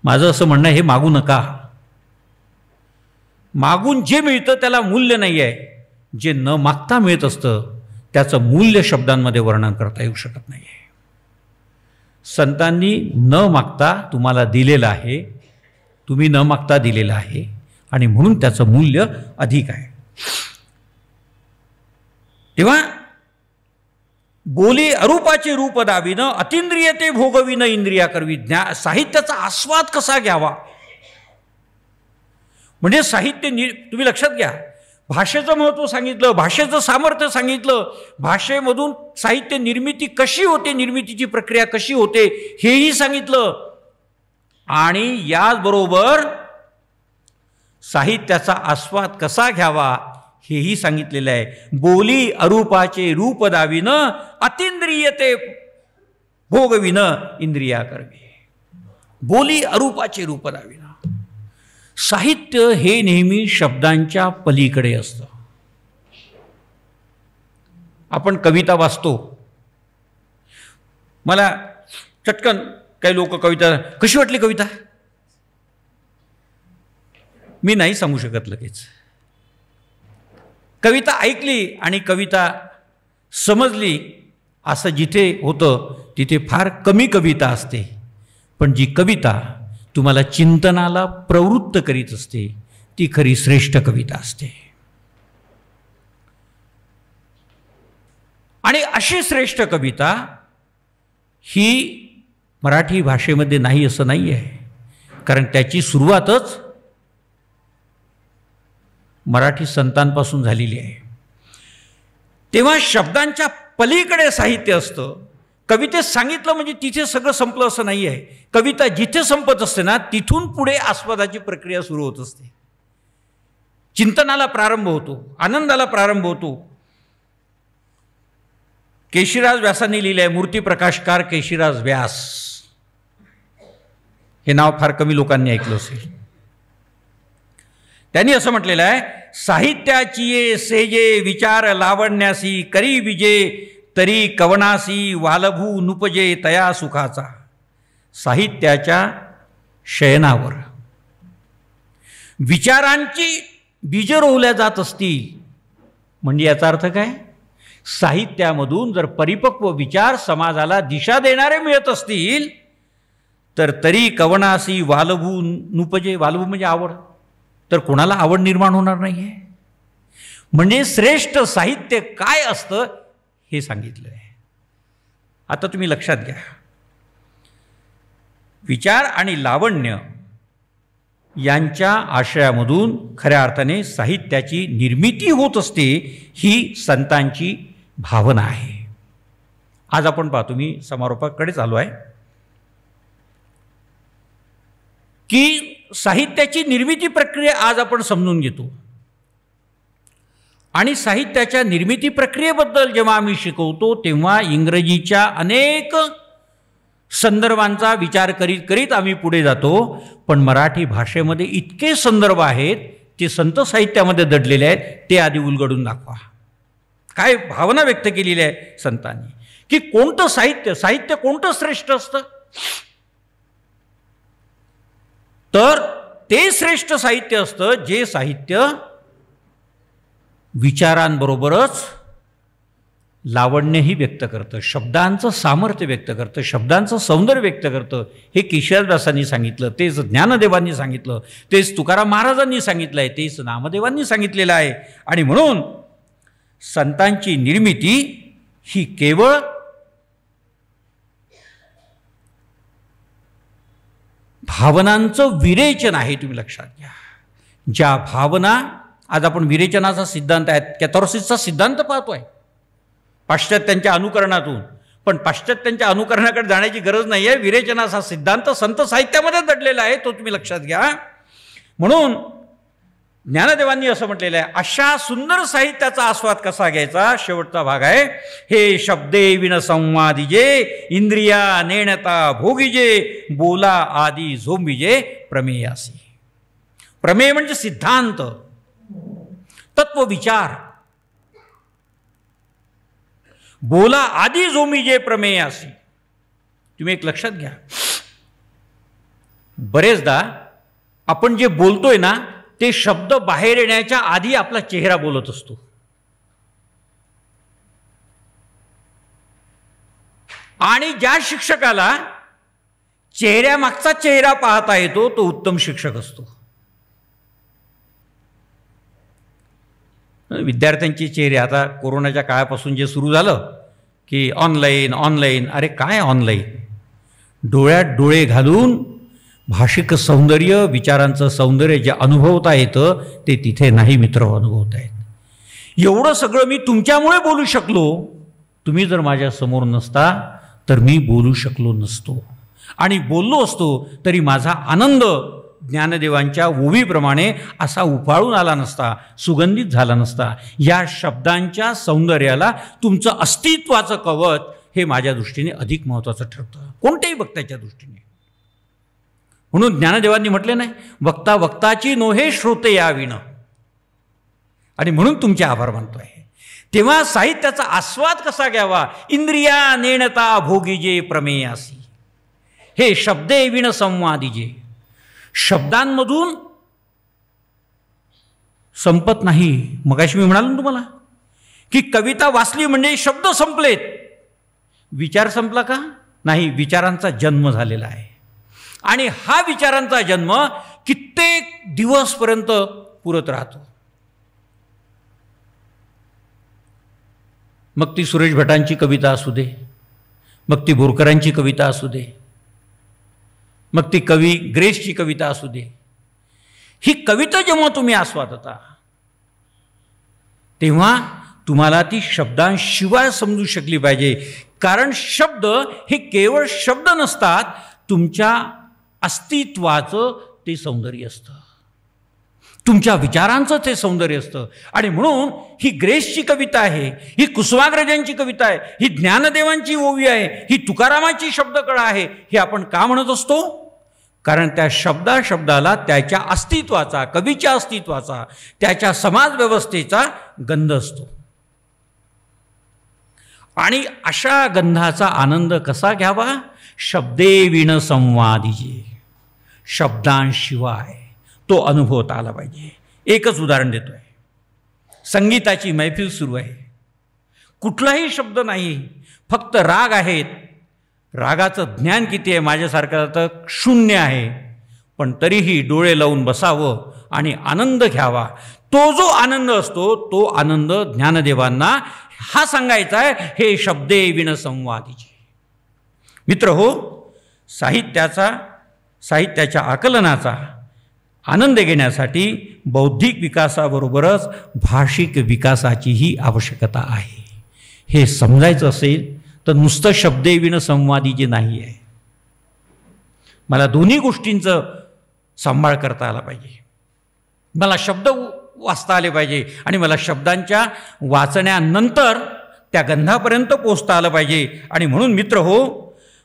माझं असं म्हणणं हे मागू नका. मागून जे मिळतं त्याला मूल्य नाही आहे. जे न मागता मिळत असतं त्याचं मूल्य शब्दांमध्ये वर्णन करता येऊ शकत नाही आहे. संतांनी न मागता तुम्हाला दिलेलं आहे, तुम्ही न मागता दिलेलं आहे, आणि म्हणून त्याचं मूल्य अधिक आहे. तेव्हा बोली अरूपाचे रूप दाविनं, अतिंद्रिय ते भोगविनं इंद्रिया करवी. साहित्याचा आस्वाद कसा घ्यावा म्हणजे साहित्य तुम्ही लक्षात घ्या, भाषेचं महत्त्व सांगितलं, भाषेचं सामर्थ्य सांगितलं, भाषेमधून साहित्य निर्मिती कशी होते, निर्मितीची प्रक्रिया कशी होते हेही सांगितलं, आणि याचबरोबर साहित्याचा आस्वाद कसा घ्यावा हेही सांगितलेलं आहे. बोली अरूपाचे रूप दाविनं, अतिंद्रिय ते भोगविनं इंद्रिया करवी. बोली अरूपाचे रूप दाविना. साहित्य हे नेहमी शब्दांच्या पलीकडे असतं. आपण कविता वाचतो, मला चटकन काही लोक कविता कशी वाटली कविता मी नाही सांगू शकत लगेच. कविता ऐकली आणि कविता समजली असं जिथे होतं तिथे फार कमी कविता असते, पण जी कविता तुम्हाला चिंतनाला प्रवृत्त करीत असते ती खरी श्रेष्ठ कविता असते. आणि अशी श्रेष्ठ कविता ही मराठी भाषेमध्ये नाही असं नाही आहे, कारण त्याची सुरुवातच मराठी संतांपासून झालेली आहे. तेव्हा शब्दांच्या पलीकडे साहित्य असतं. कवितेत सांगितलं म्हणजे तिथे सगळं संपलं असं नाही आहे. कविता जिथे संपत असते ना तिथून पुढे आस्वादाची प्रक्रिया सुरू होत असते. चिंतनाला प्रारंभ होतो, आनंदाला प्रारंभ होतो. केशीराज व्यासांनी लिहिलं आहे, मूर्तिप्रकाशकार केशीराज व्यास, हे नाव फार कमी लोकांनी ऐकलं असेल. त्यांनी असं म्हटलेलं आहे, साहित्याची ये सेजे विचार लावण्यासी करी विजे तरी कवनासी वालभू नुपजे तया सुखाचा. साहित्याच्या शयनावर विचारांची बीज रोवल्या जात असतील म्हणजे याचा अर्थ काय? साहित्यामधून जर परिपक्व विचार समाजाला दिशा देणारे मिळत असतील तर तरी कवनासी वालभू नुपजे, वालभू म्हणजे आवड, तर कोणाला आवड निर्माण होणार नाही आहे. म्हणजे श्रेष्ठ साहित्य काय असतं हे सांगितलं आहे. आता तुम्ही लक्षात घ्या, विचार आणि लावण्य यांच्या आशयामधून खऱ्या अर्थाने साहित्याची निर्मिती होत असते, ही संतांची भावना आहे. आज आपण पाहतो, मी समारोपाकडे चालू आहे, की साहित्याची निर्मिती प्रक्रिया आज आपण समजून घेतो. आणि साहित्याच्या निर्मिती प्रक्रियेबद्दल जेव्हा आम्ही शिकवतो तेव्हा इंग्रजीच्या अनेक संदर्भांचा विचार करीत करीत आम्ही पुढे जातो. पण मराठी भाषेमध्ये इतके संदर्भ आहेत ते संत साहित्यामध्ये दडलेले आहेत, ते आधी उलगडून दाखवा. काय भावना व्यक्त केलेली आहे संतांनी, की कोणतं साहित्य, साहित्य कोणतं श्रेष्ठ असतं, तर ते श्रेष्ठ साहित्य असतं जे साहित्य विचारांबरोबरच लावण्यही व्यक्त करतं, शब्दांचं सामर्थ्य व्यक्त करतं, शब्दांचं सौंदर्य व्यक्त करतं. हे केशवदासांनी सांगितलं, तेच ज्ञानदेवांनी सांगितलं, तेच तुकाराम महाराजांनी सांगितलं आहे, तेच नामदेवांनी सांगितलेलं आहे. आणि म्हणून संतांची निर्मिती ही केवळ भावनांचं विरेचन आहे. तुम्ही लक्षात घ्या, ज्या भावना, आज आपण विरेचनाचा सिद्धांत आहे, कॅथार्सिसचा सिद्धांत पाहतोय पाश्चात्यांच्या अनुकरणातून, पण पाश्चात्यांच्या अनुकरणाकडे जाण्याची गरज नाही आहे. विरेचनाचा सिद्धांत संत साहित्यामध्ये दडलेला आहे, तो तुम्ही लक्षात घ्या. म्हणून ज्ञानदेवांनी असं म्हटलेलं आहे, अशा सुंदर साहित्याचा आस्वाद कसा घ्यायचा, शेवटचा भाग आहे, हे शब्दे विन संवादिजे इंद्रिया नेणता भोगिजे बोला आदी झोंबिजे प्रमेयासी. प्रमेय म्हणजे सिद्धांत, तत्वविचार. बोला आदी झोंबिजे प्रमेयासी. तुम्ही एक लक्षात घ्या, बरेचदा आपण जे बोलतोय ना ते शब्द बाहेर येण्याच्या आधी आपला चेहरा बोलत असतो. आणि ज्या शिक्षकाला चेहऱ्यामागचा चेहरा पाहता येतो तो उत्तम शिक्षक असतो. विद्यार्थ्यांचे चेहरे, आता कोरोनाच्या काळापासून जे सुरू झालं की ऑनलाईन ऑनलाईन, अरे काय ऑनलाईन, डोळ्यात डोळे घालून भाषिक सौंदर्य, विचारांचं सौंदर्य जे अनुभवता येतं ते तिथे नाही मित्र अनुभवता येत. एवढं सगळं मी तुमच्यामुळे बोलू शकलो, तुम्ही जर माझ्या समोर नसता तर मी बोलू शकलो नसतो. आणि बोललो असतो तरी माझा आनंद ज्ञानदेवांच्या ओवीप्रमाणे असा उफाळून आला नसता, सुगंधित झाला नसता. या शब्दांच्या सौंदर्याला तुमचं अस्तित्वाचं कवच हे माझ्या दृष्टीने अधिक महत्त्वाचं ठरतं, कोणत्याही वक्त्याच्या दृष्टीने. म्हणून ज्ञानदेवांनी म्हटले नाही, वक्ता वक्ताची नोहे श्रोते याविण. आणि म्हणून तुमचे आभार मानतोय. तेव्हा साहित्याचा आस्वाद कसा घ्यावा, इंद्रिया नेणता भोगीजे प्रमेयासी, हे शब्दे विण संवादिजे. शब्दांमधून संपत नाही. मगाशी मी म्हणालो ना तुम्हाला की कविता वाचली म्हणजे शब्द संपलेत, विचार संपला का नाही. विचारांचा जन्म झालेला आहे आणि हा विचारांचा जन्म कित्येक दिवसपर्यंत पुरत राहतो. मग ती सुरेश भटांची कविता असू दे, मग ती बोरकरांची कविता असू दे, मग ती कवी ग्रेसची कविता असू दे. ही कविता जेव्हा तुम्ही आस्वादता तेव्हा तुम्हाला ती शब्दांशिवाय समजू शकली पाहिजे. कारण शब्द हे केवळ शब्द नसतात, तुमच्या अस्तित्वाचं ते सौंदर्य असतं, तुमच्या विचारांचं ते सौंदर्य असतं. आणि म्हणून ही ग्रेसची कविता आहे, ही कुसुमाग्रजांची कविता आहे, ही ज्ञानदेवांची ओवी आहे, ही तुकारामाची शब्दकळा आहे. हे आपण का म्हणत असतो? कारण त्या शब्दाला त्याच्या अस्तित्वाचा, कवीच्या अस्तित्वाचा, त्याच्या समाजव्यवस्थेचा गंध असतो. आणि अशा गंधाचा आनंद कसा घ्यावा? शब्दे विण संवादिजे, शब्दांशिवाय तो अनुभवता आला पाहिजे. एकच उदाहरण देतोय. संगीताची मैफिल सुरू आहे, कुठलाही शब्द नाही, फक्त राग आहेत. रागाचं ज्ञान किती आहे? माझ्यासारखं तर शून्य आहे. पण तरीही डोळे लावून बसावं आणि आनंद घ्यावा. तो जो आनंद असतो तो आनंद ज्ञानदेवांना हा सांगायचा आहे, हे शब्दे विण संवादिजे. मित्र हो, साहित्याच्या आकलनाचा आनंद घेण्यासाठी बौद्धिक विकासाबरोबरच भाषिक विकासाचीही आवश्यकता आहे. हे समजायचं असेल तर नुसतं शब्दे विण संवादिजे नाही आहे. मला दोन्ही गोष्टींचं सांभाळ करता आला पाहिजे. मला शब्द वाचता आले पाहिजे आणि मला शब्दांच्या वाचण्यानंतर त्या गंधापर्यंत पोचता आलं पाहिजे. आणि म्हणून मित्र हो,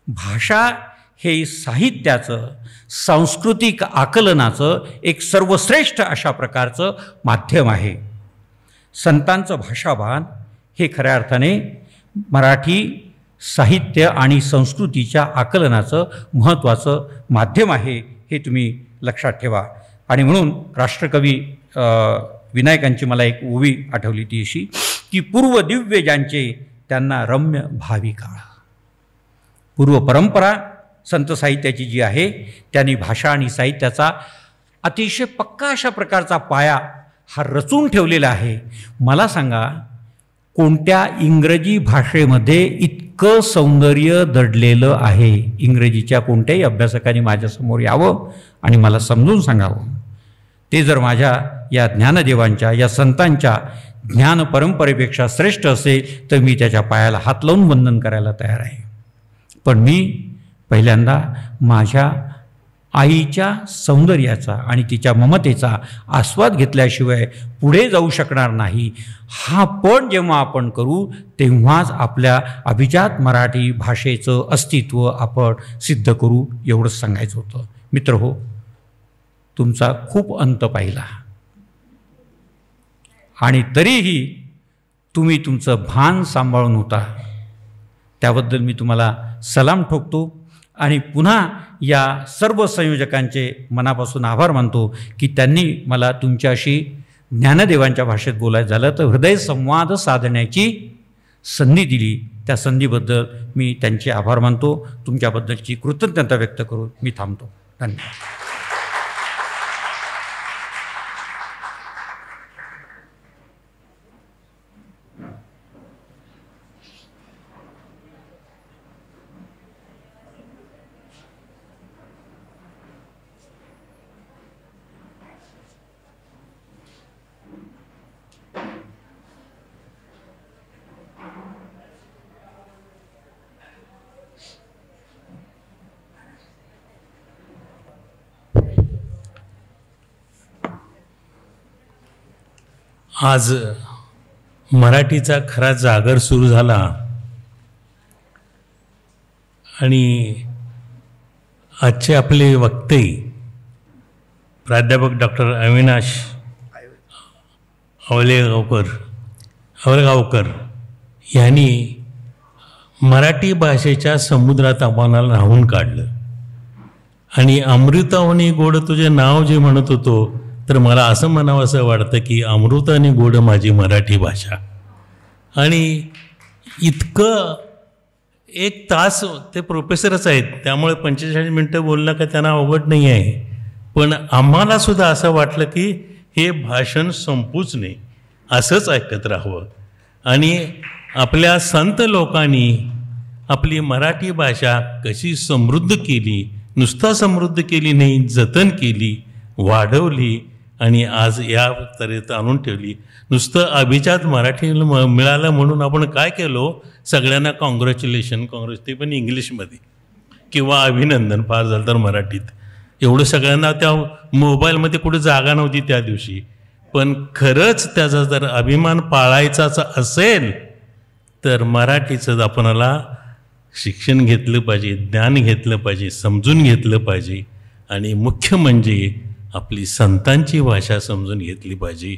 भाषा हे साहित्याचं, सांस्कृतिक आकलनाचं एक सर्वश्रेष्ठ अशा प्रकारचं माध्यम आहे. संतांचं भाषाभान हे खऱ्या अर्थाने मराठी साहित्य आणि संस्कृतीच्या आकलनाचं महत्त्वाचं माध्यम आहे, हे तुम्ही लक्षात ठेवा. आणि म्हणून राष्ट्रकवी विनायकांची मला एक ओवी आठवली, ती अशी की पूर्व दिव्य ज्यांचे त्यांना रम्य भावी काळ. पूर्व परंपरा संत साहित्याची जी आहे त्यांनी भाषा आणि साहित्याचा अतिशय पक्का अशा प्रकारचा पाया हा रचून ठेवलेला आहे. मला सांगा, कोणत्या इंग्रजी भाषेमध्ये इतकं सौंदर्य दडलेलं आहे? इंग्रजीच्या कोणत्याही अभ्यासकाने माझ्यासमोर यावं आणि मला समजून सांगावं. ते जर माझ्या या ज्ञानदेवांच्या, या संतांच्या ज्ञान परंपरेपेक्षा श्रेष्ठ असेल तर मी त्याच्या पायाला हात लावून वंदन करायला तयार आहे. पण मी पहिल्यांदा माझ्या आईच्या सौंदर्याचा आणि तिच्या ममतेचा आस्वाद घेतल्याशिवाय पुढे जाऊ शकणार नाही. हा पण जेव्हा आपण करू तेव्हाच आपल्या अभिजात मराठी भाषेचं अस्तित्व आपण सिद्ध करू, एवढंच सांगायचं होतं. मित्र हो, तुमचा खूप अंत पाहिला आणि तरीही तुम्ही तुमचं भान सांभाळून होता, त्याबद्दल मी तुम्हाला सलाम ठोकतो. आणि पुन्हा या सर्व संयोजकांचे मनापासून आभार मानतो की त्यांनी मला तुमच्याशी ज्ञानदेवांच्या भाषेत बोलायचं झालं तर हृदय संवाद साधण्याची संधी दिली. त्या संधीबद्दल मी त्यांचे आभार मानतो. तुमच्याबद्दलची कृतज्ञता व्यक्त करून मी थांबतो. धन्यवाद. आज मराठीचा खरा जागर सुरू झाला आणि आजचे आपले वक्ते प्राध्यापक डॉक्टर अविनाश आवलेगावकर यांनी मराठी भाषेच्या समुद्रात आम्हाला राहून काढलं आणि अमृतावनी गोड तुझे नाव जे म्हणत होतो, तर मला असं म्हणावं असं वाटतं की अमृताने गोड माझी मराठी भाषा. आणि इतकं 1 तास ते प्रोफेसरच आहेत, त्यामुळे 45 मिनटं बोलणं का त्यांना अवघड नाही आहे. पण आम्हालासुद्धा असं वाटलं की हे भाषण संपूच नये, असंच ऐकत राहावं. आणि आपल्या संत लोकांनी आपली मराठी भाषा कशी समृद्ध केली, नुसता समृद्ध केली नाही, जतन केली, वाढवली आणि आज या तऱ्हेत आणून ठेवली. नुसतं अभिजात मराठी मिळालं म्हणून आपण काय केलो, सगळ्यांना कॉंग्रॅच्युलेशन ते पण इंग्लिशमध्ये, किंवा अभिनंदन फार झालं तर मराठीत. एवढं सगळ्यांना त्या मोबाईलमध्ये कुठे जागा नव्हती त्या दिवशी. पण खरंच त्याचा जर अभिमान पाळायचाच असेल तर मराठीचं आपणाला शिक्षण घेतलं पाहिजे, ज्ञान घेतलं पाहिजे, समजून घेतलं पाहिजे. आणि मुख्य म्हणजे आपली संतांची भाषा समजून घेतली पाहिजे.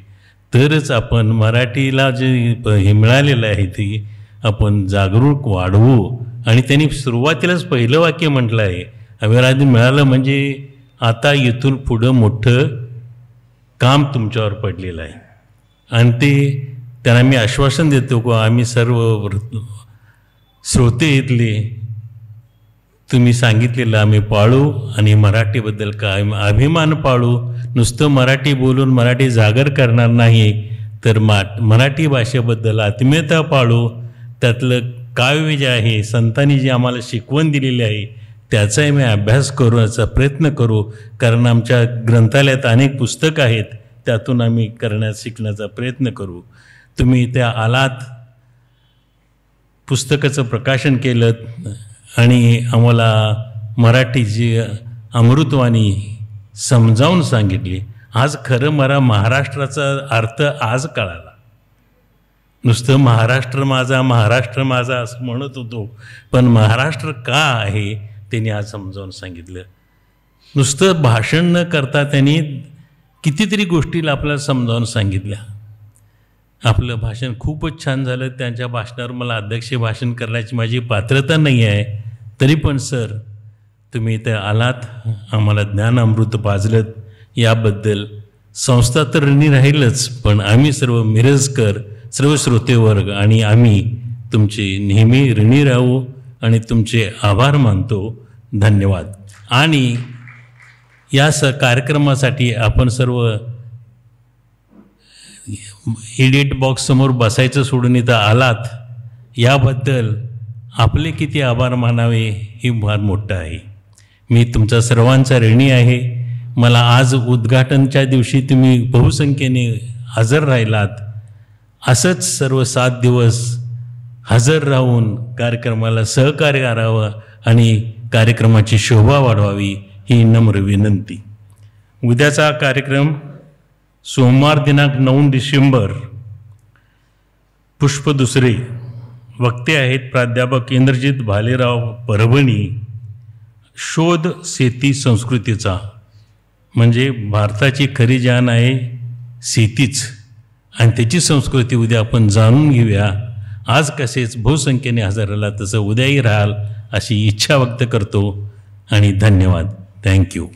तरच आपण मराठीला जे हे मिळालेलं आहे ते आपण जागरूक वाढवू. आणि त्यांनी सुरुवातीलाच पहिलं वाक्य म्हटलं आहे, अभिराजी मिळालं म्हणजे आता इथून पुढं मोठं काम तुमच्यावर पडलेलं आहे. आणि ते त्यांना मी आश्वासन देतो की आम्ही सर्व श्रोते इथले तुम्ही सांगितलेलं आम्ही पाळू आणि मराठीबद्दल काय अभिमान पाळू. नुसतं मराठी बोलून मराठी जागर करणार नाही, तर मराठी भाषेबद्दल आत्मीयता पाळू. त्यातलं काव्य जे आहे, संतांनी जी आम्हाला शिकवण दिलेली आहे, त्याचाही मी अभ्यास करण्याचा प्रयत्न करू. कारण आमच्या ग्रंथालयात अनेक पुस्तकं आहेत, त्यातून आम्ही शिकण्याचा प्रयत्न करू. तुम्ही त्या आलात पुस्तकाचं प्रकाशन केलं आणि आम्हाला मराठीची अमृतवाणी समजावून सांगितली. आज खरं मला महाराष्ट्राचा अर्थ आज कळाला. नुसतं महाराष्ट्र माझा असं म्हणत होतो, पण महाराष्ट्र का आहे त्यांनी आज समजावून सांगितलं. नुसतं भाषण न करता त्यांनी कितीतरी गोष्टीला आपल्याला समजावून सांगितल्या. आपलं भाषण खूपच छान झालं. त्यांच्या भाषणावर मला अध्यक्ष भाषण करण्याची माझी पात्रता नाही आहे, तरी पण सर तुम्ही इथे आलात, आम्हाला ज्ञान अमृत पाजलं, याबद्दल संस्था तर ऋणी राहीलच, पण आम्ही सर्व मिरजकर, सर्व श्रोतेवर्ग आणि आम्ही तुमचे नेहमी ऋणी राहू आणि तुमचे आभार मानतो. धन्यवाद. आणि या कार्यक्रमासाठी आपण सर्व एडिट बॉक्स समोर बसायचं सोडून इथं आलात, याबद्दल आपले किती आभार मानावे हे फार मोठं आहे. मी तुमचा सर्वांचा ऋणी आहे. मला आज उद्घाटनच्या दिवशी तुम्ही बहुसंख्येने हजर राहिलात. असंच सर्व 7 दिवस हजर राहून कार्यक्रमाला सहकार्य करावं आणि कार्यक्रमाची शोभा वाढवावी ही नम्र विनंती. उद्याचा कार्यक्रम सोमवार दिनांक 9 डिसेंबर, पुष्प दुसरे. वक्ते आहेत प्राध्यापक इंद्रजित भालेराव, परभणी. शोध शेती संस्कृतीचा, म्हणजे भारताची खरी जान आहे शेतीच, आणि त्याची संस्कृती उद्या आपण जाणून घेऊया. आज कसेच बहुसंख्येने हजर राहिला तसं उद्याही राहाल अशी इच्छा व्यक्त करतो आणि धन्यवाद. थँक्यू.